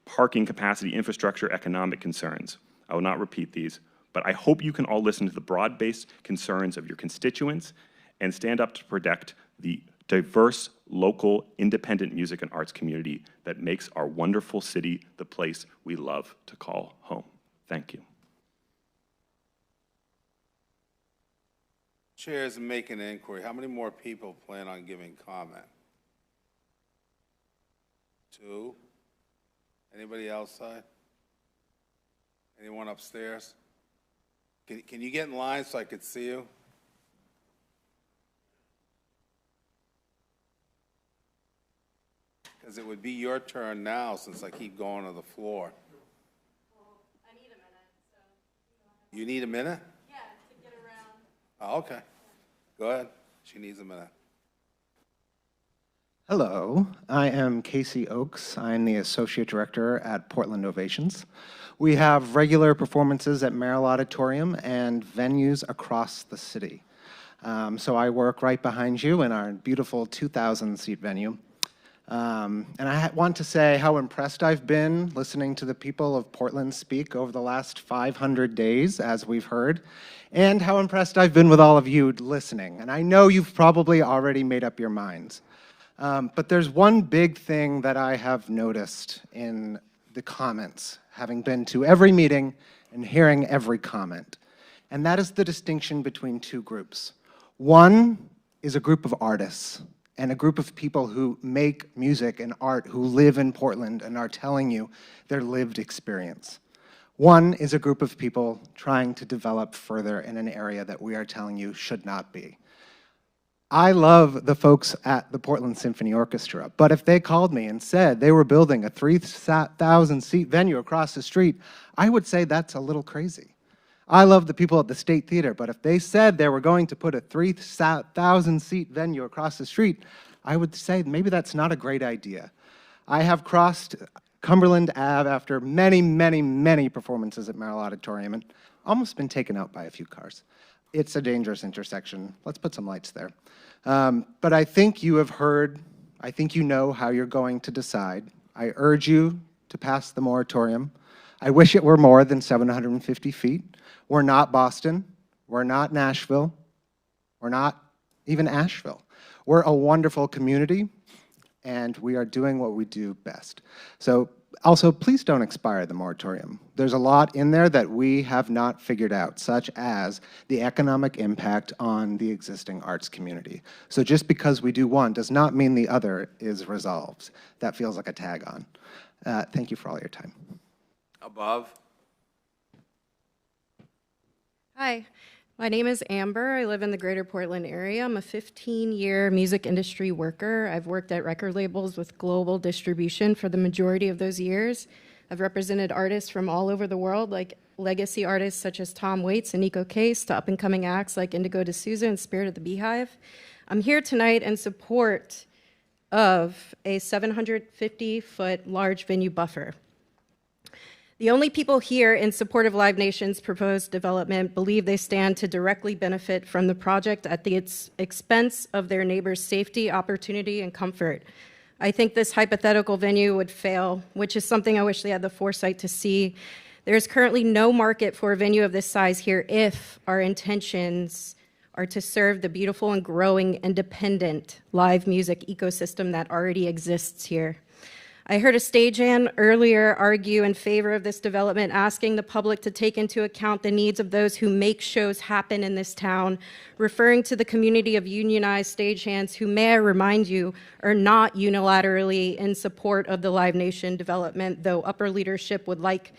parking capacity, infrastructure, economic concerns. I will not repeat these, but I hope you can all listen to the broad-based concerns of your constituents and stand up to protect the diverse, local, independent music and arts community that makes our wonderful city the place we love to call home. Thank you. Chair's making an inquiry. How many more people plan on giving comment? 2? Anybody outside? Anyone upstairs? Can you get in line so I could see you? Because it would be your turn now since I keep going to the floor. Well, I need a minute, so. You need a minute? Yeah, to get around. Oh, okay. Go ahead. She needs a minute. Hello, I am Casey Oakes. I'm the Associate Director at Portland Ovations. We have regular performances at Merrill Auditorium and venues across the city. So I work right behind you in our beautiful 2,000-seat venue. And I want to say how impressed I've been listening to the people of Portland speak over the last 500 days, as we've heard, and how impressed I've been with all of you listening. And I know you've probably already made up your minds. But there's one big thing that I have noticed in the comments, having been to every meeting and hearing every comment, and that is the distinction between two groups. One is a group of artists and a group of people who make music and art, who live in Portland and are telling you their lived experience. One is a group of people trying to develop further in an area that we are telling you should not be. I love the folks at the Portland Symphony Orchestra, but if they called me and said they were building a 3,000-seat venue across the street, I would say that's a little crazy. I love the people at the State Theater, but if they said they were going to put a 3,000-seat venue across the street, I would say maybe that's not a great idea. I have crossed Cumberland Ave after many, many, many performances at Merrill Auditorium and almost been taken out by a few cars. It's a dangerous intersection. Let's put some lights there. But I think you have heard, I think you know how you're going to decide. I urge you to pass the moratorium. I wish it were more than 750 feet. We're not Boston. We're not Nashville. We're not even Asheville. We're a wonderful community, and we are doing what we do best. So Also, please don't expire the moratorium. There's a lot in there that we have not figured out, such as the economic impact on the existing arts community. So just because we do one does not mean the other is resolved. That feels like a tag on. Thank you for all your time. Above? Hi, my name is Amber. I live in the greater Portland area. I'm a 15-year music industry worker. I've worked at record labels with global distribution for the majority of those years. I've represented artists from all over the world, like legacy artists such as Tom Waits and Nico Case, to up-and-coming acts like Indigo D'Souza and Spirit of the Beehive. I'm here tonight in support of a 750-foot large venue buffer. The only people here in support of Live Nation's proposed development believe they stand to directly benefit from the project at the expense of their neighbors' safety, opportunity, and comfort. I think this hypothetical venue would fail, which is something I wish they had the foresight to see. There is currently no market for a venue of this size here if our intentions are to serve the beautiful and growing independent live music ecosystem that already exists here. I heard a stagehand earlier argue in favor of this development, asking the public to take into account the needs of those who make shows happen in this town, referring to the community of unionized stagehands who, may I remind you, are not unilaterally in support of the Live Nation development, though upper leadership would like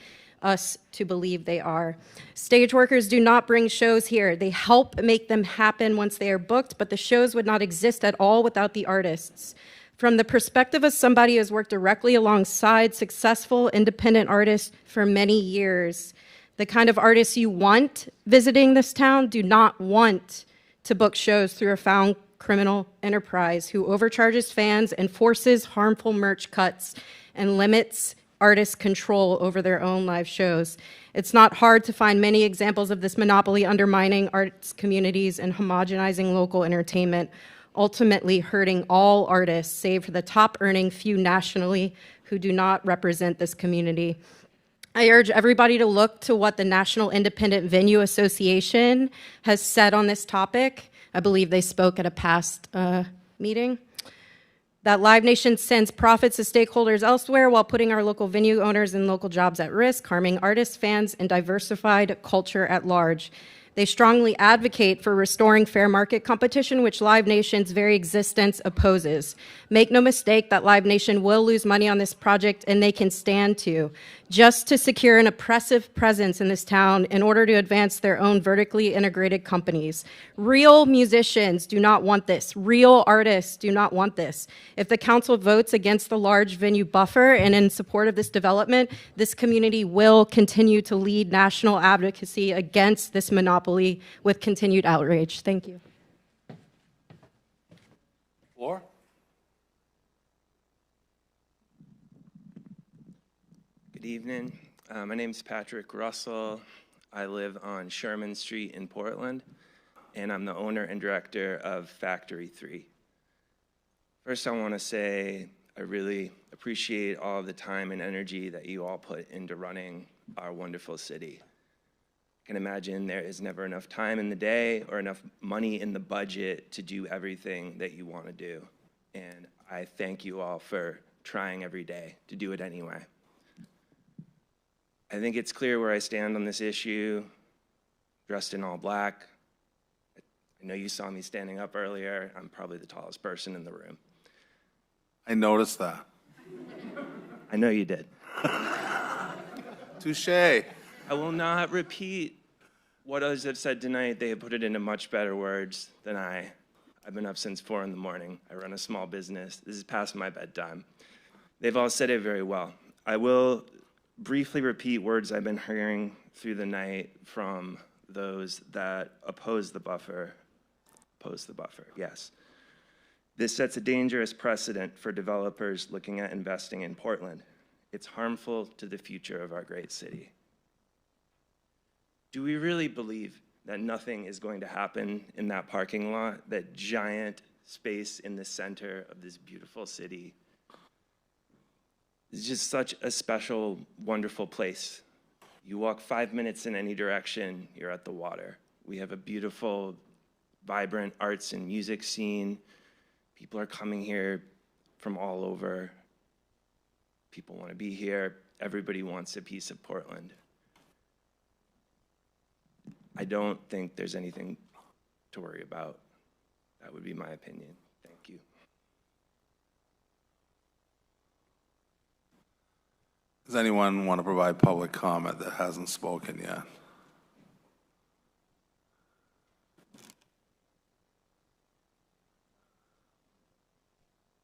us to believe they are. Stage workers do not bring shows here. They help make them happen once they are booked, but the shows would not exist at all without the artists. From the perspective of somebody who has worked directly alongside successful independent artists for many years, the kind of artists you want visiting this town do not want to book shows through a found criminal enterprise who overcharges fans and forces harmful merch cuts and limits artists' control over their own live shows. It's not hard to find many examples of this monopoly undermining arts communities and homogenizing local entertainment, ultimately hurting all artists, save for the top-earning few nationally who do not represent this community. I urge everybody to look to what the National Independent Venue Association has said on this topic. I believe they spoke at a past meeting. That Live Nation sends profits to stakeholders elsewhere while putting our local venue owners and local jobs at risk, harming artists, fans, and diversified culture at large. They strongly advocate for restoring fair market competition, which Live Nation's very existence opposes. Make no mistake that Live Nation will lose money on this project, and they can stand to, just to secure an oppressive presence in this town in order to advance their own vertically integrated companies. Real musicians do not want this. Real artists do not want this. If the council votes against the large venue buffer and in support of this development, this community will continue to lead national advocacy against this monopoly with continued outrage. Thank you. Floor? Good evening. My name is Patrick Russell. I live on Sherman Street in Portland, and I'm the owner and director of Factory 3. First, I want to say I really appreciate all of the time and energy that you all put into running our wonderful city. I can imagine there is never enough time in the day or enough money in the budget to do everything that you want to do. And I thank you all for trying every day to do it anyway. I think it's clear where I stand on this issue, dressed in all black. I know you saw me standing up earlier. I'm probably the tallest person in the room. I noticed that. I know you did. Touché. I will not repeat what others have said tonight. They have put it into much better words than I. I've been up since 4 in the morning. I run a small business. This is past my bedtime. They've all said it very well. I will briefly repeat words I've been hearing through the night from those that oppose the buffer. Oppose the buffer, yes. This sets a dangerous precedent for developers looking at investing in Portland. It's harmful to the future of our great city. Do we really believe that nothing is going to happen in that parking lot, that giant space in the center of this beautiful city? It's just such a special, wonderful place. You walk 5 minutes in any direction, you're at the water. We have a beautiful, vibrant arts and music scene. People are coming here from all over. People want to be here. Everybody wants a piece of Portland. I don't think there's anything to worry about. That would be my opinion. Thank you. Does anyone want to provide public comment that hasn't spoken yet?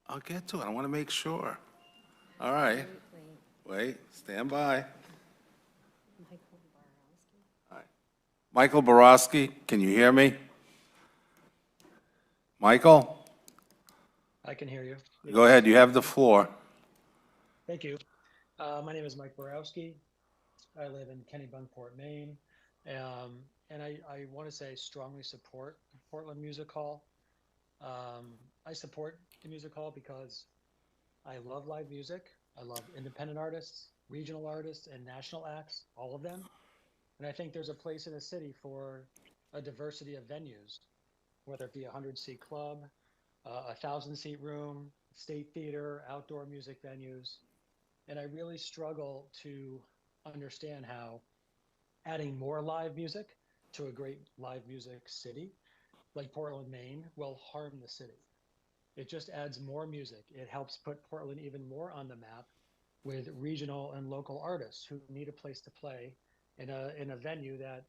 I'll get to it. I want to make sure. All right. Wait, stand by. All right. Michael Borowski, can you hear me? Michael? I can hear you. Go ahead, you have the floor. Thank you. My name is Mike Borowski. I live in Kennebunkport, Maine. And I want to say I strongly support the Portland Music Hall. I support the Music Hall because I love live music. I love independent artists, regional artists, and national acts, all of them. And I think there's a place in the city for a diversity of venues, whether it be a 100-seat club, a 1,000-seat room, state theater, outdoor music venues. And I really struggle to understand how adding more live music to a great live music city like Portland, Maine, will harm the city. It just adds more music. It helps put Portland even more on the map with regional and local artists who need a place to play in a venue that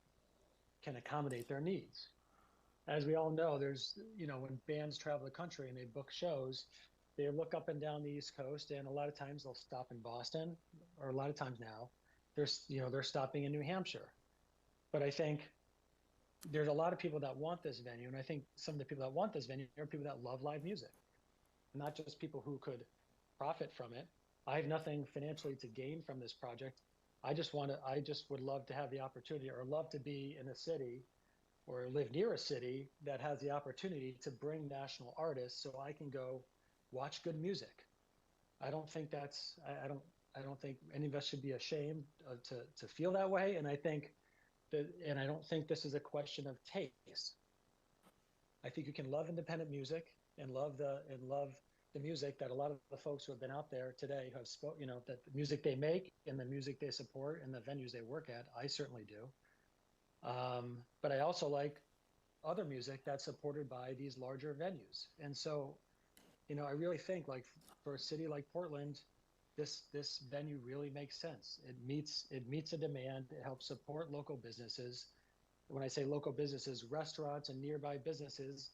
can accommodate their needs. As we all know, there's, when bands travel the country and they book shows, they look up and down the East Coast, and a lot of times they'll stop in Boston, or a lot of times now, they're stopping in New Hampshire. But I think there's a lot of people that want this venue, and I think some of the people that want this venue are people that love live music, not just people who could profit from it. I have nothing financially to gain from this project. I just would love to have the opportunity, or love to be in a city or live near a city that has the opportunity to bring national artists so I can go watch good music. I don't think I don't think any of us should be ashamed to feel that way. And I don't think this is a question of taste. I think you can love independent music and love the music that a lot of the folks who have been out there today have that the music they make and the music they support and the venues they work at. I certainly do. But I also like other music that's supported by these larger venues. And so, I really think, like, for a city like Portland, this venue really makes sense. It meets a demand. It helps support local businesses. When I say local businesses, restaurants and nearby businesses,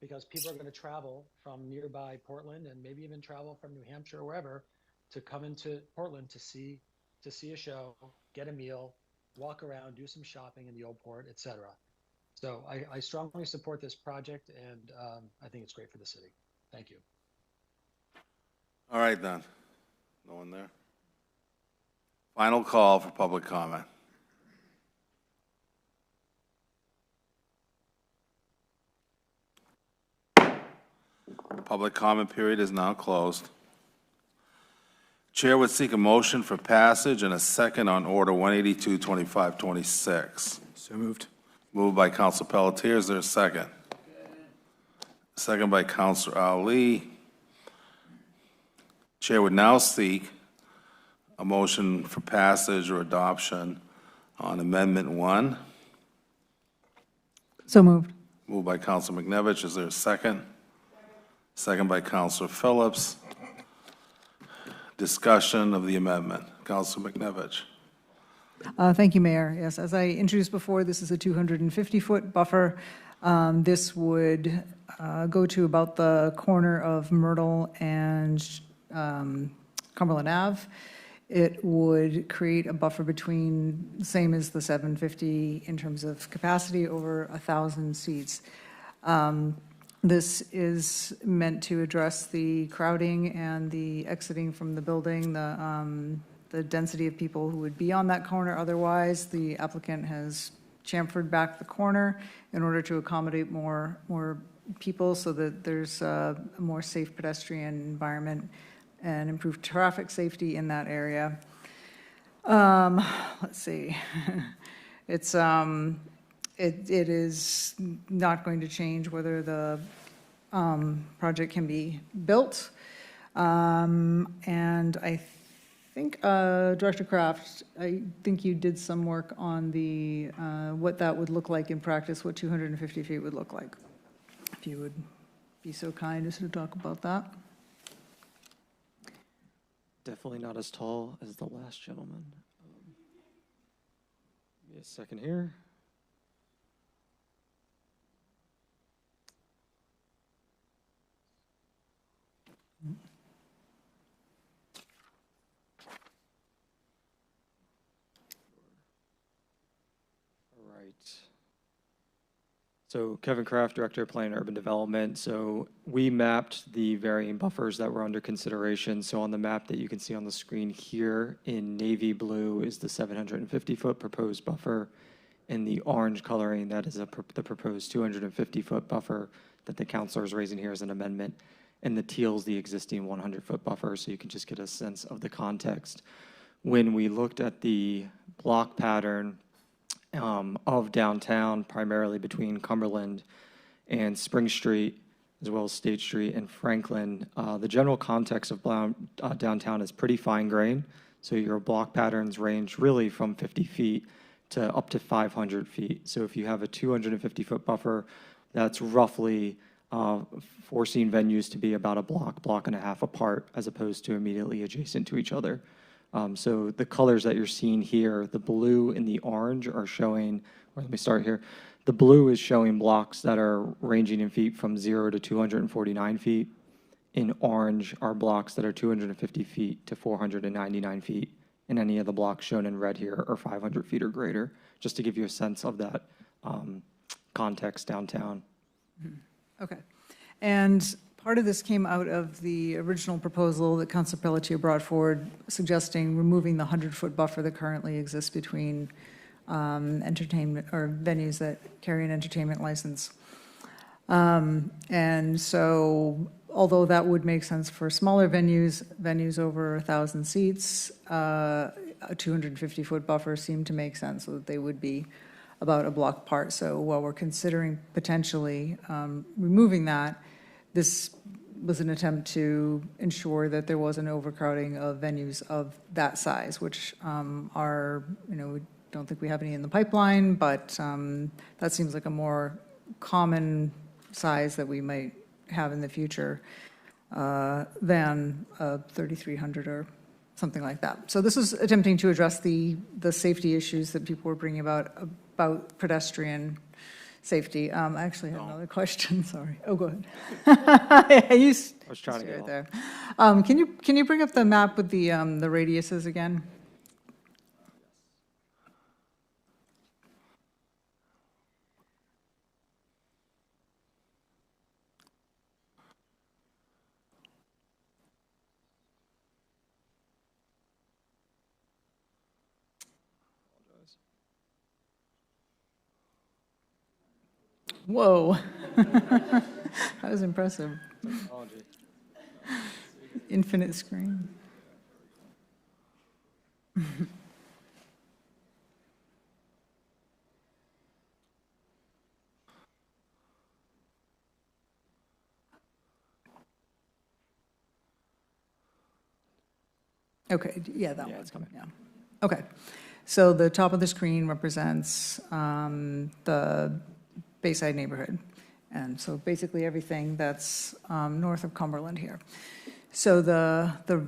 because people are going to travel from nearby Portland and maybe even travel from New Hampshire or wherever to come into Portland to see a show, get a meal, walk around, do some shopping in the Old Port, etc. So I strongly support this project, and I think it's great for the city. Thank you. All right, then. No one there? Final call for public comment. Public comment period is now closed. Chair would seek a motion for passage and a second on Order 182-2526. So moved. Moved by Council Pelletier. Is there a second? Second by Councilor Ali. Chair would now seek a motion for passage or adoption on Amendment 1. So moved. Moved by Councilor McNevich. Is there a second? Second by Councilor Phillips. Discussion of the amendment. Councilor McNevich. Thank you, Mayor. Yes, as I introduced before, this is a 250-foot buffer. This would go to about the corner of Myrtle and Cumberland Ave. It would create a buffer between, same as the 750 in terms of capacity, over 1,000 seats. This is meant to address the crowding and the exiting from the building, the density of people who would be on that corner. Otherwise, the applicant has chamfered back the corner in order to accommodate more people so that there's a more safe pedestrian environment and improved traffic safety in that area. Let's see. It is not going to change whether the project can be built. And I think, Director Kraft, I think you did some work on the, what that would look like in practice, what 250 feet would look like. If you would be so kind as to talk about that. Definitely not as tall as the last gentleman. Give me a second here. All right. So Kevin Kraft, Director of Planning and Urban Development. So we mapped the varying buffers that were under consideration. So on the map that you can see on the screen here in navy blue is the 750-foot proposed buffer. In the orange coloring, that is the proposed 250-foot buffer that the councilor is raising here as an amendment. And the teal is the existing 100-foot buffer, so you can just get a sense of the context. When we looked at the block pattern of downtown, primarily between Cumberland and Spring Street, as well as State Street and Franklin, the general context of downtown is pretty fine-grained. So your block patterns range really from 50 feet to up to 500 feet. So if you have a 250-foot buffer, that's roughly forcing venues to be about a block and a half apart, as opposed to immediately adjacent to each other. So the colors that you're seeing here, the blue and the orange are showing, or let me start here. The blue is showing blocks that are ranging in feet from 0 to 249 feet. In orange are blocks that are 250 feet to 499 feet. And any of the blocks shown in red here are 500 feet or greater, just to give you a sense of that context downtown. Okay. And part of this came out of the original proposal that Councilor Pelletier brought forward, suggesting removing the 100-foot buffer that currently exists between entertainment or venues that carry an entertainment license. And so, although that would make sense for smaller venues over 1,000 seats, a 250-foot buffer seemed to make sense, so that they would be about a block apart. So while we're considering potentially removing that, this was an attempt to ensure that there was an overcrowding of venues of that size, which are, we don't think we have any in the pipeline, but that seems like a more common size that we might have in the future than 3,300 or something like that. So this is attempting to address the safety issues that people were bringing about pedestrian safety. I actually had another question, sorry. Oh, go ahead. I was trying to get right there. Can you bring up the map with the radiuses again? Whoa. That was impressive. Infinite screen. Okay, yeah, that one's coming. Yeah. Okay, so the top of the screen represents the Bayside neighborhood. And so basically everything that's north of Cumberland here. So the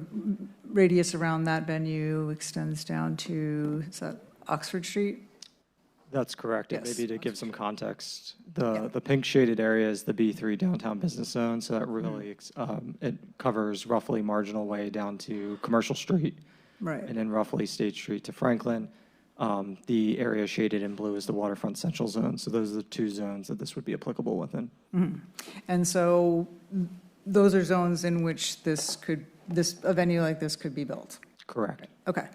radius around that venue extends down to, is that Oxford Street? That's correct. Yes. And maybe to give some context, the pink shaded area is the B3 downtown business zone. So that really, it covers roughly Marginal Way down to Commercial Street. Right. And then roughly State Street to Franklin. The area shaded in blue is the waterfront central zone. So those are the two zones that this would be applicable within. Mm-hmm. And so those are zones in which a venue like this could be built. Correct. Okay.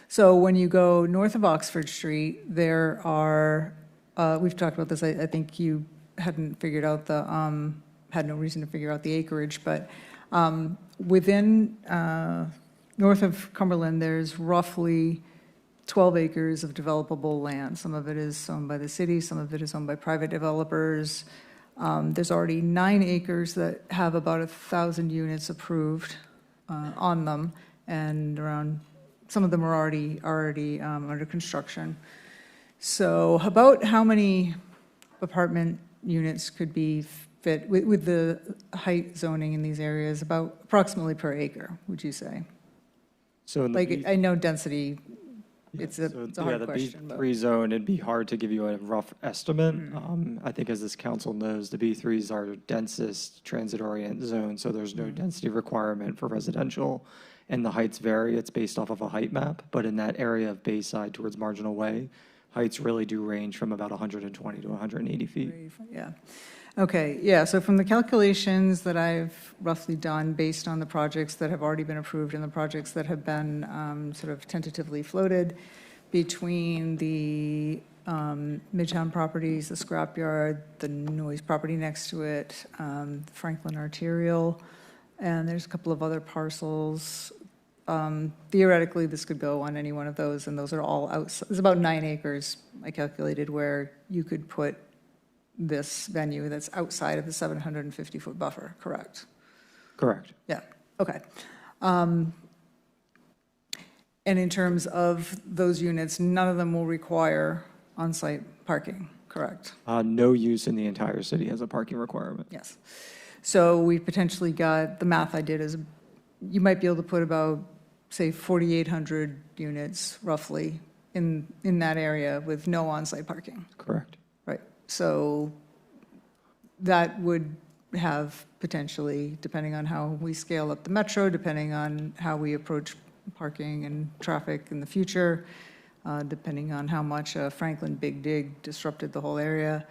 So when you go north of Oxford Street, there are, we've talked about this, I think you hadn't figured out had no reason to figure out the acreage, but within, north of Cumberland, there's roughly 12 acres of developable land. Some of it is owned by the city, some of it is owned by private developers. There's already 9 acres that have about 1,000 units approved on them, and around some of them are already under construction. So about how many apartment units could be fit with the height zoning in these areas? About approximately per acre, would you say? So in the Like, B- I know density, it's a So, hard the question, but. B3 zone, it'd be hard to give you a rough estimate. I think as this council knows, the B3s are densest transit-orient zone, so there's no density requirement for residential, and the heights vary. It's based off of a height map, but in that area of Bayside towards Marginal Way, heights really do range from about 120 to 180 feet. Yeah. Okay, yeah, so from the calculations that I've roughly done based on the projects that have already been approved and the projects that have been sort of tentatively floated between the Midtown properties, the scrapyard, the noise property next to it, Franklin Arterial, and there's a couple of other parcels. Theoretically, this could go on any one of those, and those are all outside. It's about 9 acres, I calculated, where you could put this venue that's outside of the 750-foot buffer, correct? Correct. Yeah, okay. And in terms of those units, none of them will require on-site parking, correct? No use in the entire city has a parking requirement. Yes. So we potentially got, the math I did is, you might be able to put about, say, 4,800 units roughly in that area with no on-site parking. Correct. Right. So that would have potentially, depending on how we scale up the metro, depending on how we approach parking and traffic in the future, depending on how much Franklin Big Dig disrupted the whole area,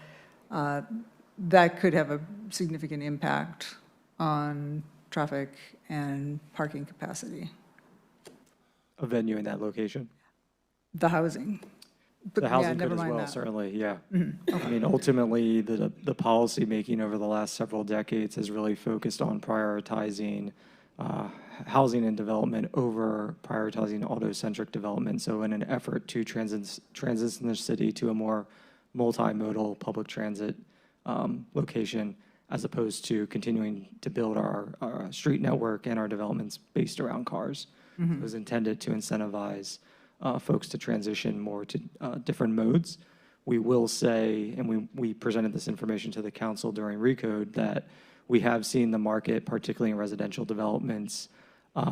that could have a significant impact on traffic and parking capacity. A venue in that location. The housing. But, The housing never could as mind well, that. certainly, yeah. Okay. I mean, ultimately, the policy making over the last several decades has really focused on prioritizing housing and development over prioritizing auto-centric development. So in an effort to transition the city to a more multimodal public transit location, as opposed to continuing to build our street network and our developments based around cars. It was intended to incentivize folks to transition more to different modes. We will say, and we presented this information to the council during Recode, that we have seen the market, particularly in residential developments,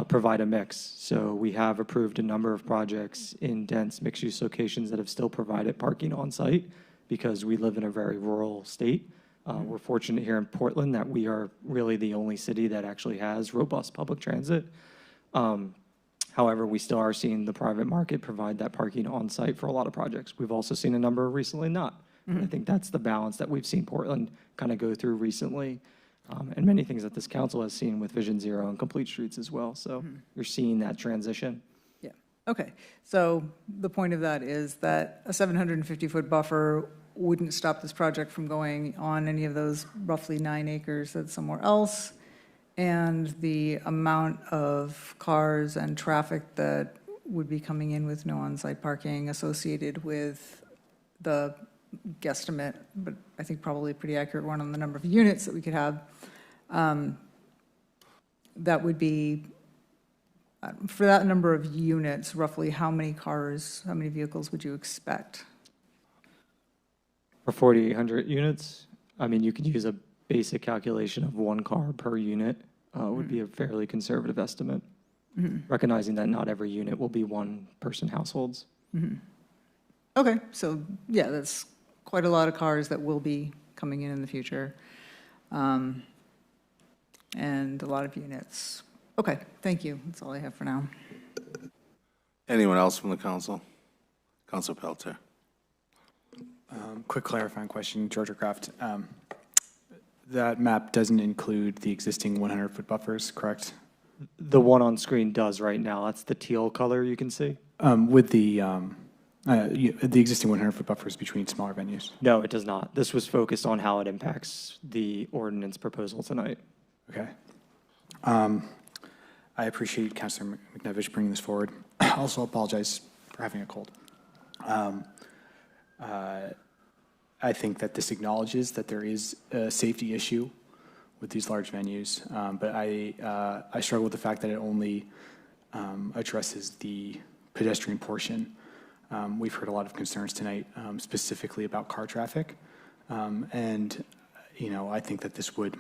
provide a mix. So we have approved a number of projects in dense mixed-use locations that have still provided parking on site because we live in a very rural state. We're fortunate here in Portland that we are really the only city that actually has robust public transit. However, we still are seeing the private market provide that parking on site for a lot of projects. We've also seen a number recently not. And I think that's the balance that we've seen Portland kind of go through recently, and many things that this council has seen with Vision Zero and Complete Streets as well. So you're seeing that transition. Yeah, okay. So the point of that is that a 750-foot buffer wouldn't stop this project from going on any of those roughly 9 acres that's somewhere else. And the amount of cars and traffic that would be coming in with no on-site parking associated with the guesstimate, but I think probably a pretty accurate one on the number of units that we could have, that would be, for that number of units, roughly how many cars, how many vehicles would you expect? For 4,800 units, I mean, you could use a basic calculation of 1 car per unit would be a fairly conservative estimate, recognizing that not every unit will be one-person households. Okay, so yeah, that's quite a lot of cars that will be coming in the future, and a lot of units. Okay, thank you. That's all I have for now. Anyone else from the council? Councilor Pelter. Quick clarifying question, Georgia Craft. That map doesn't include the existing 100-foot buffers, correct? The one on screen does right now. That's the teal color you can see. With the existing 100-foot buffers between smaller venues? No, it does not. This was focused on how it impacts the ordinance proposal tonight. Okay. I appreciate Councilor McNevish bringing this forward. I also apologize for having a cold. I think that this acknowledges that there is a safety issue with these large venues, but I struggle with the fact that it only addresses the pedestrian portion. We've heard a lot of concerns tonight, specifically about car traffic. And, you know, I think that this would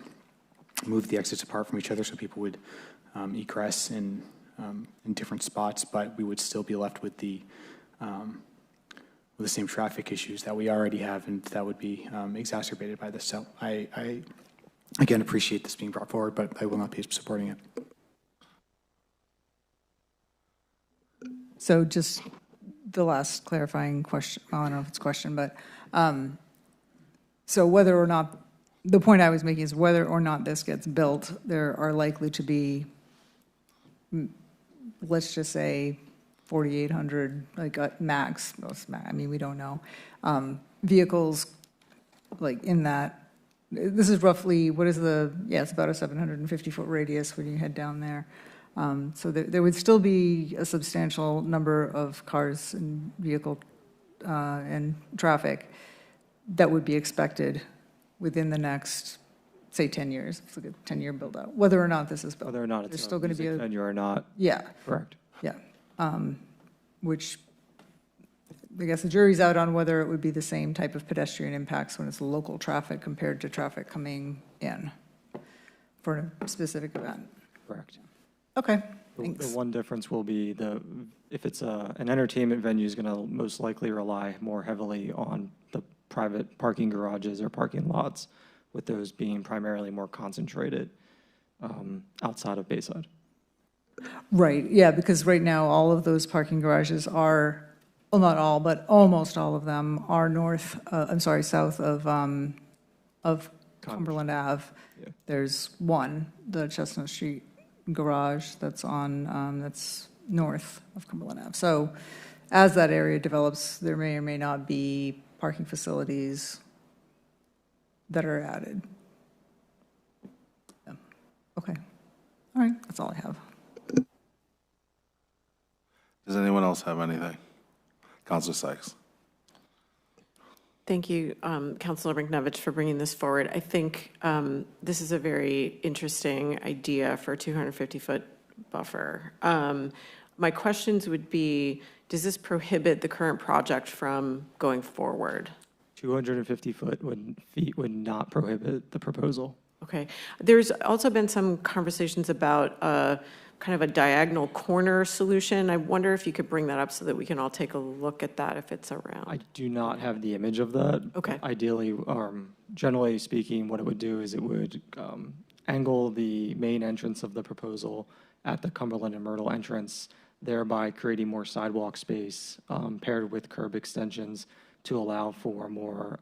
move the exits apart from each other so people would egress in different spots, but we would still be left with the same traffic issues that we already have, and that would be exacerbated by this. So I again appreciate this being brought forward, but I will not be supporting it. So just the last clarifying question, I don't know if it's a question, but so whether or not, the point I was making is whether or not this gets built, there are likely to be, let's just say, 4,800, like max, I mean, we don't know, vehicles like in that. This is roughly, what is it's about a 750-foot radius when you head down there. So there would still be a substantial number of cars and vehicle and traffic that would be expected within the next, say, 10 years. It's like a 10-year build-out, whether or not this is built. Whether or not There's it's still going to be a tenure or not. Yeah. Correct. Yeah. Which I guess the jury's out on whether it would be the same type of pedestrian impacts when it's local traffic compared to traffic coming in for a specific event. Correct. Okay, The thanks. one difference will be if it's an entertainment venue is going to most likely rely more heavily on the private parking garages or parking lots, with those being primarily more concentrated outside of Bayside. Right, yeah, because right now, all of those parking garages are, well, not all, but almost all of them are south of Cumberland Ave. Yeah. There's one, the Chestnut Street garage that's that's north of Cumberland Ave. So as that area develops, there may or may not be parking facilities that are added. Yeah. Okay, all right, that's all I have. Does anyone else have anything? Councilor Sykes. Thank you, Councilor McNevich, for bringing this forward. I think this is a very interesting idea for a 250-foot buffer. My questions would be, does this prohibit the current project from going forward? 250 feet would not prohibit the proposal. Okay. There's also been some conversations about kind of a diagonal corner solution. I wonder if you could bring that up so that we can all take a look at that if it's around. I do not have the image of that. Okay. Ideally, generally speaking, what it would do is it would angle the main entrance of the proposal at the Cumberland and Myrtle entrance, thereby creating more sidewalk space paired with curb extensions to allow for more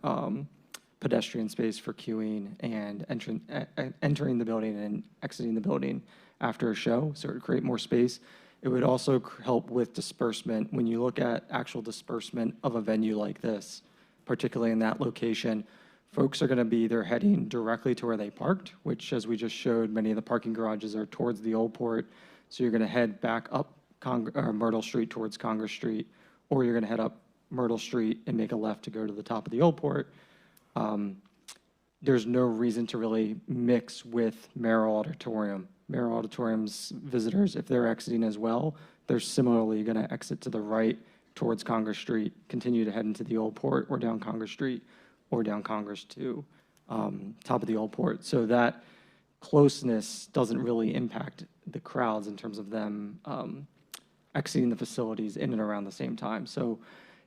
pedestrian space for queuing and entering the building and exiting the building after a show, so it would create more space. It would also help with disbursement. When you look at actual disbursement of a venue like this, particularly in that location, folks are going to be either heading directly to where they parked, which, as we just showed, many of the parking garages are towards the old port. So you're going to head back up Myrtle Street towards Congress Street, or you're going to head up Myrtle Street and make a left to go to the top of the old port. There's no reason to really mix with Merrill Auditorium. Merrill Auditorium's visitors, if they're exiting as well, they're similarly going to exit to the right towards Congress Street, continue to head into the old port or down Congress Street or down Congress to top of the old port. So that closeness doesn't really impact the crowds in terms of them exiting the facilities in and around the same time. So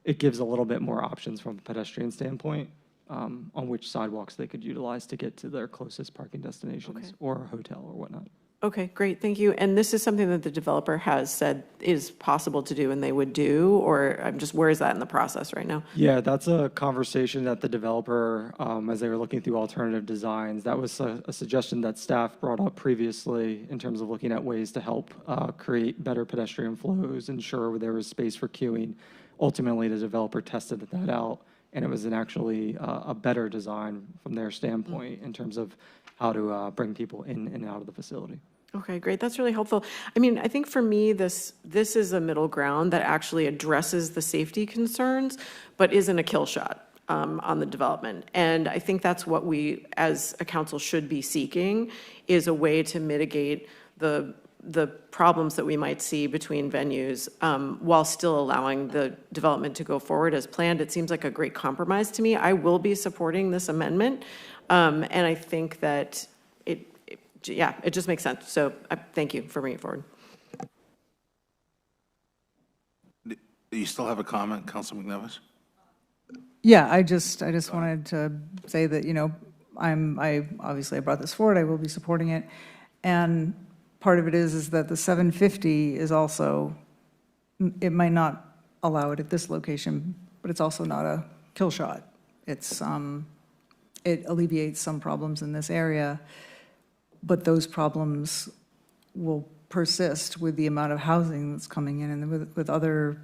it gives a little bit more options from a pedestrian standpoint on which sidewalks they could utilize to get to their closest parking destinations or a hotel or whatnot. Okay, great, thank you. And this is something that the developer has said is possible to do and they would do, or I'm just, where is that in the process right now? Yeah, that's a conversation that the developer, as they were looking through alternative designs, that was a suggestion that staff brought up previously in terms of looking at ways to help create better pedestrian flows, ensure there was space for queuing. Ultimately, the developer tested that out, and it was actually a better design from their standpoint in terms of how to bring people in and out of the facility. Okay, great. That's really helpful. I mean, I think for me, this is a middle ground that actually addresses the safety concerns, but isn't a kill shot on the development. And I think that's what we, as a council, should be seeking, is a way to mitigate the the problems that we might see between venues while still allowing the development to go forward as planned. It seems like a great compromise to me. I will be supporting this amendment, and I think that it just makes sense. So thank you for bringing it forward. Do you still have a comment, Councilor McNevis? Yeah, I just wanted to say that, I obviously brought this forward, I will be supporting it. And part of it is that the 750 is also, it might not allow it at this location, but it's also not a kill shot. It's, it alleviates some problems in this area, but those problems will persist with the amount of housing that's coming in and with other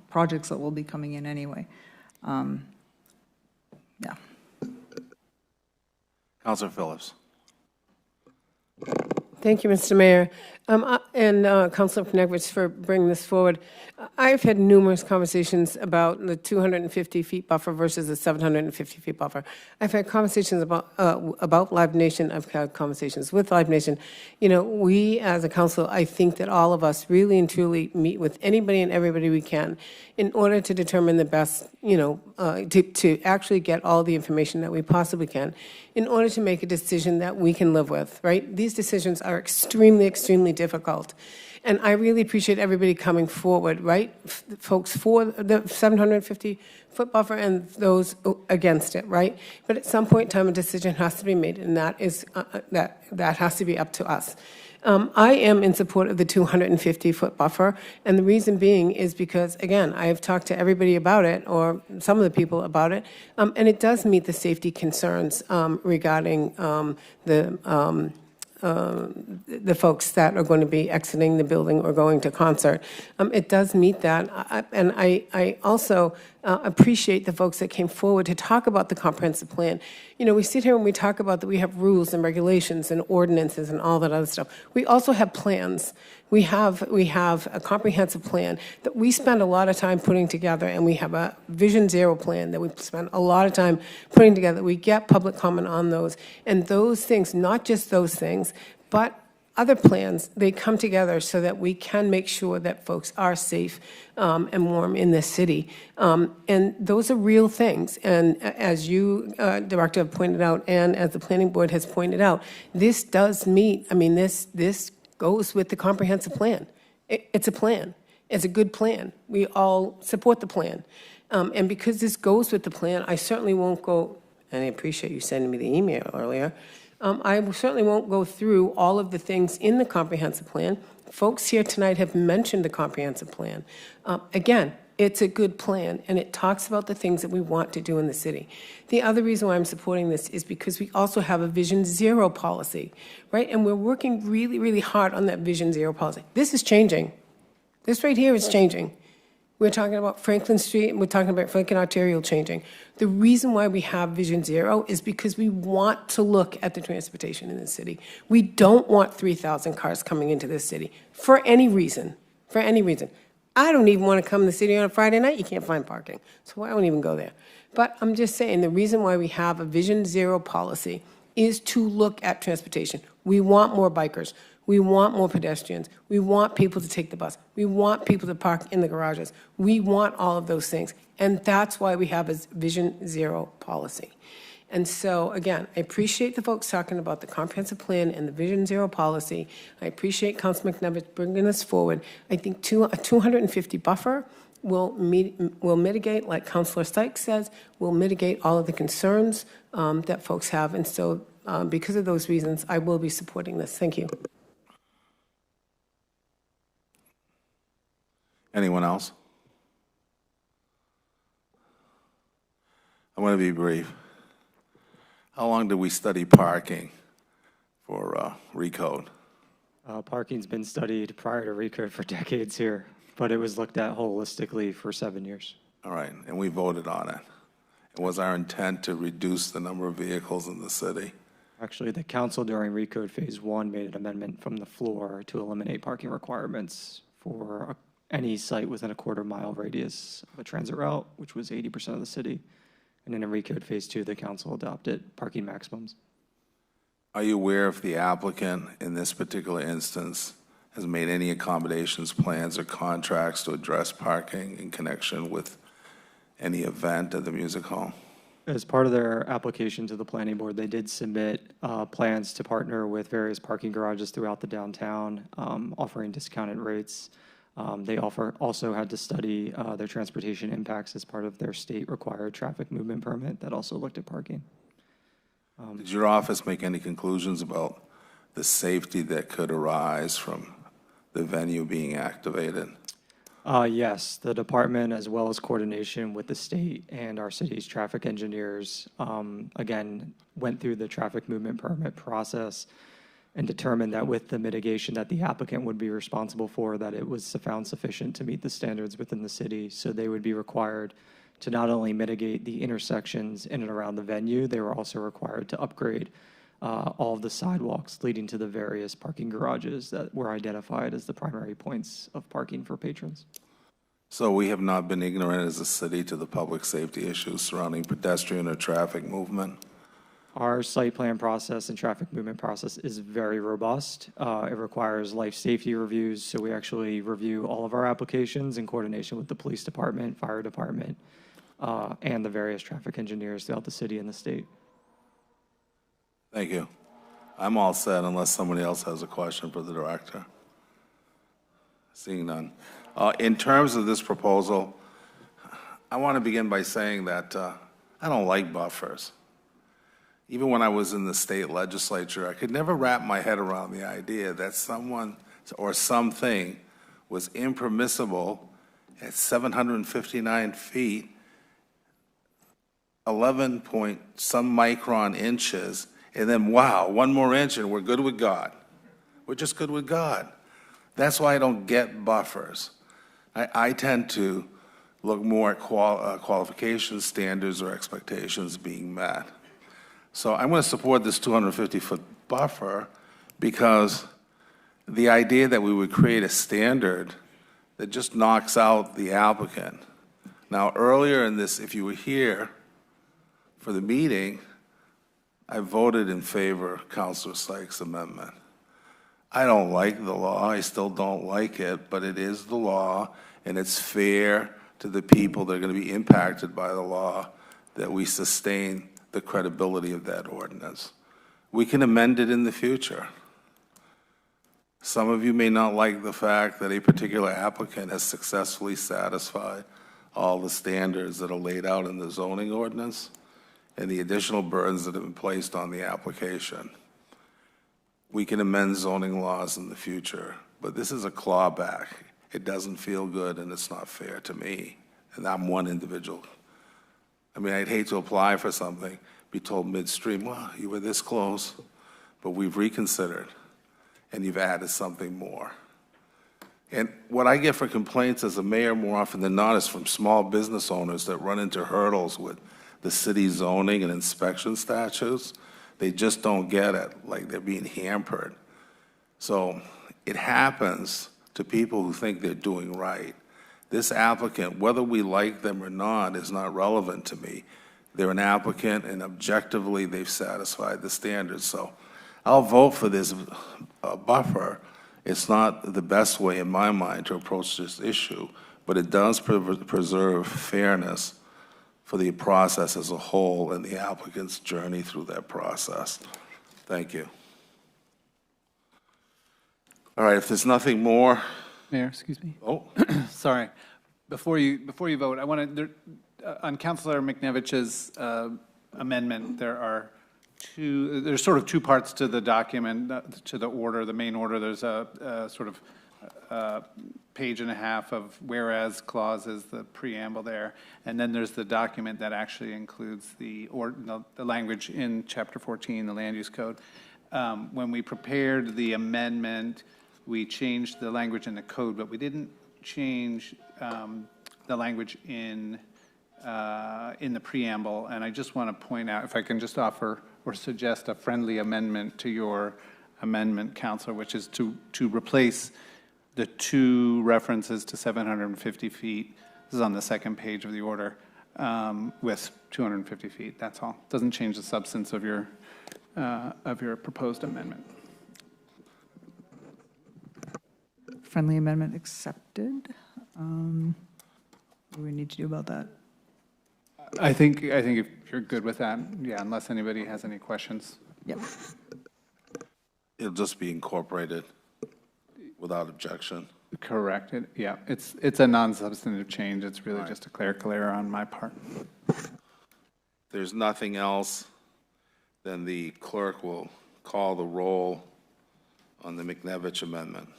projects that will be coming in anyway. Yeah. Councilor Phillips. Thank you, Mr. Mayor. And Councilor Knegwitz for bringing this forward. I've had numerous conversations about the 250 feet buffer versus the 750 feet buffer. I've had conversations about Live Nation. I've had conversations with Live Nation. We as a council, I think that all of us really and truly meet with anybody and everybody we can in order to determine the best, to actually get all the information that we possibly can in order to make a decision that we can live with, right? These decisions are extremely, extremely difficult. And I really appreciate everybody coming forward, right? Folks for the 750-foot buffer and those against it, right? But at some point in time, a decision has to be made, and that is that has to be up to us. I am in support of the 250-foot buffer, and the reason being is because, again, I have talked to everybody about it, or some of the people about it, and it does meet the safety concerns regarding the folks that are going to be exiting the building or going to concert. It does meet that. And I also appreciate the folks that came forward to talk about the comprehensive plan. We sit here and we talk about that we have rules and regulations and ordinances and all that other stuff. We also have plans. We have a comprehensive plan that we spend a lot of time putting together, and we have a Vision Zero plan that we spend a lot of time putting together. We get public comment on those. And those things, not just those things, but other plans, they come together so that we can make sure that folks are safe and warm in this city. And those are real things. And as you, Director, have pointed out, and as the Planning Board has pointed out, this does meet, this goes with the comprehensive plan. It's a plan. It's a good plan. We all support the plan. And because this goes with the plan, I certainly won't go, and I appreciate you sending me the email earlier, I certainly won't go through all of the things in the comprehensive plan. Folks here tonight have mentioned the comprehensive plan. Again, it's a good plan, and it talks about the things that we want to do in the city. The other reason why I'm supporting this is because we also have a Vision Zero policy, right? And we're working really, really hard on that Vision Zero policy. This is changing. This right here is changing. We're talking about Franklin Street, and we're talking about Franklin Arterial changing. The reason why we have Vision Zero is because we want to look at the transportation in the city. We don't want 3,000 cars coming into this city for any reason, I don't even want to come to the city on a Friday night. You can't find parking, so I won't even go there. But I'm just saying the reason why we have a Vision Zero policy is to look at transportation. We want more bikers. We want more pedestrians. We want people to take the bus. We want people to park in the garages. We want all of those things. And that's why we have a Vision Zero policy. And so, again, I appreciate the folks talking about the comprehensive plan and the Vision Zero policy. I appreciate Councilman McNevis bringing this forward. I think a 250 buffer will mitigate, like Councilor Sykes says, will mitigate all of the concerns that folks have. And so, because of those reasons, I will be supporting this. Thank you. Anyone else? I'm going to be brief. How long did we study parking for recode? Parking's been studied prior to recode for decades here, but it was looked at holistically for 7 years. All right, and we voted on it. It was our intent to reduce the number of vehicles in the city. Actually, the council during recode phase 1 made an amendment from the floor to eliminate parking requirements for any site within a quarter-mile radius of a transit route, which was 80% of the city. And in a recode phase 2, the council adopted parking maximums. Are you aware if the applicant in this particular instance has made any accommodations, plans, or contracts to address parking in connection with any event at the music hall? As part of their application to the planning board, they did submit plans to partner with various parking garages throughout the downtown, offering discounted rates. They also had to study their transportation impacts as part of their state-required traffic movement permit that also looked at parking. Did your office make any conclusions about the safety that could arise from the venue being activated? Yes, the department, as well as coordination with the state and our city's traffic engineers, again, went through the traffic movement permit process and determined that with the mitigation that the applicant would be responsible for, that it was found sufficient to meet the standards within the city. So they would be required to not only mitigate the intersections in and around the venue, they were also required to upgrade all of the sidewalks leading to the various parking garages that were identified as the primary points of parking for patrons. So we have not been ignorant as a city to the public safety issues surrounding pedestrian or traffic movement? Our site plan process and traffic movement process is very robust. It requires life safety reviews, so we actually review all of our applications in coordination with the police department, fire department, and the various traffic engineers throughout the city and the state. Thank you. I'm all set unless somebody else has a question for the director. Seeing none. In terms of this proposal, I want to begin by saying that I don't like buffers. Even when I was in the state legislature, I could never wrap my head around the idea that someone or something was impermissible at 759 feet, 11 point some micron inches, and then, wow, one more inch and we're good with God. We're just good with God. That's why I don't get buffers. I tend to look more at qualification standards or expectations being met. So I'm going to support this 250-foot buffer because the idea that we would create a standard that just knocks out the applicant. Now, earlier in this, if you were here for the meeting, I voted in favor of Councilor Sykes' amendment. I don't like the law. I still don't like it, but it is the law, and it's fair to the people that are going to be impacted by the law that we sustain the credibility of that ordinance. We can amend it in the future. Some of you may not like the fact that a particular applicant has successfully satisfied all the standards that are laid out in the zoning ordinance and the additional burdens that have been placed on the application. We can amend zoning laws in the future, but this is a clawback. It doesn't feel good and it's not fair to me, and I'm one individual. I mean, I'd hate to apply for something, be told midstream, well, you were this close, but we've reconsidered, and you've added something more. And what I get for complaints as a mayor more often than not is from small business owners that run into hurdles with the city zoning and inspection statutes. They just don't get it, like they're being hampered. So it happens to people who think they're doing right. This applicant, whether we like them or not, is not relevant to me. They're an applicant, and objectively, they've satisfied the standards. So I'll vote for this buffer. It's not the best way, in my mind, to approach this issue, but it does preserve fairness for the process as a whole and the applicant's journey through that process. Thank you. All right, if there's nothing more. Mayor, excuse me. Oh, sorry. Before you vote, I want to, on Councilor McNevich's amendment, there's sort of two parts to the document, to the order, the main order. There's a sort of page and a half of whereas clauses, the preamble there, and then there's the document that actually includes the language in Chapter 14, the Land Use Code. When we prepared the amendment, we changed the language in the code, but we didn't change the language in the preamble. And I just want to point out, if I can just offer or suggest a friendly amendment to your amendment, Councilor, which is to replace the two references to 750 feet. This is on the second page of the order with 250 feet. That's all. Doesn't change the substance of your proposed amendment. friendly amendment accepted. What do we need to do about that? I think if you're good with that, yeah, unless anybody has any questions. Yep. It'll just be incorporated without objection. Correct. Yeah, it's a non-substantive change. It's really just a clerical error on my part. If there's nothing else, then the clerk will call the roll on the McNevich amendment.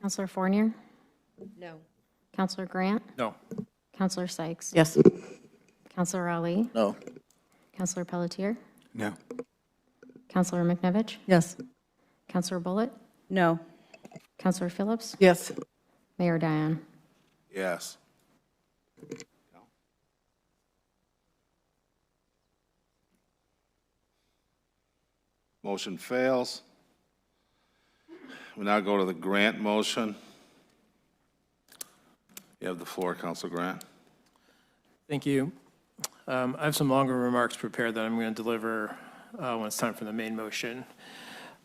Counselor Fournier? No. Counselor Grant? No. Counselor Sykes? Yes. Counselor Ali? No. Counselor Pelletier? No. Counselor McNevich? Yes. Counselor Bullitt? No. Counselor Phillips? Yes. Mayor Diane? Yes. Motion fails. We now go to the Grant motion. You have the floor, Councilor Grant. Thank you. I have some longer remarks prepared that I'm going to deliver when it's time for the main motion.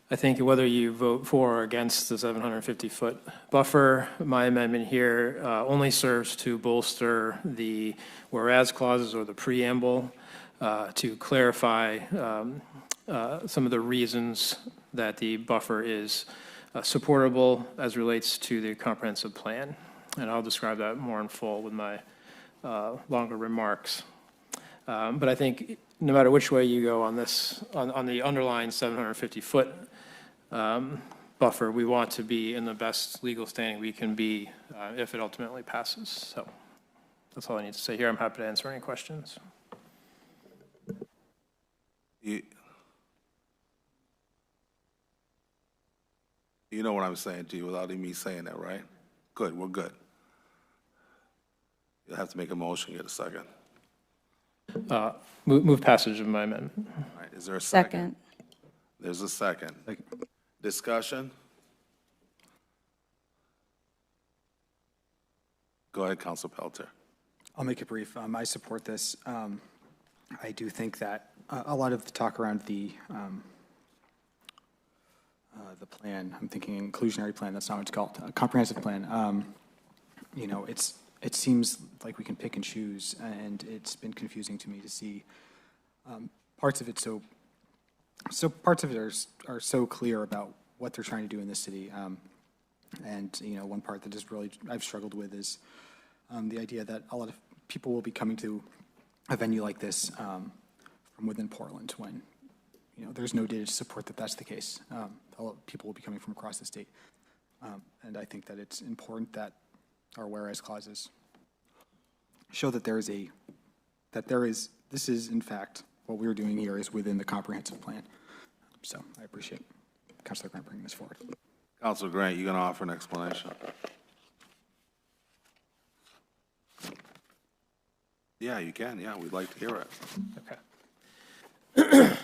I think whether you vote for or against the 750-foot buffer, my amendment here only serves to bolster the whereas clauses or the preamble to clarify some of the reasons that the buffer is supportable as relates to the comprehensive plan. And I'll describe that more in full with my longer remarks. But I think no matter which way you go on this, on the underlying 750-foot buffer, we want to be in the best legal standing we can be if it ultimately passes. So that's all I need to say here. I'm happy to answer any questions. You know what I'm saying to you without me saying that, right? Good, we're good. You'll have to make a motion, get a second. Move passage of my amendment. All right, is there a second? Second. There's a second. Discussion? Go ahead, Council Pelter. I'll make it brief. I support this. I do think that a lot of the talk around the plan, I'm thinking inclusionary plan, that's not what it's called, a comprehensive plan. You know, it seems like we can pick and choose, and it's been confusing to me to see parts of it parts of it are so clear about what they're trying to do in this city. And, you know, one part that is really, I've struggled with is the idea that a lot of people will be coming to a venue like this from within Portland when, you know, there's no data to support that that's the case. A lot of people will be coming from across the state. And I think that it's important that our whereas clauses show that this is in fact, what we're doing here is within the comprehensive plan. So I appreciate Councilor Grant bringing this forward. Councilor Grant, you going to offer an explanation? Yeah, you can. Yeah, we'd like to hear it. Okay.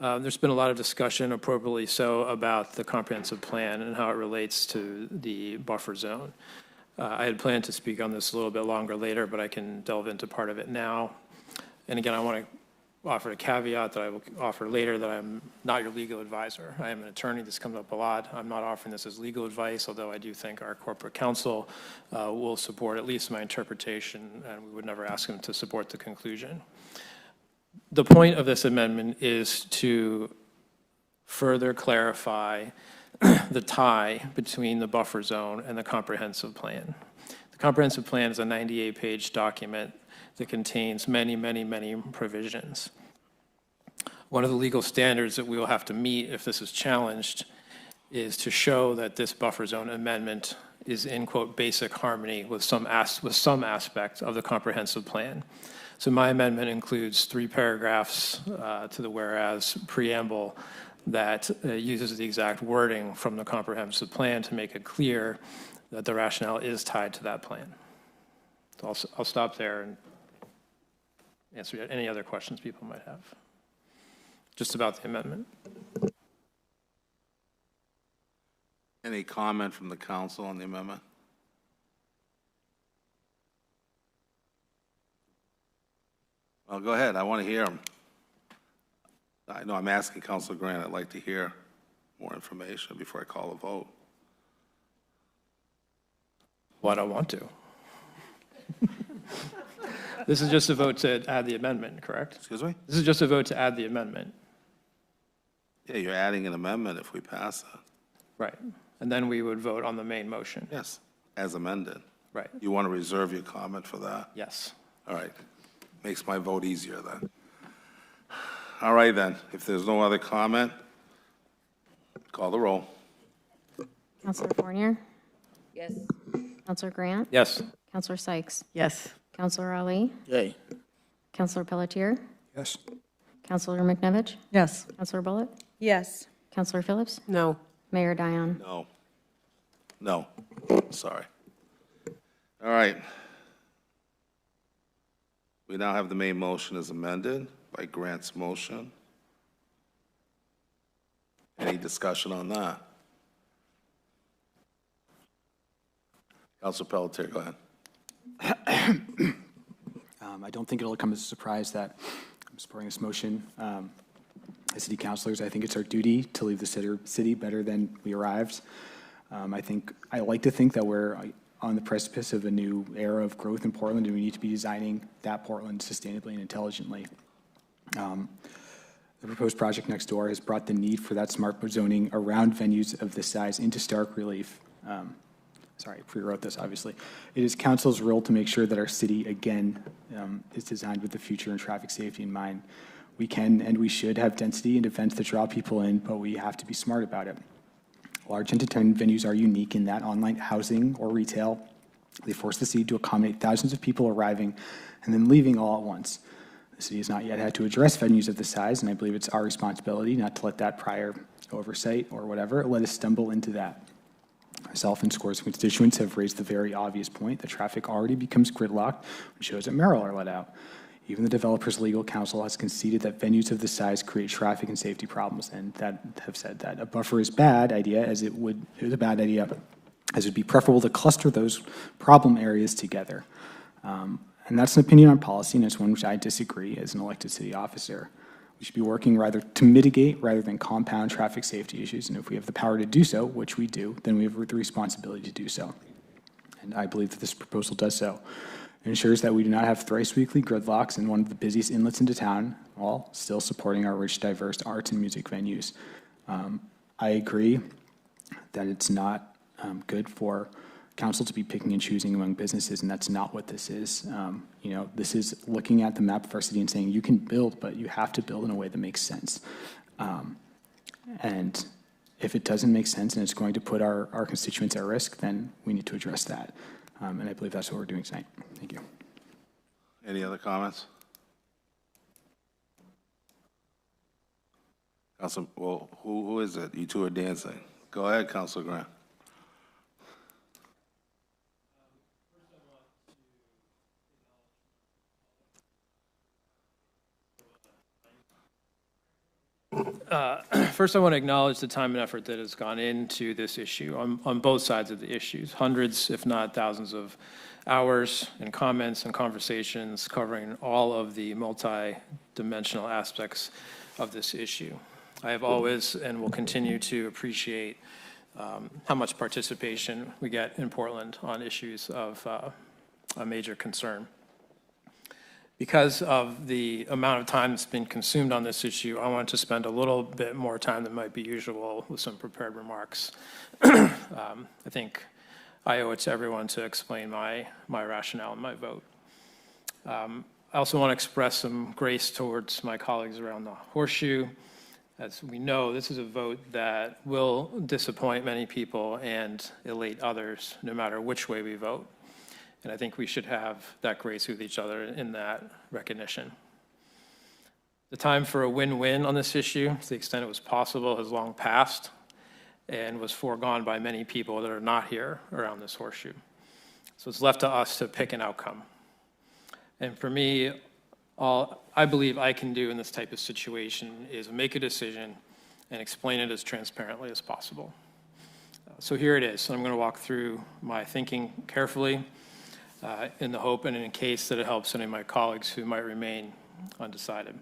There's been a lot of discussion, appropriately so, about the comprehensive plan and how it relates to the buffer zone. I had planned to speak on this a little bit longer later, but I can delve into part of it now. And again, I want to offer a caveat that I will offer later that I'm not your legal advisor. I am an attorney. This comes up a lot. I'm not offering this as legal advice, although I do think our corporate counsel will support at least my interpretation, and we would never ask them to support the conclusion. The point of this amendment is to further clarify the tie between the buffer zone and the comprehensive plan. The comprehensive plan is a 98-page document that contains many, many, many provisions. One of the legal standards that we will have to meet if this is challenged is to show that this buffer zone amendment is in, quote, basic harmony with some aspect of the comprehensive plan. So my amendment includes 3 paragraphs to the whereas preamble that uses the exact wording from the comprehensive plan to make it clear that the rationale is tied to that plan. So I'll stop there and answer any other questions people might have just about the amendment. Any comment from the council on the amendment? Well, go ahead. I want to hear them. I know I'm asking Councilor Grant. I'd like to hear more information before I call a vote. Well, I don't want to. This is just a vote to add the amendment, correct? Excuse me? This is just a vote to add the amendment. Yeah, you're adding an amendment if we pass it. Right. And then we would vote on the main motion. Yes, as amended. Right. You want to reserve your comment for that? Yes. All right. Makes my vote easier then. All right then, if there's no other comment, call the roll. Counselor Fournier? Yes. Counselor Grant? Yes. Counselor Sykes? Yes. Counselor Ali? Yay. Counselor Pelletier? Yes. Counselor McNevich? Yes. Counselor Bullitt? Yes. Counselor Phillips? No. Mayor Dion? No. No, sorry. All right. We now have the main motion as amended by Grant's motion. Any discussion on that? Councilor Pelletier, go ahead. I don't think it'll come as a surprise that I'm supporting this motion. As city councilors, I think it's our duty to leave the city better than we arrived. I like to think that we're on the precipice of a new era of growth in Portland, and we need to be designing that Portland sustainably and intelligently. The proposed project next door has brought the need for that smart zoning around venues of this size into stark relief. Sorry, I pre-wrote this, obviously. It is council's role to make sure that our city, again, is designed with the future and traffic safety in mind. We can and we should have density and events that draw people in, but we have to be smart about it. Large entertainment venues are unique in that, unlike housing or retail, they force the city to accommodate thousands of people arriving and then leaving all at once. The city has not yet had to address venues of this size, and I believe it's our responsibility not to let that prior oversight or whatever let us stumble into that. Myself and scores of constituents have raised the very obvious point that traffic already becomes gridlocked when shows at Merrill are let out. Even the developer's legal counsel has conceded that venues of this size create traffic and safety problems, and that have said that a buffer is a bad idea, as it would be preferable to cluster those problem areas together. And that's an opinion on policy, and it's one which I disagree as an elected city officer. We should be working rather to mitigate rather than compound traffic safety issues, and if we have the power to do so, which we do, then we have the responsibility to do so. And I believe that this proposal does so. It ensures that we do not have thrice weekly gridlocks in one of the busiest inlets into town, while still supporting our rich, diverse arts and music venues. I agree that it's not good for council to be picking and choosing among businesses, and that's not what this is. This is looking at the map of our city and saying you can build, but you have to build in a way that makes sense. And if it doesn't make sense and it's going to put our constituents at risk, then we need to address that. And I believe that's what we're doing tonight. Thank you. Any other comments? Council, well, who is it? You two are dancing. Go ahead, Councilor Grant. First, I want to acknowledge the time and effort that has gone into this issue on both sides of the issues. Hundreds, if not thousands of hours and comments and conversations covering all of the multi-dimensional aspects of this issue. I have always and will continue to appreciate how much participation we get in Portland on issues of a major concern. Because of the amount of time that's been consumed on this issue, I want to spend a little bit more time than might be usual with some prepared remarks. I think I owe it to everyone to explain my rationale and my vote. I also want to express some grace towards my colleagues around the horseshoe. As we know, this is a vote that will disappoint many people and elate others, no matter which way we vote. And I think we should have that grace with each other in that recognition. The time for a win-win on this issue, to the extent it was possible, has long passed and was foregone by many people that are not here around this horseshoe. So it's left to us to pick an outcome. And for me, all I believe I can do in this type of situation is make a decision and explain it as transparently as possible. So here it is. I'm going to walk through my thinking carefully, in the hope and in case that it helps any of my colleagues who might remain undecided.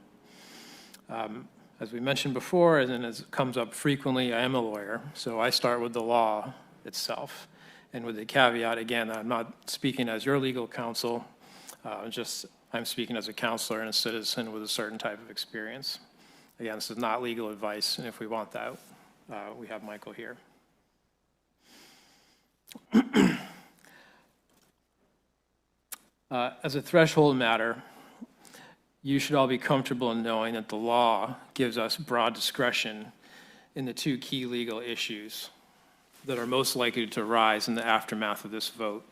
As we mentioned before, and as it comes up frequently, I am a lawyer, so I start with the law itself. And with the caveat, again, that I'm not speaking as your legal counsel, I'm speaking as a counselor and a citizen with a certain type of experience. Again, this is not legal advice, and if we want that, we have Michael here. As a threshold matter, you should all be comfortable in knowing that the law gives us broad discretion in the two key legal issues that are most likely to arise in the aftermath of this vote: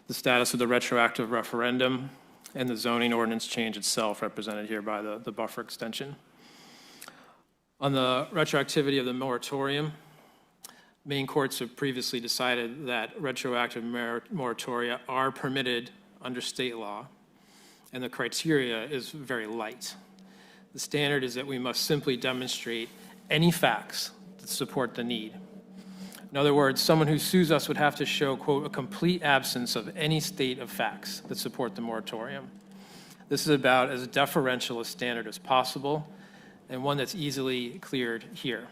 the status of the retroactive referendum and the zoning ordinance change itself, represented here by the buffer extension. On the retroactivity of the moratorium, Maine courts have previously decided that retroactive moratoria are permitted under state law, and the criteria is very light. The standard is that we must simply demonstrate any facts that support the need. In other words, someone who sues us would have to show, quote, a complete absence of any state of facts that support the moratorium. This is about as deferential a standard as possible, and one that's easily cleared here.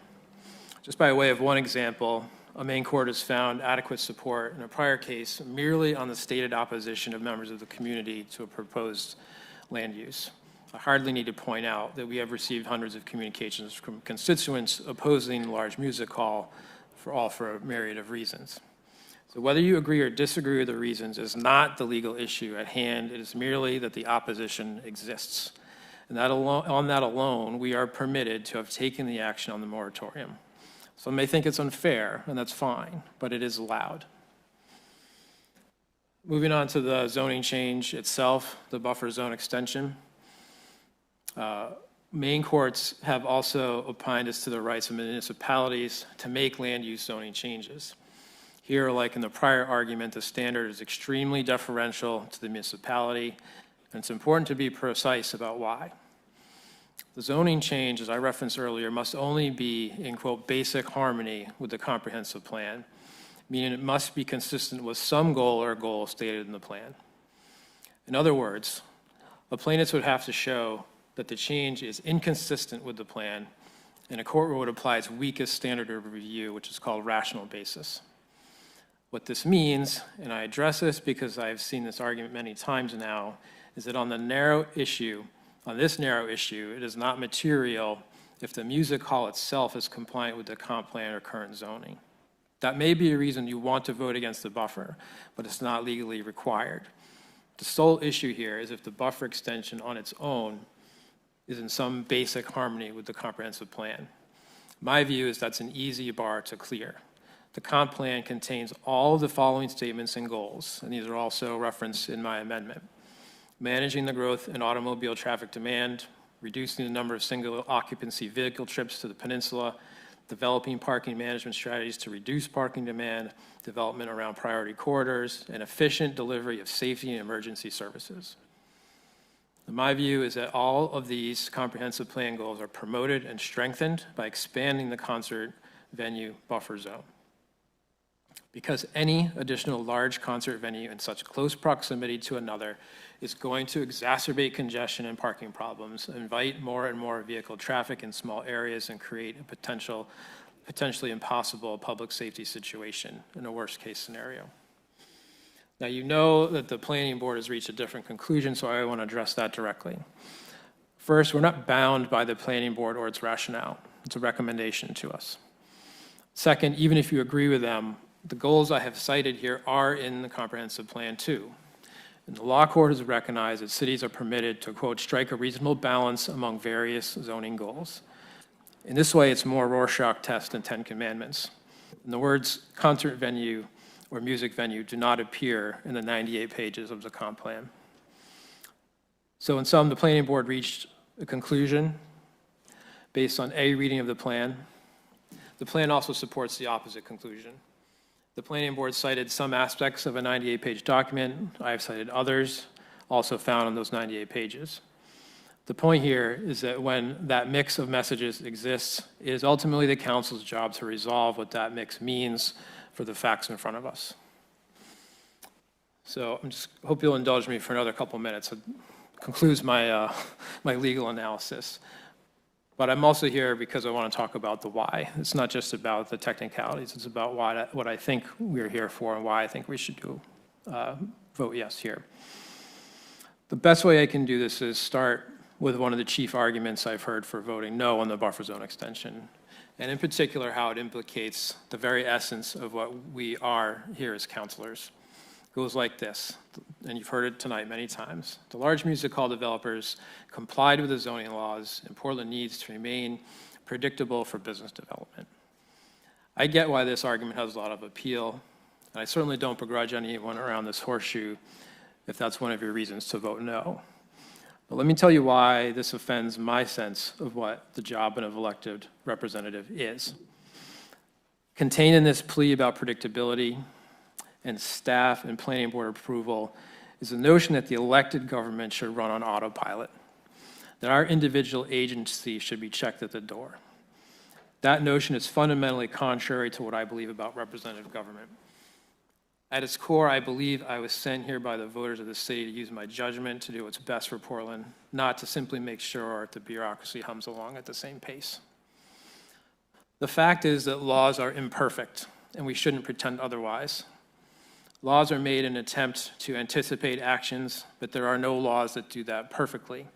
Just by way of one example, a Maine court has found adequate support in a prior case merely on the stated opposition of members of the community to a proposed land use. I hardly need to point out that we have received hundreds of communications from constituents opposing large music hall for a myriad of reasons. So whether you agree or disagree with the reasons is not the legal issue at hand. It is merely that the opposition exists. And on that alone, we are permitted to have taken the action on the moratorium. Some may think it's unfair, and that's fine, but it is allowed. Moving on to the zoning change itself, the buffer zone extension. Maine courts have also opined as to the rights of municipalities to make land use zoning changes. Here, like in the prior argument, the standard is extremely deferential to the municipality, and it's important to be precise about why. The zoning change, as I referenced earlier, must only be in, quote, basic harmony with the comprehensive plan, meaning it must be consistent with some goal or goal stated in the plan. In other words, a plaintiff would have to show that the change is inconsistent with the plan, and a court would apply its weakest standard of review, which is called rational basis. What this means, and I address this because I've seen this argument many times now, is that on this narrow issue, it is not material if the music hall itself is compliant with the comp plan or current zoning. That may be a reason you want to vote against the buffer, but it's not legally required. The sole issue here is if the buffer extension on its own is in some basic harmony with the comprehensive plan. My view is that's an easy bar to clear. The comp plan contains all of the following statements and goals, and these are also referenced in my amendment: managing the growth in automobile traffic demand, reducing the number of single occupancy vehicle trips to the peninsula, developing parking management strategies to reduce parking demand, development around priority corridors, and efficient delivery of safety and emergency services. My view is that all of these comprehensive plan goals are promoted and strengthened by expanding the concert venue buffer zone. Because any additional large concert venue in such close proximity to another is going to exacerbate congestion and parking problems, invite more and more vehicle traffic in small areas, and create a potentially impossible public safety situation in a worst case scenario. Now, you know that the planning board has reached a different conclusion, so I want to address that directly. First, we're not bound by the planning board or its rationale. It's a recommendation to us. Second, even if you agree with them, the goals I have cited here are in the comprehensive plan too. And the law court has recognized that cities are permitted to, quote, strike a reasonable balance among various zoning goals. In this way, it's more Rorschach test than 10 Commandments. And the words concert venue or music venue do not appear in the 98 pages of the comp plan. So in sum, the planning board reached a conclusion based on a reading of the plan. The plan also supports the opposite conclusion. The planning board cited some aspects of a 98-page document. I have cited others, also found on those 98 pages. The point here is that when that mix of messages exists, it is ultimately the council's job to resolve what that mix means for the facts in front of us. So I hope you'll indulge me for another couple minutes. It concludes my legal analysis. But I'm also here because I want to talk about the why. It's not just about the technicalities. It's about what I think we're here for and why I think we should vote yes here. The best way I can do this is start with one of the chief arguments I've heard for voting no on the buffer zone extension, and in particular how it implicates the very essence of what we are here as councilors. It goes like this, and you've heard it tonight many times. The large music hall developers complied with the zoning laws, and Portland needs to remain predictable for business development. I get why this argument has a lot of appeal, and I certainly don't begrudge anyone around this horseshoe if that's one of your reasons to vote no. But let me tell you why this offends my sense of what the job of an elected representative is. Contained in this plea about predictability and staff and planning board approval is the notion that the elected government should run on autopilot, that our individual agency should be checked at the door. That notion is fundamentally contrary to what I believe about representative government. At its core, I believe I was sent here by the voters of the city to use my judgment to do what's best for Portland, not to simply make sure the bureaucracy hums along at the same pace. The fact is that laws are imperfect, and we shouldn't pretend otherwise. Laws are made in an attempt to anticipate actions, but there are no laws that do that perfectly.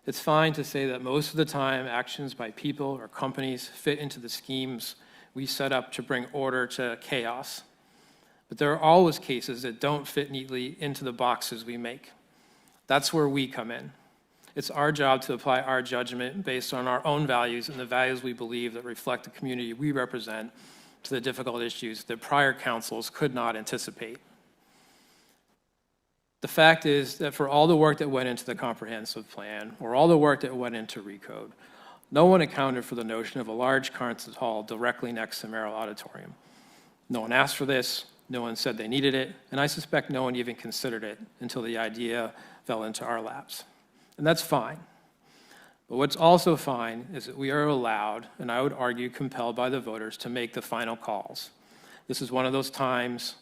It's fine to say that most of the time actions by people or companies fit into the schemes we set up to bring order to chaos. But there are always cases that don't fit neatly into the boxes we make. That's where we come in. It's our job to apply our judgment based on our own values and the values we believe that reflect the community we represent to the difficult issues that prior councils could not anticipate. The fact is that for all the work that went into the comprehensive plan, or all the work that went into Recode, no one accounted for the notion of a large concert hall directly next to Merrill Auditorium. No one asked for this. No one said they needed it, and I suspect no one even considered it until the idea fell into our laps. And that's fine. But what's also fine is that we are allowed, and I would argue compelled by the voters, to make the final calls. This is one of those times,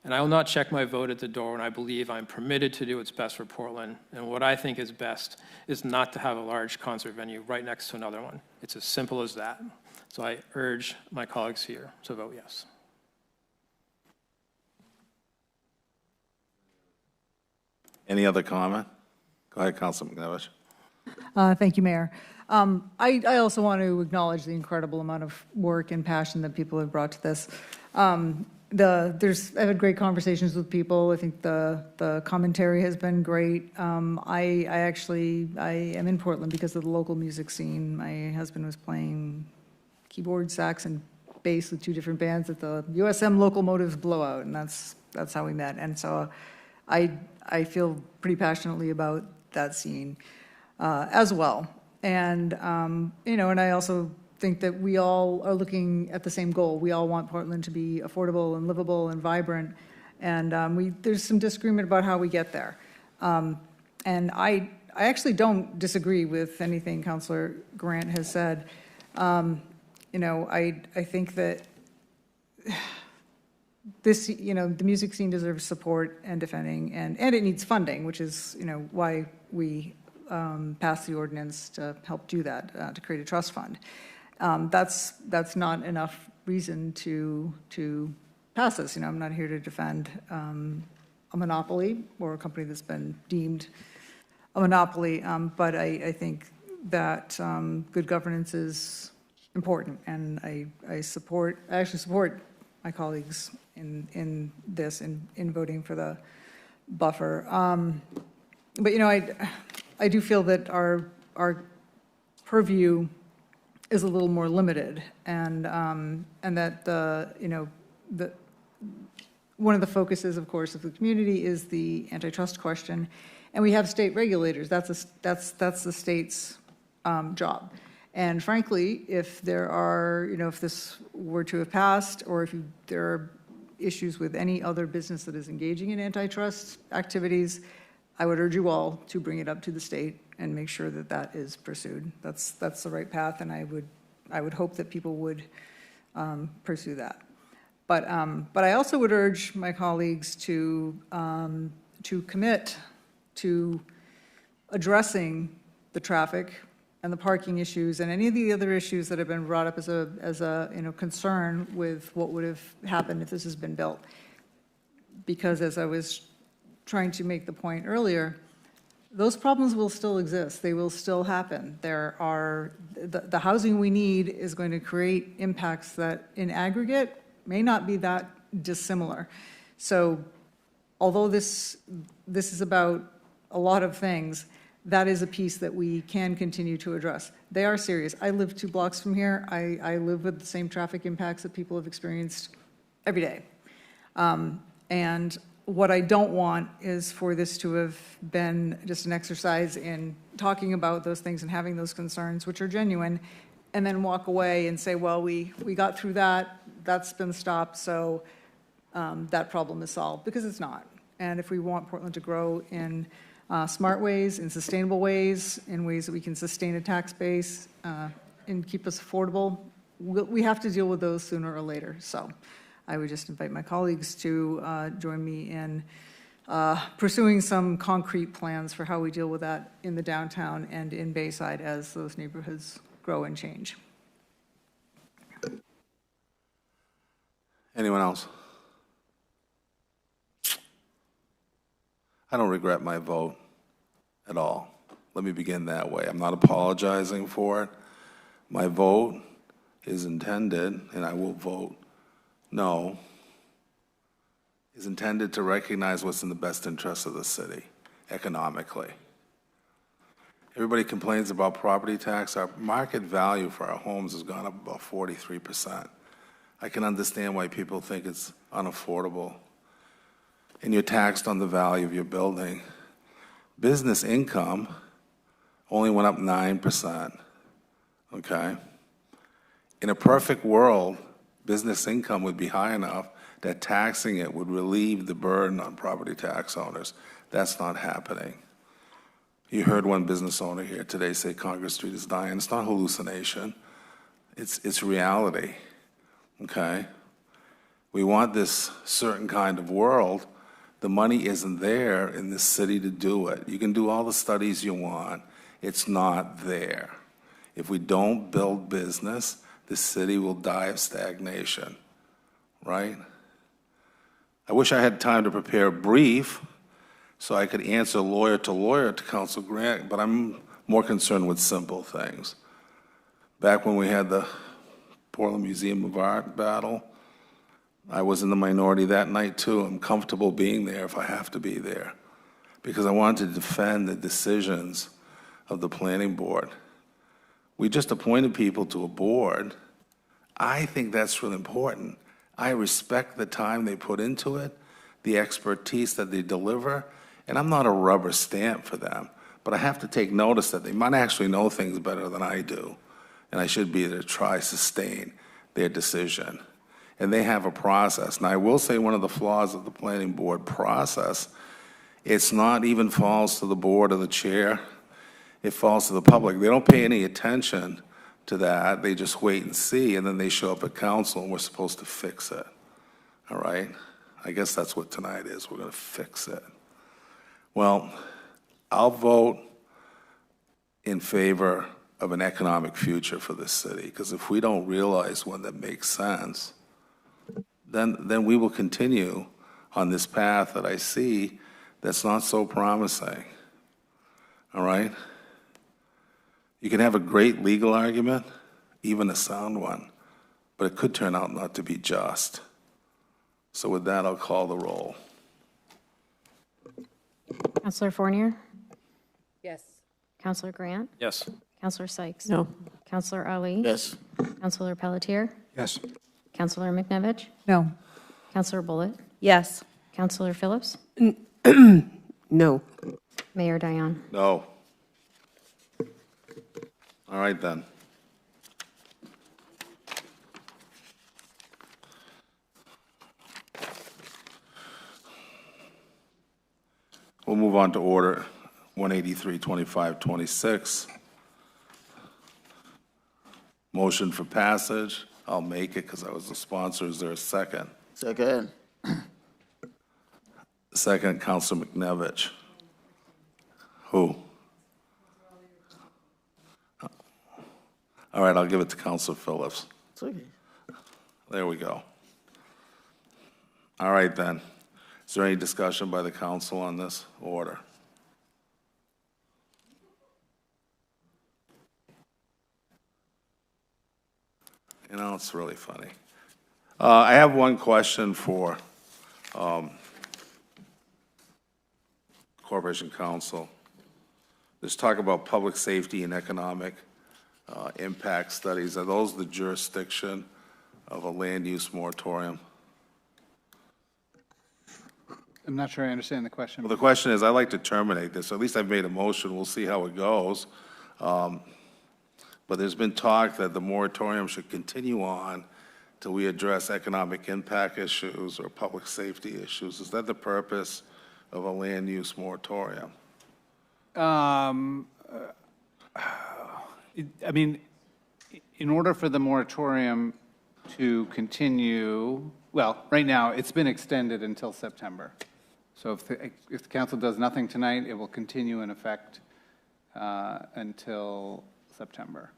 and I will not check my vote at the door when I believe I'm permitted to do what's best for Portland, and what I think is best is not to have a large concert venue right next to another one. It's as simple as that. So I urge my colleagues here to vote yes. Any other comment? Go ahead, Councilman McNevich. Thank you, Mayor. I also want to acknowledge the incredible amount of work and passion that people have brought to this. I've had great conversations with people. I think the commentary has been great. I am in Portland because of the local music scene. My husband was playing keyboard, sax, and bass with 2 different bands at the USM Locomotive Blowout, and that's how we met. And so I feel pretty passionately about that scene as well. And, and I also think that we all are looking at the same goal. We all want Portland to be affordable and livable and vibrant. And there's some disagreement about how we get there. And I actually don't disagree with anything Councilor Grant has said. I think that this, the music scene deserves support and defending, and it needs funding, which is, why we passed the ordinance to help do that, to create a trust fund. That's not enough reason to pass this. I'm not here to defend a monopoly or a company that's been deemed a monopoly, but I think that good governance is important, and I actually support my colleagues in this, in voting for the buffer. But I do feel that our purview is a little more limited, and that one of the focuses, of course, of the community is the antitrust question, and we have state regulators. That's the state's job. And frankly, if there are, if this were to have passed, or if there are issues with any other business that is engaging in antitrust activities, I would urge you all to bring it up to the state and make sure that that is pursued. That's the right path, and I would hope that people would pursue that. But I also would urge my colleagues to commit to addressing the traffic and the parking issues and any of the other issues that have been brought up as a concern with what would have happened if this has been built. Because as I was trying to make the point earlier, those problems will still exist. They will still happen. The housing we need is going to create impacts that in aggregate may not be that dissimilar. So although this is about a lot of things, that is a piece that we can continue to address. They are serious. I live 2 blocks from here. I live with the same traffic impacts that people have experienced every day. And what I don't want is for this to have been just an exercise in talking about those things and having those concerns, which are genuine, and then walk away and say, well, we got through that, that's been stopped, so that problem is solved, because it's not. And if we want Portland to grow in smart ways, in sustainable ways, in ways that we can sustain a tax base and keep us affordable, we have to deal with those sooner or later. So I would just invite my colleagues to join me in pursuing some concrete plans for how we deal with that in the downtown and in Bayside as those neighborhoods grow and change. Anyone else? I don't regret my vote at all. Let me begin that way. I'm not apologizing for it. My vote is intended, and I will vote no, is intended to recognize what's in the best interest of the city economically. Everybody complains about property tax. Our market value for our homes has gone up about 43%. I can understand why people think it's unaffordable. And you're taxed on the value of your building. Business income only went up 9%, okay? In a perfect world, business income would be high enough that taxing it would relieve the burden on property tax owners. That's not happening. You heard one business owner here today say Congress Street is dying. It's not hallucination. It's reality, okay? We want this certain kind of world. The money isn't there in this city to do it. You can do all the studies you want. It's not there. If we don't build business, the city will die of stagnation, right? I wish I had time to prepare a brief so I could answer lawyer to Council Grant, but I'm more concerned with simple things. Back when we had the Portland Museum of Art battle, I was in the minority that night too. I'm comfortable being there if I have to be there because I wanted to defend the decisions of the planning board. We just appointed people to a board. I think that's really important. I respect the time they put into it, the expertise that they deliver, and I'm not a rubber stamp for them, but I have to take notice that they might actually know things better than I do, and I should be there to try sustain their decision. And they have a process. And I will say one of the flaws of the planning board process, it's not even falls to the board or the chair. It falls to the public. They don't pay any attention to that. They just wait and see, and then they show up at council, and we're supposed to fix it. All right? I guess that's what tonight is. We're going to fix it. Well, I'll vote in favor of an economic future for this city, because if we don't realize one that makes sense, then we will continue on this path that I see that's not so promising. All right? You can have a great legal argument, even a sound one, but it could turn out not to be just. So with that, I'll call the roll. Councilor Fournier? Yes. Councilor Grant? Yes. Councilor Sykes? No. Councilor Ali? Yes. Councilor Pelletier? Yes. Councilor McNevich? No. Councilor Bullitt? Yes. Councilor Phillips? No. Mayor Dion? No. All right, then. We'll move on to order 183-25-26. Motion for passage. I'll make it because I was the sponsor. Is there a second? Second. Second, Councilor McNevich. Who? All right, I'll give it to Counselor Phillips. It's okay. There we go. All right, then. Is there any discussion by the council on this order? You know, it's really funny. I have one question for Corporation Counsel. There's talk about public safety and economic impact studies. Are those the jurisdiction of a land use moratorium? I'm not sure I understand the question. Well, the question is, I'd like to terminate this. At least I've made a motion. We'll see how it goes. But there's been talk that the moratorium should continue on till we address economic impact issues or public safety issues. Is that the purpose of a land use moratorium? I mean, in order for the moratorium to continue, well, right now, it's been extended until September. So if the council does nothing tonight, it will continue in effect until September.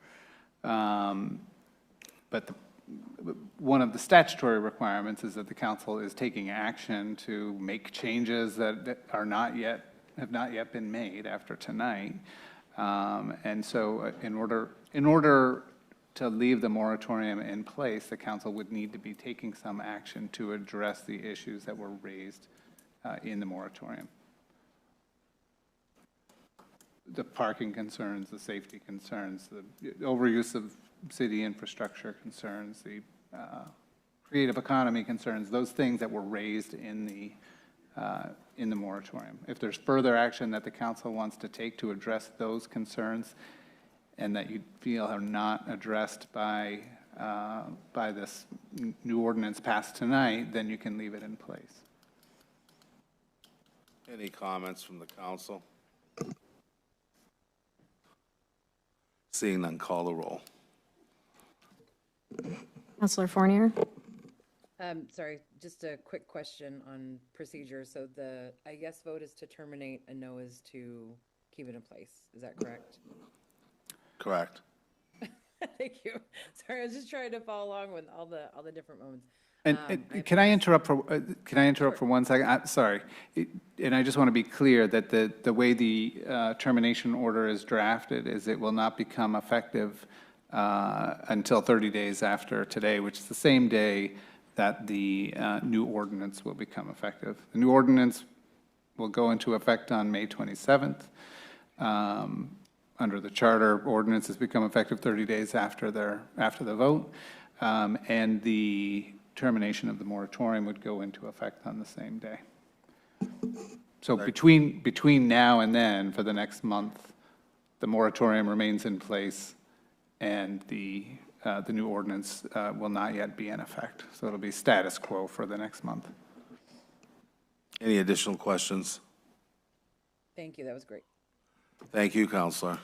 But one of the statutory requirements is that the council is taking action to make changes that have not yet been made after tonight. And so in order to leave the moratorium in place, the council would need to be taking some action to address the issues that were raised in the moratorium. The parking concerns, the safety concerns, the overuse of city infrastructure concerns, the creative economy concerns, those things that were raised in the moratorium. If there's further action that the council wants to take to address those concerns and that you feel are not addressed by this new ordinance passed tonight, then you can leave it in place. Any comments from the council? Seeing none, call the roll. Counselor Fournier? Sorry, just a quick question on procedure. So the a yes vote is to terminate, a no is to keep it in place. Is that correct? Correct. Thank you. Sorry, I was just trying to follow along with all the different moments. And can I interrupt for 1 second? Sorry. And I just want to be clear that the way the termination order is drafted is it will not become effective until 30 days after today, which is the same day that the new ordinance will become effective. The new ordinance will go into effect on May 27th. Under the charter, ordinances become effective 30 days after the vote. And the termination of the moratorium would go into effect on the same day. So between now and then, for the next month, the moratorium remains in place, and the new ordinance will not yet be in effect. So it'll be status quo for the next month. Any additional questions? Thank you. That was great. Thank you, Counselor.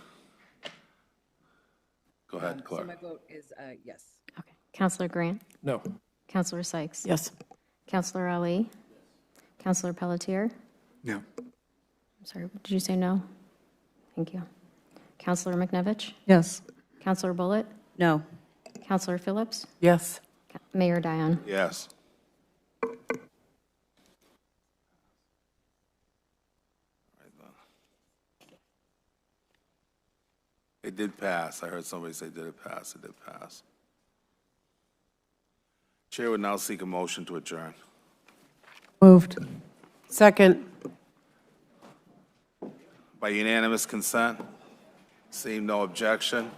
Go ahead, Clark. So my vote is yes. Okay. Counselor Grant? No. Counselor Sykes? Yes. Counselor Ali? Counselor Pelletier? No. I'm sorry, did you say no? Thank you. Counselor McNevich? Yes. Counselor Bullitt? No. Counselor Phillips? Yes. Mayor Dion? Yes. It did pass. I heard somebody say, did it pass? It did pass. Chair would now seek a motion to adjourn. Moved. Second. By unanimous consent, seeing no objection,